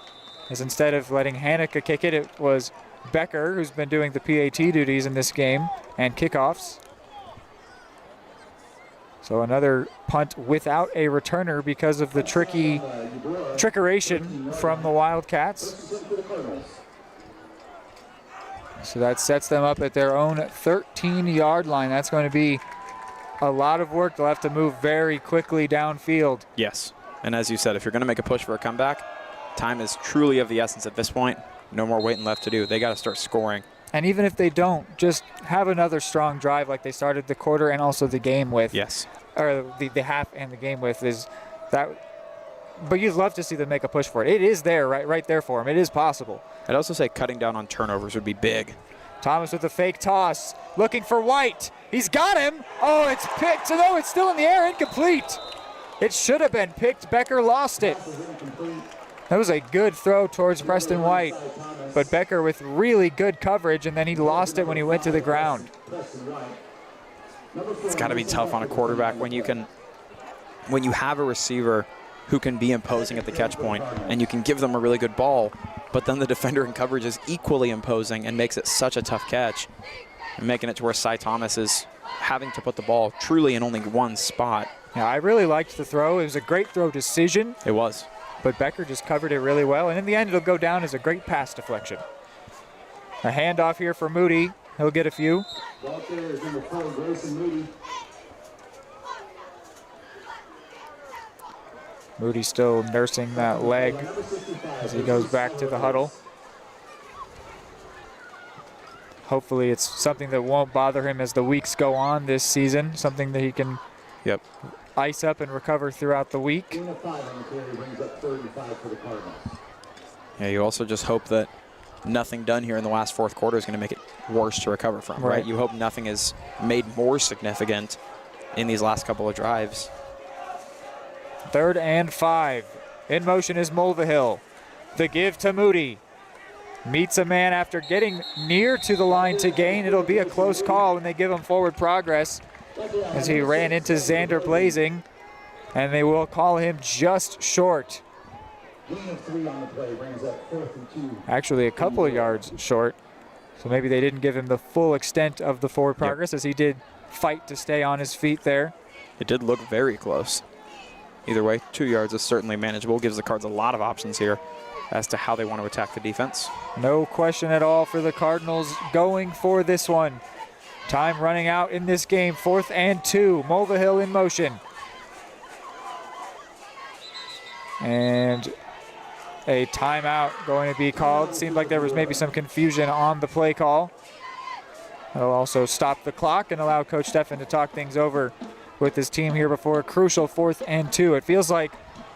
as instead of letting Hanukkah kick it, it was Becker who's been doing the PAT duties in this game and kickoffs. So another punt without a returner because of the trickeration from the Wildcats. So that sets them up at their own 13-yard line. That's going to be a lot of work. They'll have to move very quickly downfield. Yes, and as you said, if you're going to make a push for a comeback, time is truly of the essence at this point. No more waiting left to do. They got to start scoring. And even if they don't, just have another strong drive like they started the quarter and also the game with. Yes. Or the half and the game with is that. But you'd love to see them make a push for it. It is there, right there for them. It is possible. I'd also say cutting down on turnovers would be big. Thomas with the fake toss, looking for White. He's got him. Oh, it's picked. So no, it's still in the air, incomplete. It should have been picked. Becker lost it. That was a good throw towards Preston White, but Becker with really good coverage, and then he lost it when he went to the ground. It's got to be tough on a quarterback when you have a receiver who can be imposing at the catch point, and you can give them a really good ball, but then the defender in coverage is equally imposing and makes it such a tough catch, and making it to where Cy Thomas is having to put the ball truly in only one spot. Yeah, I really liked the throw. It was a great throw decision. It was. But Becker just covered it really well, and in the end it'll go down as a great pass deflection. A handoff here for Moody. He'll get a few. Moody still nursing that leg as he goes back to the huddle. Hopefully it's something that won't bother him as the weeks go on this season, something that he can ice up and recover throughout the week. Yeah, you also just hope that nothing done here in the last fourth quarter is going to make it worse to recover from, right? You hope nothing is made more significant in these last couple of drives. 3rd and 5. In motion is Mulvihill. The give to Moody. meets a man after getting near to the line to gain. It'll be a close call when they give him forward progress as he ran into Xander Blazing, and they will call him just short. Actually, a couple of yards short, so maybe they didn't give him the full extent of the forward progress as he did fight to stay on his feet there. It did look very close. Either way, 2 yards is certainly manageable. Gives the Cards a lot of options here as to how they want to attack the defense. No question at all for the Cardinals going for this one. Time running out in this game, 4th and 2. Mulvihill in motion. And a timeout going to be called. Seemed like there was maybe some confusion on the play call. It'll also stop the clock and allow Coach Steffen to talk things over with his team here before a crucial 4th and 2. It feels like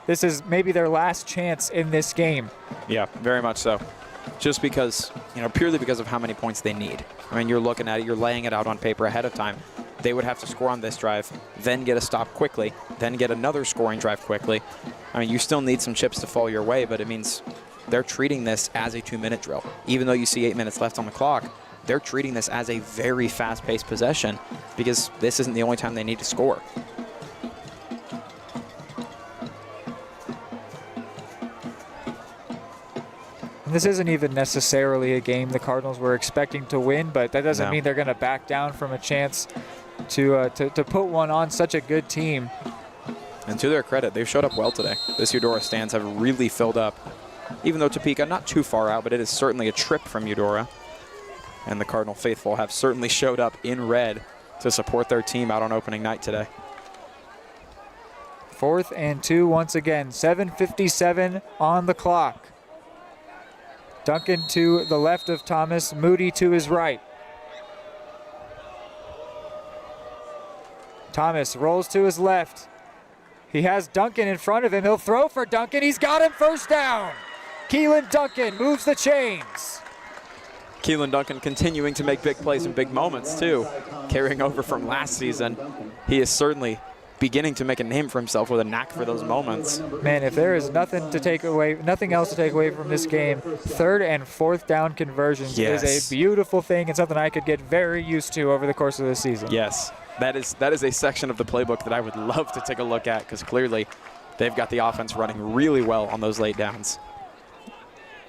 this is maybe their last chance in this game. Yeah, very much so. Just because, purely because of how many points they need. I mean, you're looking at it, you're laying it out on paper ahead of time. They would have to score on this drive, then get a stop quickly, then get another scoring drive quickly. I mean, you still need some chips to fall your way, but it means they're treating this as a 2-minute drill. Even though you see 8 minutes left on the clock, they're treating this as a very fast-paced possession because this isn't the only time they need to score. This isn't even necessarily a game the Cardinals were expecting to win, but that doesn't mean they're going to back down from a chance to put one on such a good team. And to their credit, they've showed up well today. This Eudora stands have really filled up. Even though Topeka, not too far out, but it is certainly a trip from Eudora. And the Cardinal faithful have certainly showed up in red to support their team out on opening night today. 4th and 2 once again, 7:57 on the clock. Duncan to the left of Thomas, Moody to his right. Thomas rolls to his left. He has Duncan in front of him. He'll throw for Duncan. He's got him, first down. Keelan Duncan moves the chains. Keelan Duncan continuing to make big plays and big moments too. Carrying over from last season, he is certainly beginning to make a name for himself with a knack for those moments. Man, if there is nothing else to take away from this game, 3rd and 4th down conversions is a beautiful thing and something I could get very used to over the course of the season. Yes, that is a section of the playbook that I would love to take a look at because clearly they've got the offense running really well on those late downs.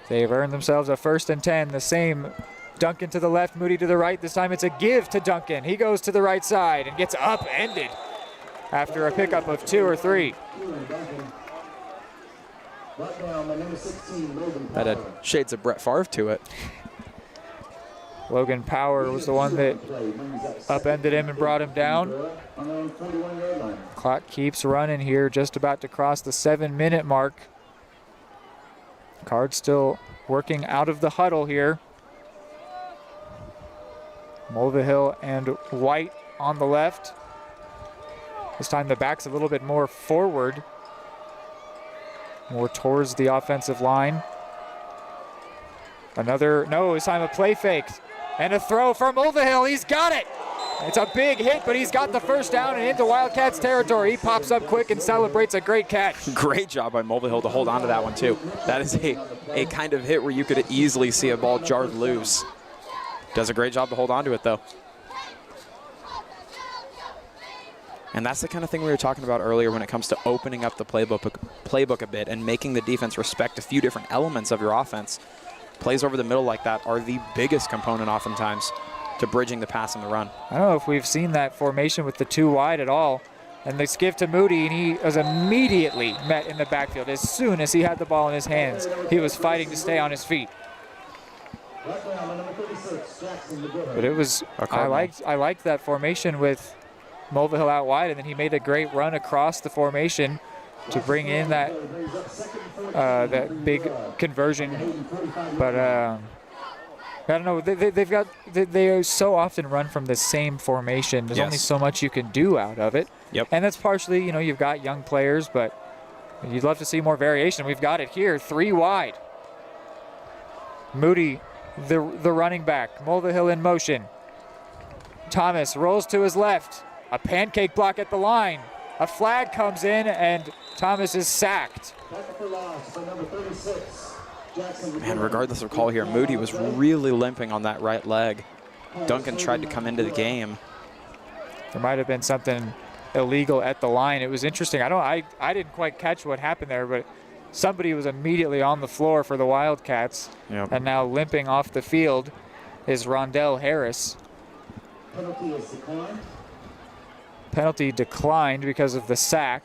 They've earned themselves a 1st and 10, the same. Duncan to the left, Moody to the right. This time it's a give to Duncan. He goes to the right side and gets upended after a pickup of 2 or 3. That had shades of Brett Favre to it. Logan Power was the one that upended him and brought him down. Clock keeps running here, just about to cross the 7-minute mark. Cards still working out of the huddle here. Mulvihill and White on the left. This time the back's a little bit more forward, more towards the offensive line. This time a play fake and a throw for Mulvihill. He's got it. It's a big hit, but he's got the first down and into Wildcats territory. He pops up quick and celebrates a great catch. Great job by Mulvihill to hold on to that one too. That is a kind of hit where you could easily see a ball jarred loose. Does a great job to hold on to it though. And that's the kind of thing we were talking about earlier when it comes to opening up the playbook a bit and making the defense respect a few different elements of your offense. Plays over the middle like that are the biggest component oftentimes to bridging the pass and the run. I don't know if we've seen that formation with the 2 wide at all. And they give to Moody, and he was immediately met in the backfield. As soon as he had the ball in his hands, he was fighting to stay on his feet. But it was, I liked that formation with Mulvihill out wide, and then he made a great run across the formation to bring in that big conversion. But I don't know, they so often run from the same formation. There's only so much you can do out of it. Yep. And that's partially, you've got young players, but you'd love to see more variation. We've got it here, 3 wide. Moody, the running back. Mulvihill in motion. Thomas rolls to his left. A pancake block at the line. A flag comes in, and Thomas is sacked. Man, regardless of call here, Moody was really limping on that right leg. Duncan tried to come into the game. There might have been something illegal at the line. It was interesting. I didn't quite catch what happened there, but somebody was immediately on the floor for the Wildcats. Yep. And now limping off the field is Rondell Harris. Penalty is declined. Penalty declined because of the sack.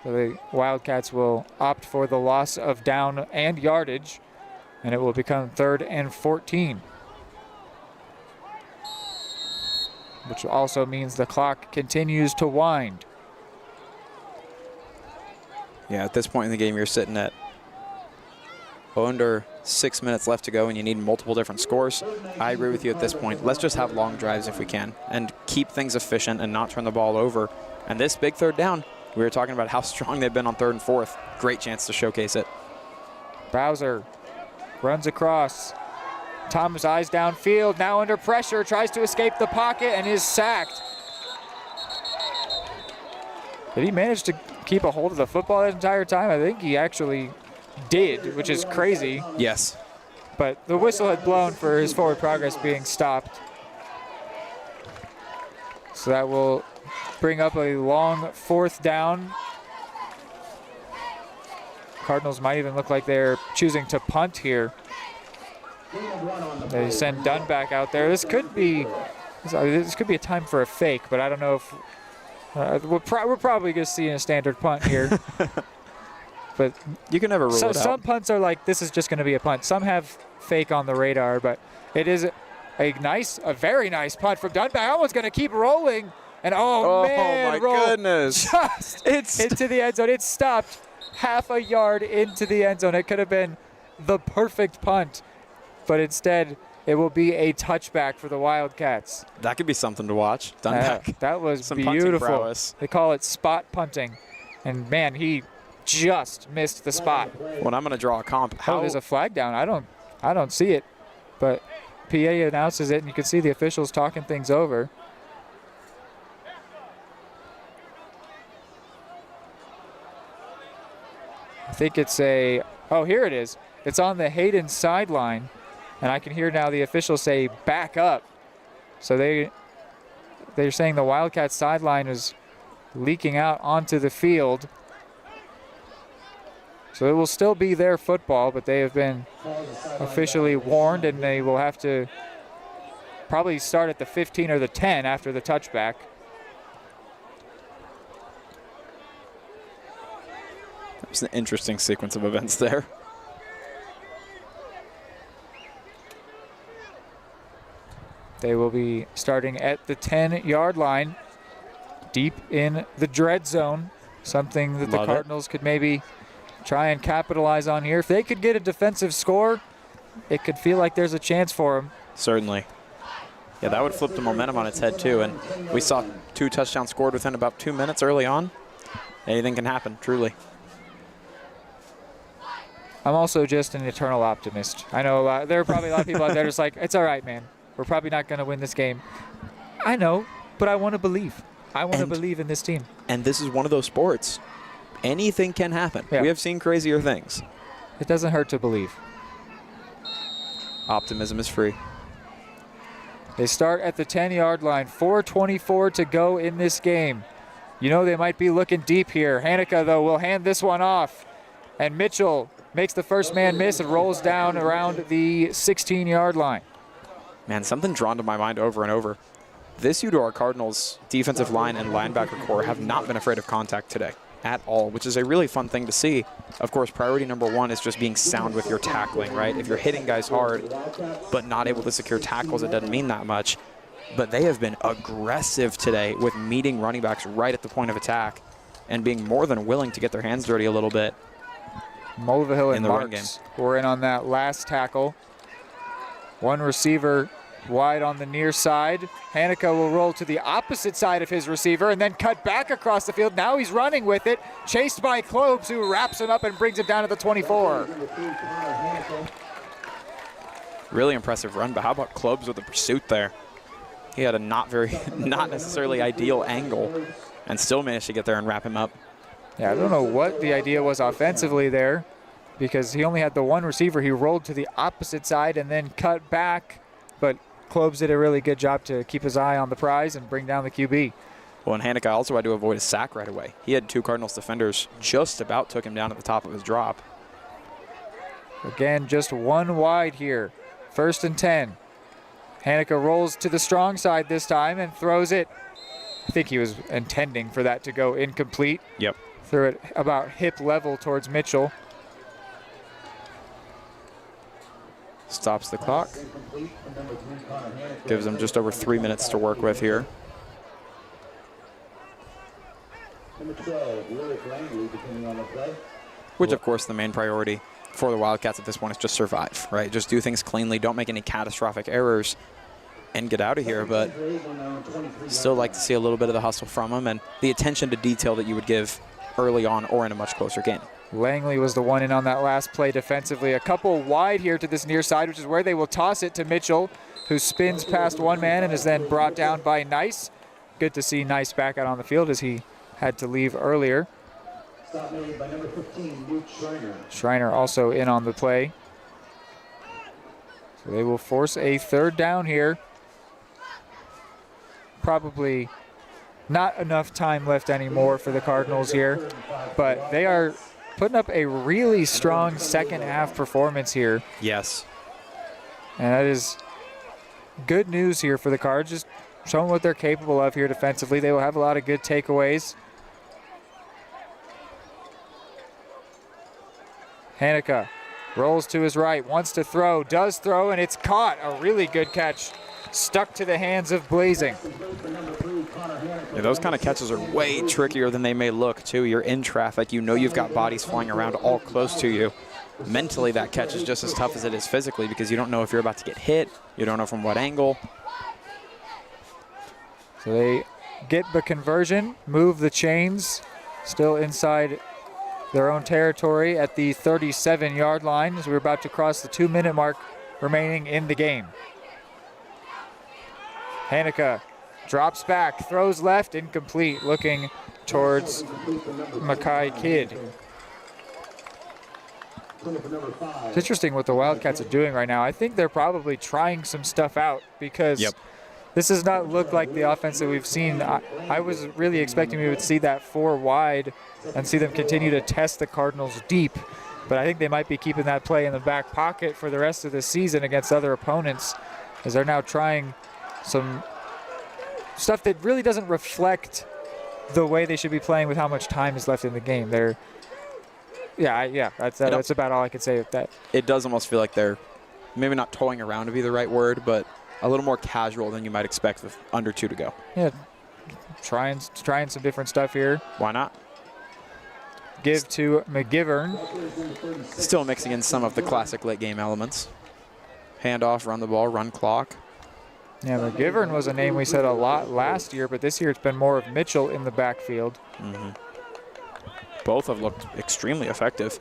So the Wildcats will opt for the loss of down and yardage, and it will become 3rd and 14. Which also means the clock continues to wind. Yeah, at this point in the game, you're sitting at under 6 minutes left to go, and you need multiple different scores. I agree with you at this point. Let's just have long drives if we can and keep things efficient and not turn the ball over. And this big 3rd down, we were talking about how strong they've been on 3rd and 4th. Great chance to showcase it. Bowser runs across. Thomas eyes downfield, now under pressure, tries to escape the pocket and is sacked. Did he manage to keep a hold of the football that entire time? I think he actually did, which is crazy. Yes. But the whistle had blown for his forward progress being stopped. So that will bring up a long 4th down. Cardinals might even look like they're choosing to punt here. They send Dunn back out there. This could be a time for a fake, but I don't know if we're probably going to see a standard punt here. But you can never rule it out. Some punts are like, this is just going to be a punt. Some have fake on the radar, but it is a very nice punt from Dunn. I almost going to keep rolling, and oh man, my goodness, just into the end zone. It stopped half a yard into the end zone. It could have been the perfect punt, but instead it will be a touchback for the Wildcats. That could be something to watch. That was some beautiful. They call it spot punting, and man, he just missed the spot. Well, I'm going to draw a comp. How there's a flag down? I don't see it, but PA announces it, and you can see the officials talking things over. I think it's a, oh, here it is. It's on the Hayden sideline, and I can hear now the officials say back up. So they're saying the Wildcats sideline is leaking out onto the field. So it will still be their football, but they have been officially warned, and they will have to probably start at the 15 or the 10 after the touchback. It was an interesting sequence of events there. They will be starting at the 10-yard line, deep in the dread zone, something that the Cardinals could maybe try and capitalize on here. If they could get a defensive score, it could feel like there's a chance for them. Certainly. Yeah, that would flip the momentum on its head too. And we saw 2 touchdowns scored within about 2 minutes early on. Anything can happen, truly. I'm also just an eternal optimist. I know there are probably a lot of people out there just like, it's all right, man. We're probably not going to win this game. I know, but I want to believe. I want to believe in this team. And this is one of those sports. Anything can happen. Yeah. We have seen crazier things. It doesn't hurt to believe. Optimism is free. They start at the 10-yard line. 4:24 to go in this game. You know they might be looking deep here. Hanukkah, though, will hand this one off. And Mitchell makes the first man miss and rolls down around the 16-yard line. Man, something drawn to my mind over and over. This Eudora Cardinals defensive line and linebacker core have not been afraid of contact today at all, which is a really fun thing to see. Of course, priority number 1 is just being sound with your tackling, right? If you're hitting guys hard but not able to secure tackles, it doesn't mean that much. But they have been aggressive today with meeting running backs right at the point of attack and being more than willing to get their hands dirty a little bit. Mulvihill and Marks were in on that last tackle. One receiver wide on the near side. Hanukkah will roll to the opposite side of his receiver and then cut back across the field. Now he's running with it, chased by Klobes, who wraps him up and brings him down to the 24. Really impressive run, but how about Klobes with the pursuit there? He had a not necessarily ideal angle and still managed to get there and wrap him up. Yeah, I don't know what the idea was offensively there, because he only had the one receiver. He rolled to the opposite side and then cut back, but Klobes did a really good job to keep his eye on the prize and bring down the QB. Well, and Hanica also had to avoid a sack right away. He had 2 Cardinals defenders just about took him down at the top of his drop. Again, just one wide here. 1st and 10. Hanica rolls to the strong side this time and throws it. I think he was intending for that to go incomplete. Yep. Threw it about hip level towards Mitchell. Stops the clock. Gives him just over 3 minutes to work with here. Which, of course, the main priority for the Wildcats at this point is just survive, right? Just do things cleanly, don't make any catastrophic errors, and get out of here. But still like to see a little bit of the hustle from him and the attention to detail that you would give early on or in a much closer game. Langley was the one in on that last play defensively. A couple wide here to this near side, which is where they will toss it to Mitchell, who spins past one man and is then brought down by Nice. Good to see Nice back out on the field as he had to leave earlier. Stop made by number 15, Luke Schreiner. Schreiner also in on the play. So they will force a 3rd down here. Probably not enough time left anymore for the Cardinals here, but they are putting up a really strong second half performance here. Yes. And that is good news here for the Cards, just showing what they're capable of here defensively. They will have a lot of good takeaways. Hanica rolls to his right, wants to throw, does throw, and it's caught. A really good catch, stuck to the hands of Blazing. Yeah, those kind of catches are way trickier than they may look, too. You're in traffic. You know you've got bodies flying around all close to you. Mentally, that catch is just as tough as it is physically because you don't know if you're about to get hit. You don't know from what angle. So they get the conversion, move the chains, still inside their own territory at the 37-yard line as we're about to cross the 2-minute mark remaining in the game. Hanica drops back, throws left, incomplete, looking towards Mackay Kidd. It's interesting what the Wildcats are doing right now. I think they're probably trying some stuff out because this does not look like the offense that we've seen. I was really expecting we would see that 4 wide and see them continue to test the Cardinals deep. But I think they might be keeping that play in the back pocket for the rest of the season against other opponents, as they're now trying some stuff that really doesn't reflect the way they should be playing with how much time is left in the game. That's about all I can say with that. It does almost feel like they're maybe not toying around to be the right word, but a little more casual than you might expect with under 2 to go. Yeah, trying some different stuff here. Why not? Give to McGivern. Still mixing in some of the classic late game elements. Handoff, run the ball, run clock. Yeah, McGivern was a name we said a lot last year, but this year it's been more of Mitchell in the backfield. Both have looked extremely effective.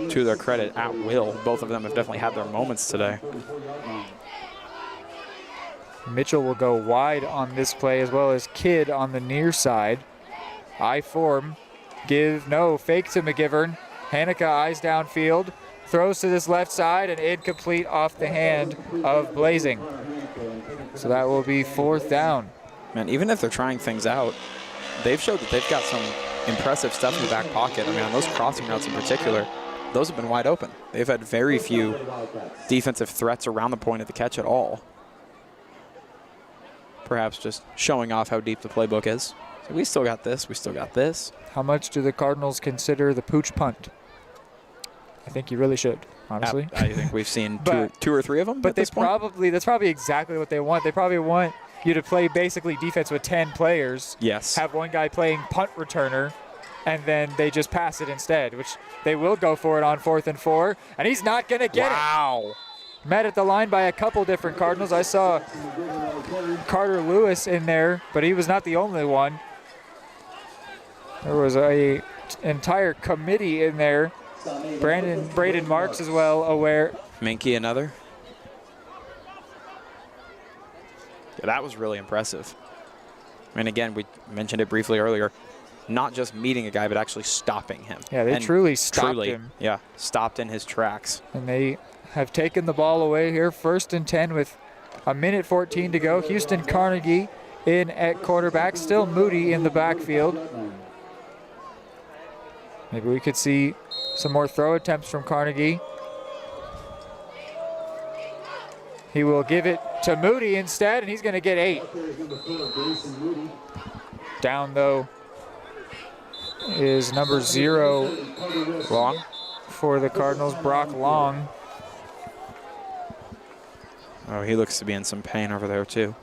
To their credit, at will. Both of them have definitely had their moments today. Mitchell will go wide on this play as well as Kidd on the near side. I form. Fake to McGivern. Hanica eyes downfield. Throws to this left side and incomplete off the hand of Blazing. So that will be 4th down. Man, even if they're trying things out, they've showed that they've got some impressive stuff in the back pocket. I mean, on those crossing routes in particular, those have been wide open. They've had very few defensive threats around the point of the catch at all. Perhaps just showing off how deep the playbook is. So we still got this, we still got this. How much do the Cardinals consider the pooch punt? I think you really should, honestly. I think we've seen two or three of them. But that's probably exactly what they want. They probably want you to play basically defense with 10 players. Yes. Have one guy playing punt returner, and then they just pass it instead, which they will go for it on 4th and 4, and he's not going to get it. Wow. Met at the line by a couple different Cardinals. I saw Carter Lewis in there, but he was not the only one. There was an entire committee in there. Braden Marks as well aware. Minky another. Yeah, that was really impressive. I mean, again, we mentioned it briefly earlier. not just meeting a guy, but actually stopping him. Yeah, they truly stopped him. Yeah, stopped in his tracks. And they have taken the ball away here. 1st and 10 with a minute 14 to go. Houston Carnegie in at quarterback. Still Moody in the backfield. Maybe we could see some more throw attempts from Carnegie. He will give it to Moody instead, and he's going to get 8. Down, though, is number 0 Long for the Cardinals, Brock Long. Oh, he looks to be in some pain over there, too.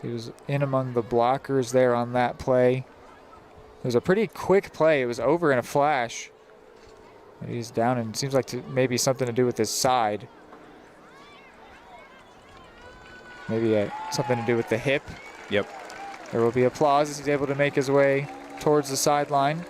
He was in among the blockers there on that play. It was a pretty quick play. It was over in a flash. He's down, and it seems like maybe something to do with his side. Maybe something to do with the hip. Yep. There will be applause as he's able to make his way towards the sideline.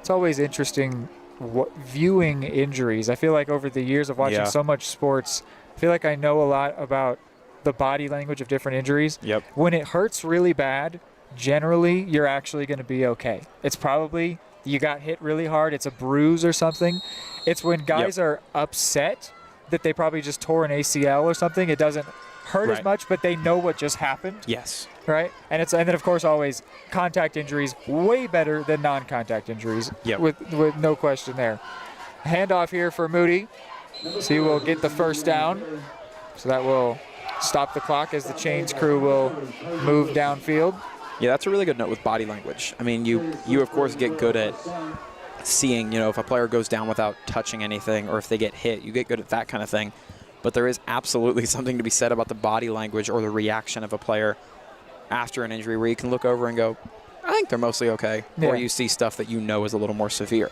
It's always interesting viewing injuries. I feel like over the years of watching so much sports, I feel like I know a lot about the body language of different injuries. Yep. When it hurts really bad, generally you're actually going to be okay. It's probably you got hit really hard, it's a bruise or something. It's when guys are upset that they probably just tore an ACL or something. It doesn't hurt as much, but they know what just happened. Yes. Right? And then of course always contact injuries way better than non-contact injuries. Yep. With no question there. Handoff here for Moody. So he will get the first down. So that will stop the clock as the chains crew will move downfield. Yeah, that's a really good note with body language. I mean, you of course get good at seeing, if a player goes down without touching anything or if they get hit, you get good at that kind of thing. But there is absolutely something to be said about the body language or the reaction of a player after an injury where you can look over and go, I think they're mostly okay. Yeah. Or you see stuff that you know is a little more severe.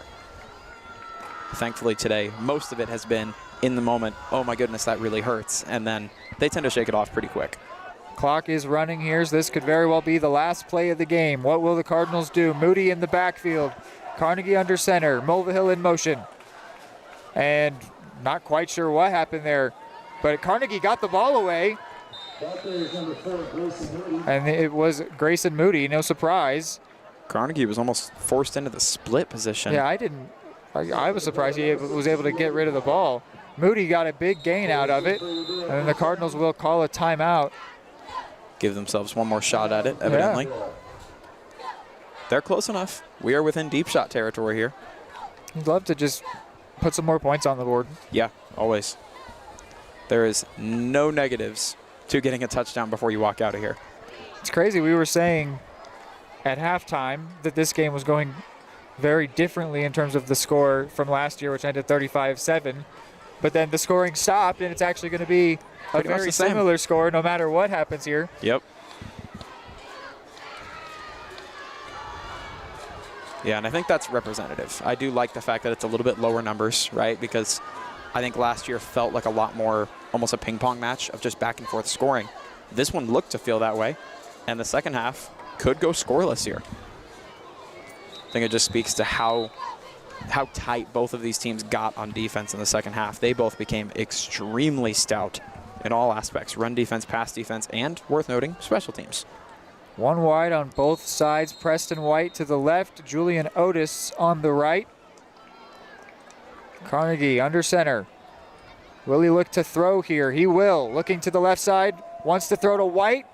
Thankfully today, most of it has been in the moment, oh my goodness, that really hurts. And then they tend to shake it off pretty quick. Clock is running here, so this could very well be the last play of the game. What will the Cardinals do? Moody in the backfield. Carnegie under center. Mulvihill in motion. And not quite sure what happened there, but Carnegie got the ball away. And it was Grayson Moody, no surprise. Carnegie was almost forced into the split position. Yeah, I was surprised he was able to get rid of the ball. Moody got a big gain out of it, and then the Cardinals will call a timeout. Give themselves one more shot at it, evidently. Yeah. They're close enough. We are within deep shot territory here. You'd love to just put some more points on the board. Yeah, always. There is no negatives to getting a touchdown before you walk out of here. It's crazy. We were saying at halftime that this game was going very differently in terms of the score from last year, which ended 35-7. But then the scoring stopped, and it's actually going to be a very similar score no matter what happens here. Yep. Yeah, and I think that's representative. I do like the fact that it's a little bit lower numbers, right? Because I think last year felt like a lot more almost a ping pong match of just back and forth scoring. This one looked to feel that way, and the second half could go scoreless here. I think it just speaks to how tight both of these teams got on defense in the second half. They both became extremely stout in all aspects, run defense, pass defense, and, worth noting, special teams. One wide on both sides. Preston White to the left, Julian Otis on the right. Carnegie under center. Will he look to throw here? He will. Looking to the left side, wants to throw to White,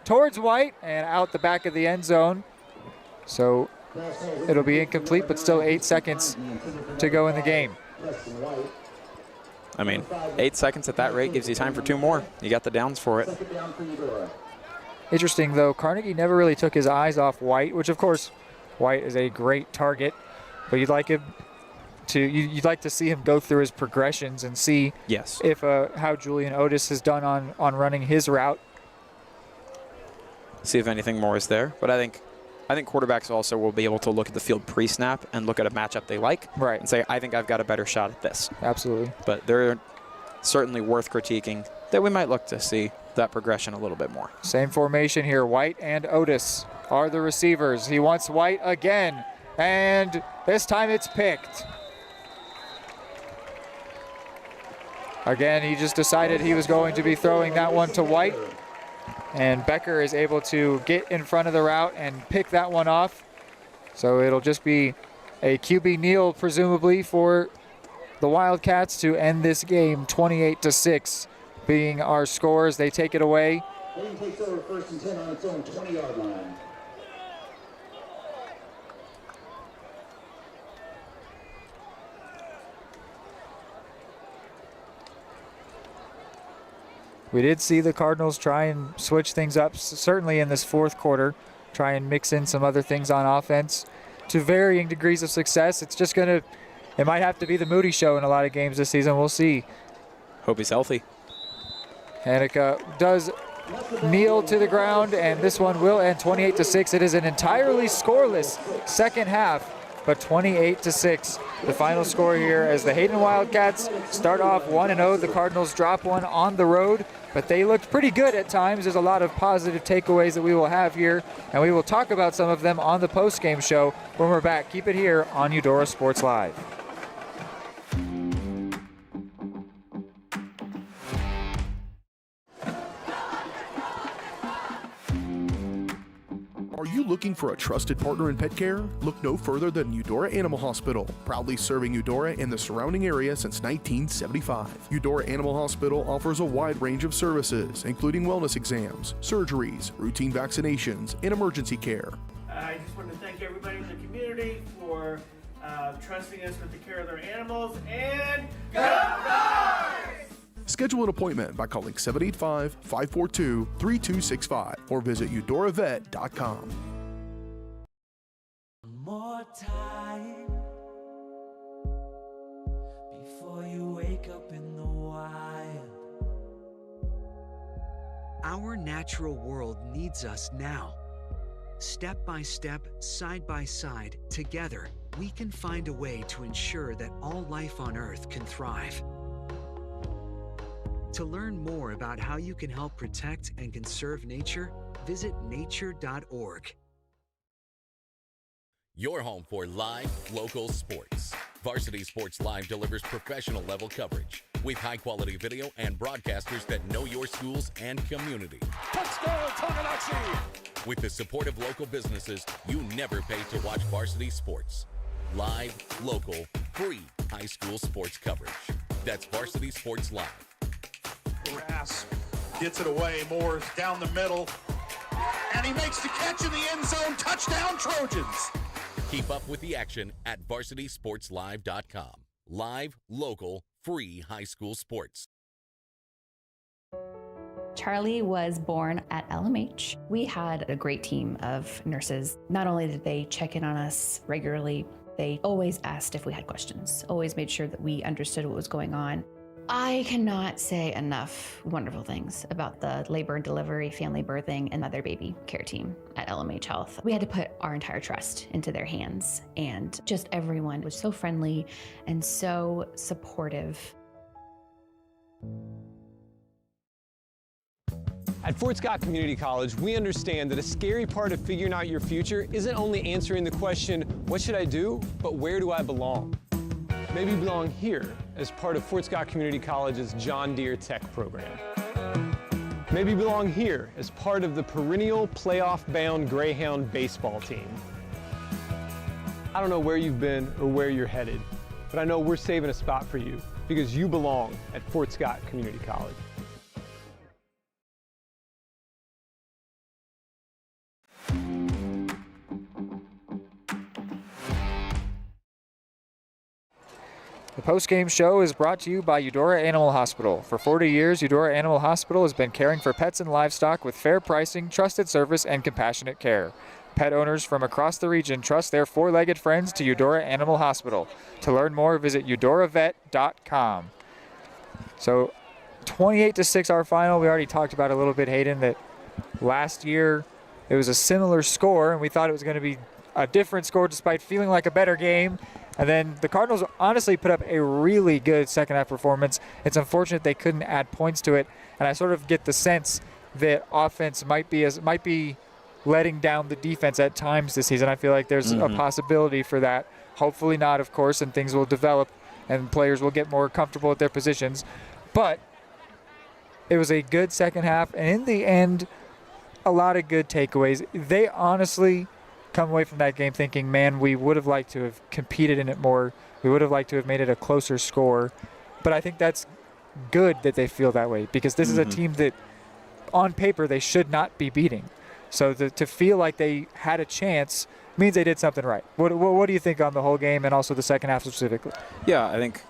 towards White, and out the back of the end zone. So it'll be incomplete, but still 8 seconds to go in the game. I mean, 8 seconds at that rate gives you time for 2 more. You got the downs for it. Interesting, though, Carnegie never really took his eyes off White, which, of course, White is a great target, but you'd like to see him go through his progressions and see if how Julian Otis has done on running his route. See if anything more is there, but I think quarterbacks also will be able to look at the field pre-snap and look at a matchup they like and say, I think I've got a better shot at this. Absolutely. But they're certainly worth critiquing that we might look to see that progression a little bit more. Same formation here. White and Otis are the receivers. He wants White again, and this time it's picked. Again, he just decided he was going to be throwing that one to White. And Becker is able to get in front of the route and pick that one off. So it'll just be a QB kneel, presumably, for the Wildcats to end this game 28-6, being our scores. They take it away. Hayden takes over 1st and 10 on its own 20-yard line. We did see the Cardinals try and switch things up, certainly in this fourth quarter, try and mix in some other things on offense to varying degrees of success. It's just it might have to be the Moody show in a lot of games this season. We'll see. Hope he's healthy. Hanukkah does kneel to the ground, and this one will end 28-6. It is an entirely scoreless second half, but 28-6. The final score here as the Hayden Wildcats start off 1-0. The Cardinals drop one on the road, but they looked pretty good at times. There's a lot of positive takeaways that we will have here, and we will talk about some of them on the postgame show when we're back. Keep it here on Eudora Sports Live. Are you looking for a trusted partner in pet care? Look no further than Eudora Animal Hospital, proudly serving Eudora and the surrounding area since 1975. Eudora Animal Hospital offers a wide range of services, including wellness exams, surgeries, routine vaccinations, and emergency care. I just want to thank everybody in the community for trusting us with the care of their animals, and go Dogs! Schedule an appointment by calling 785-542-3265 or visit eudoravet.com. More time before you wake up in the wild. Our natural world needs us now. Step by step, side by side, together, we can find a way to ensure that all life on Earth can thrive. To learn more about how you can help protect and conserve nature, visit nature.org. Your home for live, local sports. Varsity Sports Live delivers professional level coverage with high-quality video and broadcasters that know your schools and community. Touchdown, Tonganoxie! With the support of local businesses, you never pay to watch varsity sports. Live, local, free high school sports coverage. That's Varsity Sports Live. Grass gets it away. Moore's down the middle, and he makes the catch in the end zone. Touchdown, Trojans! Keep up with the action at varsitysportslive.com. Live, local, free high school sports. Charlie was born at LMH. We had a great team of nurses. Not only did they check in on us regularly, they always asked if we had questions, always made sure that we understood what was going on. I cannot say enough wonderful things about the labor and delivery, family birthing, and mother baby care team at LMH Health. We had to put our entire trust into their hands, and just everyone was so friendly and so supportive. At Fort Scott Community College, we understand that a scary part of figuring out your future isn't only answering the question, what should I do, but where do I belong? Maybe you belong here as part of Fort Scott Community College's John Deere Tech program. Maybe you belong here as part of the perennial playoff-bound Greyhound baseball team. I don't know where you've been or where you're headed, but I know we're saving a spot for you because you belong at Fort Scott Community College. The post-game show is brought to you by Eudora Animal Hospital. For 40 years, Eudora Animal Hospital has been caring for pets and livestock with fair pricing, trusted service, and compassionate care. Pet owners from across the region trust their four-legged friends to Eudora Animal Hospital. To learn more, visit eudoravet.com. So 28-6 our final. We already talked about a little bit, Hayden, that last year it was a similar score, and we thought it was going to be a different score despite feeling like a better game. And then the Cardinals honestly put up a really good second half performance. It's unfortunate they couldn't add points to it, and I sort of get the sense that offense might be letting down the defense at times this season. I feel like there's a possibility for that. Hopefully not, of course, and things will develop and players will get more comfortable at their positions. But it was a good second half, and in the end, a lot of good takeaways. They honestly come away from that game thinking, man, we would have liked to have competed in it more. We would have liked to have made it a closer score. But I think that's good that they feel that way, because this is a team that, on paper, they should not be beating. So to feel like they had a chance means they did something right. What do you think on the whole game and also the second half specifically? Yeah, I think,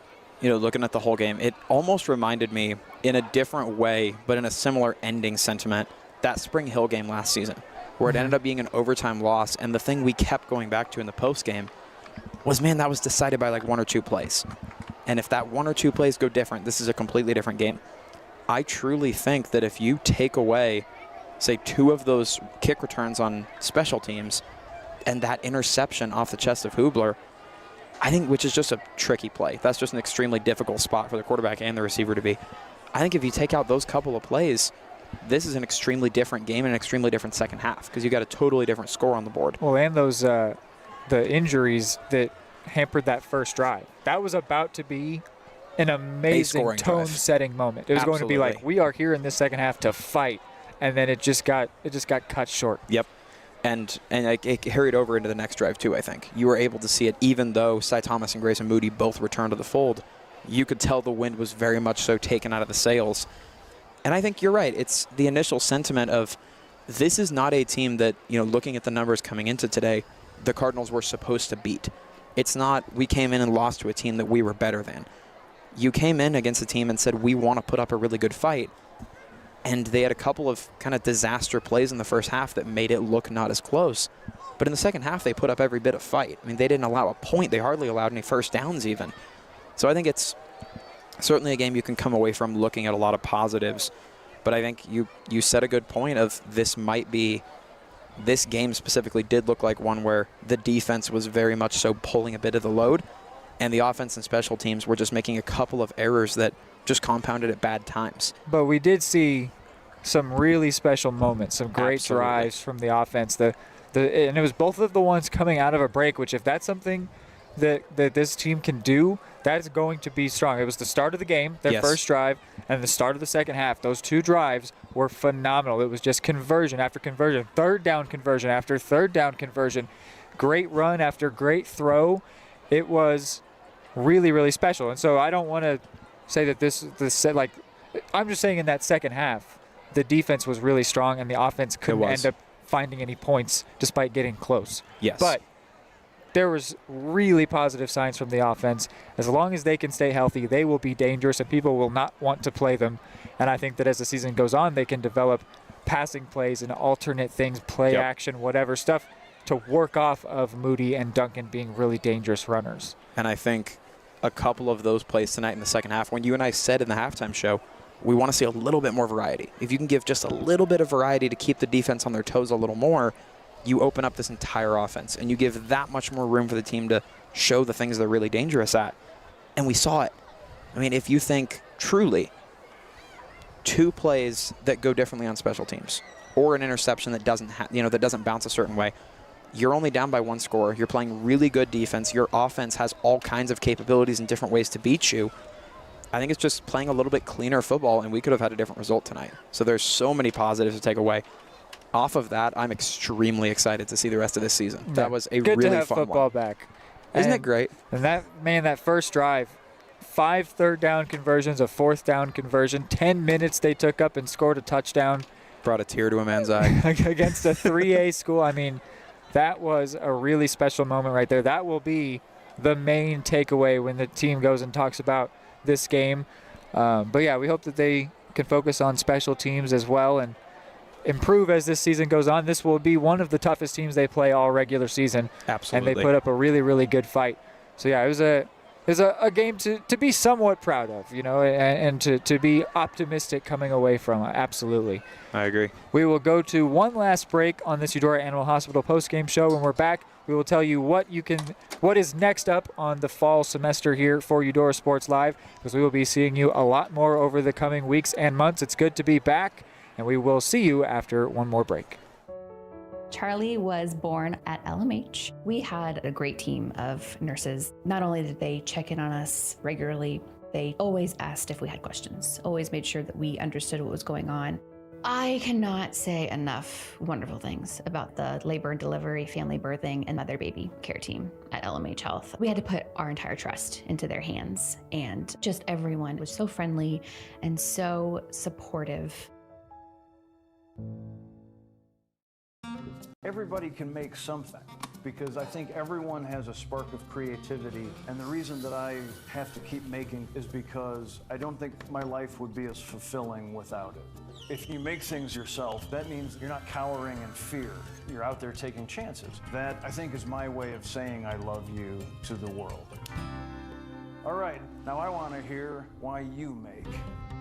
looking at the whole game, it almost reminded me in a different way, but in a similar ending sentiment, that Spring Hill game last season, where it ended up being an overtime loss. And the thing we kept going back to in the postgame was, man, that was decided by like 1 or 2 plays. And if that 1 or 2 plays go different, this is a completely different game. I truly think that if you take away, say, 2 of those kick returns on special teams and that interception off the chest of Hubler, I think, which is just a tricky play. That's just an extremely difficult spot for the quarterback and the receiver to be. I think if you take out those couple of plays, this is an extremely different game and an extremely different second half, because you got a totally different score on the board. Well, and those the injuries that hampered that first drive. That was about to be an amazing tone-setting moment. It was going to be like, we are here in this second half to fight, and then it just got cut short. Yep. And it carried over into the next drive, too, I think. You were able to see it, even though Cy Thomas and Grayson Moody both returned to the fold. You could tell the wind was very much so taken out of the sails. And I think you're right. It's the initial sentiment of, this is not a team that, looking at the numbers coming into today, the Cardinals were supposed to beat. It's not, we came in and lost to a team that we were better than. You came in against a team and said, we want to put up a really good fight. And they had a couple of kind of disaster plays in the first half that made it look not as close. But in the second half, they put up every bit of fight. I mean, they didn't allow a point. They hardly allowed any first downs even. So I think it's certainly a game you can come away from looking at a lot of positives. But I think you said a good point of, this might be, this game specifically did look like one where the defense was very much so pulling a bit of the load, and the offense and special teams were just making a couple of errors that just compounded at bad times. But we did see some really special moments, some great drives from the offense. And it was both of the ones coming out of a break, which if that's something that this team can do, that is going to be strong. It was the start of the game, their first drive, and the start of the second half. Those 2 drives were phenomenal. It was just conversion after conversion, third down conversion after third down conversion, great run after great throw. It was really, really special. And so I don't want to say that I'm just saying in that second half, the defense was really strong and the offense couldn't end up finding any points despite getting close. Yes. But there was really positive signs from the offense. As long as they can stay healthy, they will be dangerous and people will not want to play them. And I think that as the season goes on, they can develop passing plays and alternate things, play action, whatever stuff, to work off of Moody and Duncan being really dangerous runners. And I think a couple of those plays tonight in the second half, when you and I said in the halftime show, we want to see a little bit more variety. If you can give just a little bit of variety to keep the defense on their toes a little more, you open up this entire offense, and you give that much more room for the team to show the things they're really dangerous at. And we saw it. I mean, if you think truly 2 plays that go differently on special teams, or an interception that doesn't that doesn't bounce a certain way, you're only down by 1 score. You're playing really good defense. Your offense has all kinds of capabilities and different ways to beat you. I think it's just playing a little bit cleaner football, and we could have had a different result tonight. So there's so many positives to take away. Off of that, I'm extremely excited to see the rest of this season. Yeah. That was a good really to have fun football one. back. Isn't it great? And that first drive, 5 third down conversions, a 4th down conversion, 10 minutes they took up and scored a touchdown. Brought a tear to a man's eye. Against a 3A school. I mean, that was a really special moment right there. That will be the main takeaway when the team goes and talks about this game. But yeah, we hope that they can focus on special teams as well and improve as this season goes on. This will be one of the toughest teams they play all regular season. Absolutely. And they put up a really, really good fight. So yeah, it was a game to be somewhat proud of, and to be optimistic coming away from. Absolutely. I agree. We will go to one last break on this Eudora Animal Hospital postgame show. When we're back, we will tell you what is next up on the fall semester here for Eudora Sports Live, because we will be seeing you a lot more over the coming weeks and months. It's good to be back, and we will see you after one more break. Charlie was born at LMH. We had a great team of nurses. Not only did they check in on us regularly, They always asked if we had questions, always made sure that we understood what was going on. I cannot say enough wonderful things about the labor and delivery, family birthing, and mother baby care team at LMH Health. We had to put our entire trust into their hands, and just everyone was so friendly and so supportive. Everybody can make something, because I think everyone has a spark of creativity, and the reason that I have to keep making is because I don't think my life would be as fulfilling without it. If you make things yourself, that means you're not cowering in fear. You're out there taking chances. That, I think, is my way of saying I love you to the world. All right, now I want to hear why you make.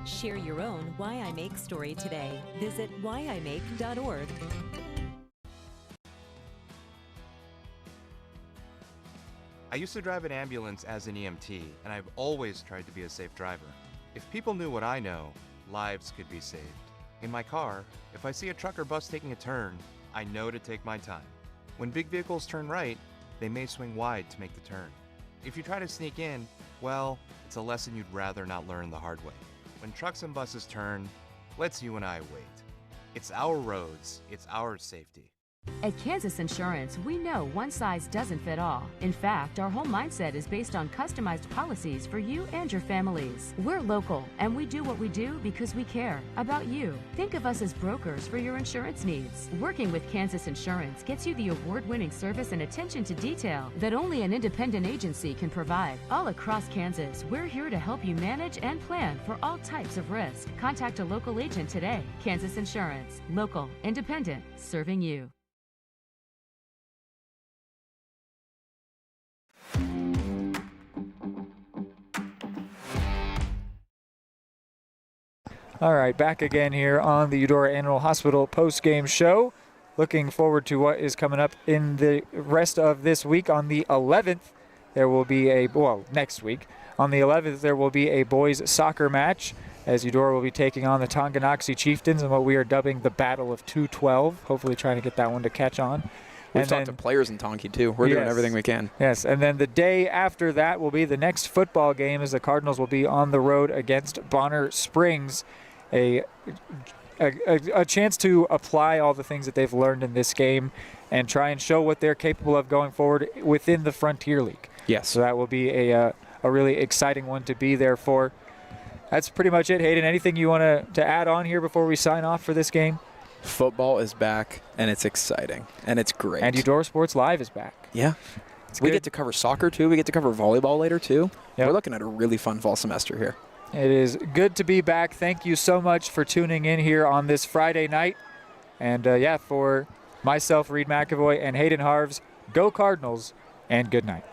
Share your own Why I Make story today. Visit whyimake.org. I used to drive an ambulance as an EMT, and I've always tried to be a safe driver. If people knew what I know, lives could be saved. In my car, if I see a truck or bus taking a turn, I know to take my time. When big vehicles turn right, they may swing wide to make the turn. If you try to sneak in, well, it's a lesson you'd rather not learn the hard way. When trucks and buses turn, let's you and I wait. It's our roads, it's our safety. At Kansas Insurance, we know one size doesn't fit all. In fact, our whole mindset is based on customized policies for you and your families. We're local, and we do what we do because we care about you. Think of us as brokers for your insurance needs. Working with Kansas Insurance gets you the award-winning service and attention to detail that only an independent agency can provide. All across Kansas, we're here to help you manage and plan for all types of risk. Contact a local agent today. Kansas Insurance. Local, independent, serving you. All right, back again here on the Eudora Animal Hospital post-game show. Looking forward to what is coming up in the rest of this week. On the 11th, there will be next week. On the 11th, there will be a boys soccer match as Eudora will be taking on the Tonganoxie Chieftains in what we are dubbing the Battle of 212. Hopefully trying to get that one to catch on. We've talked to players in Tonki, too. We're doing everything we can. Yes, and then the day after that will be the next football game as the Cardinals will be on the road against Bonner Springs. A chance to apply all the things that they've learned in this game and try and show what they're capable of going forward within the Frontier League. Yes. So that will be a really exciting one to be there for. That's pretty much it. Hayden, anything you want to add on here before we sign off for this game? Football is back, and it's exciting, and it's great. And Eudora Sports Live is back. Yeah. We get to cover soccer, too. We get to cover volleyball later, too. Yep. We're looking at a really fun fall semester here. It is good to be back. Thank you so much for tuning in here on this Friday night. And, for myself, Reed McAvoy, and Hayden Harves, go Cardinals, and good night.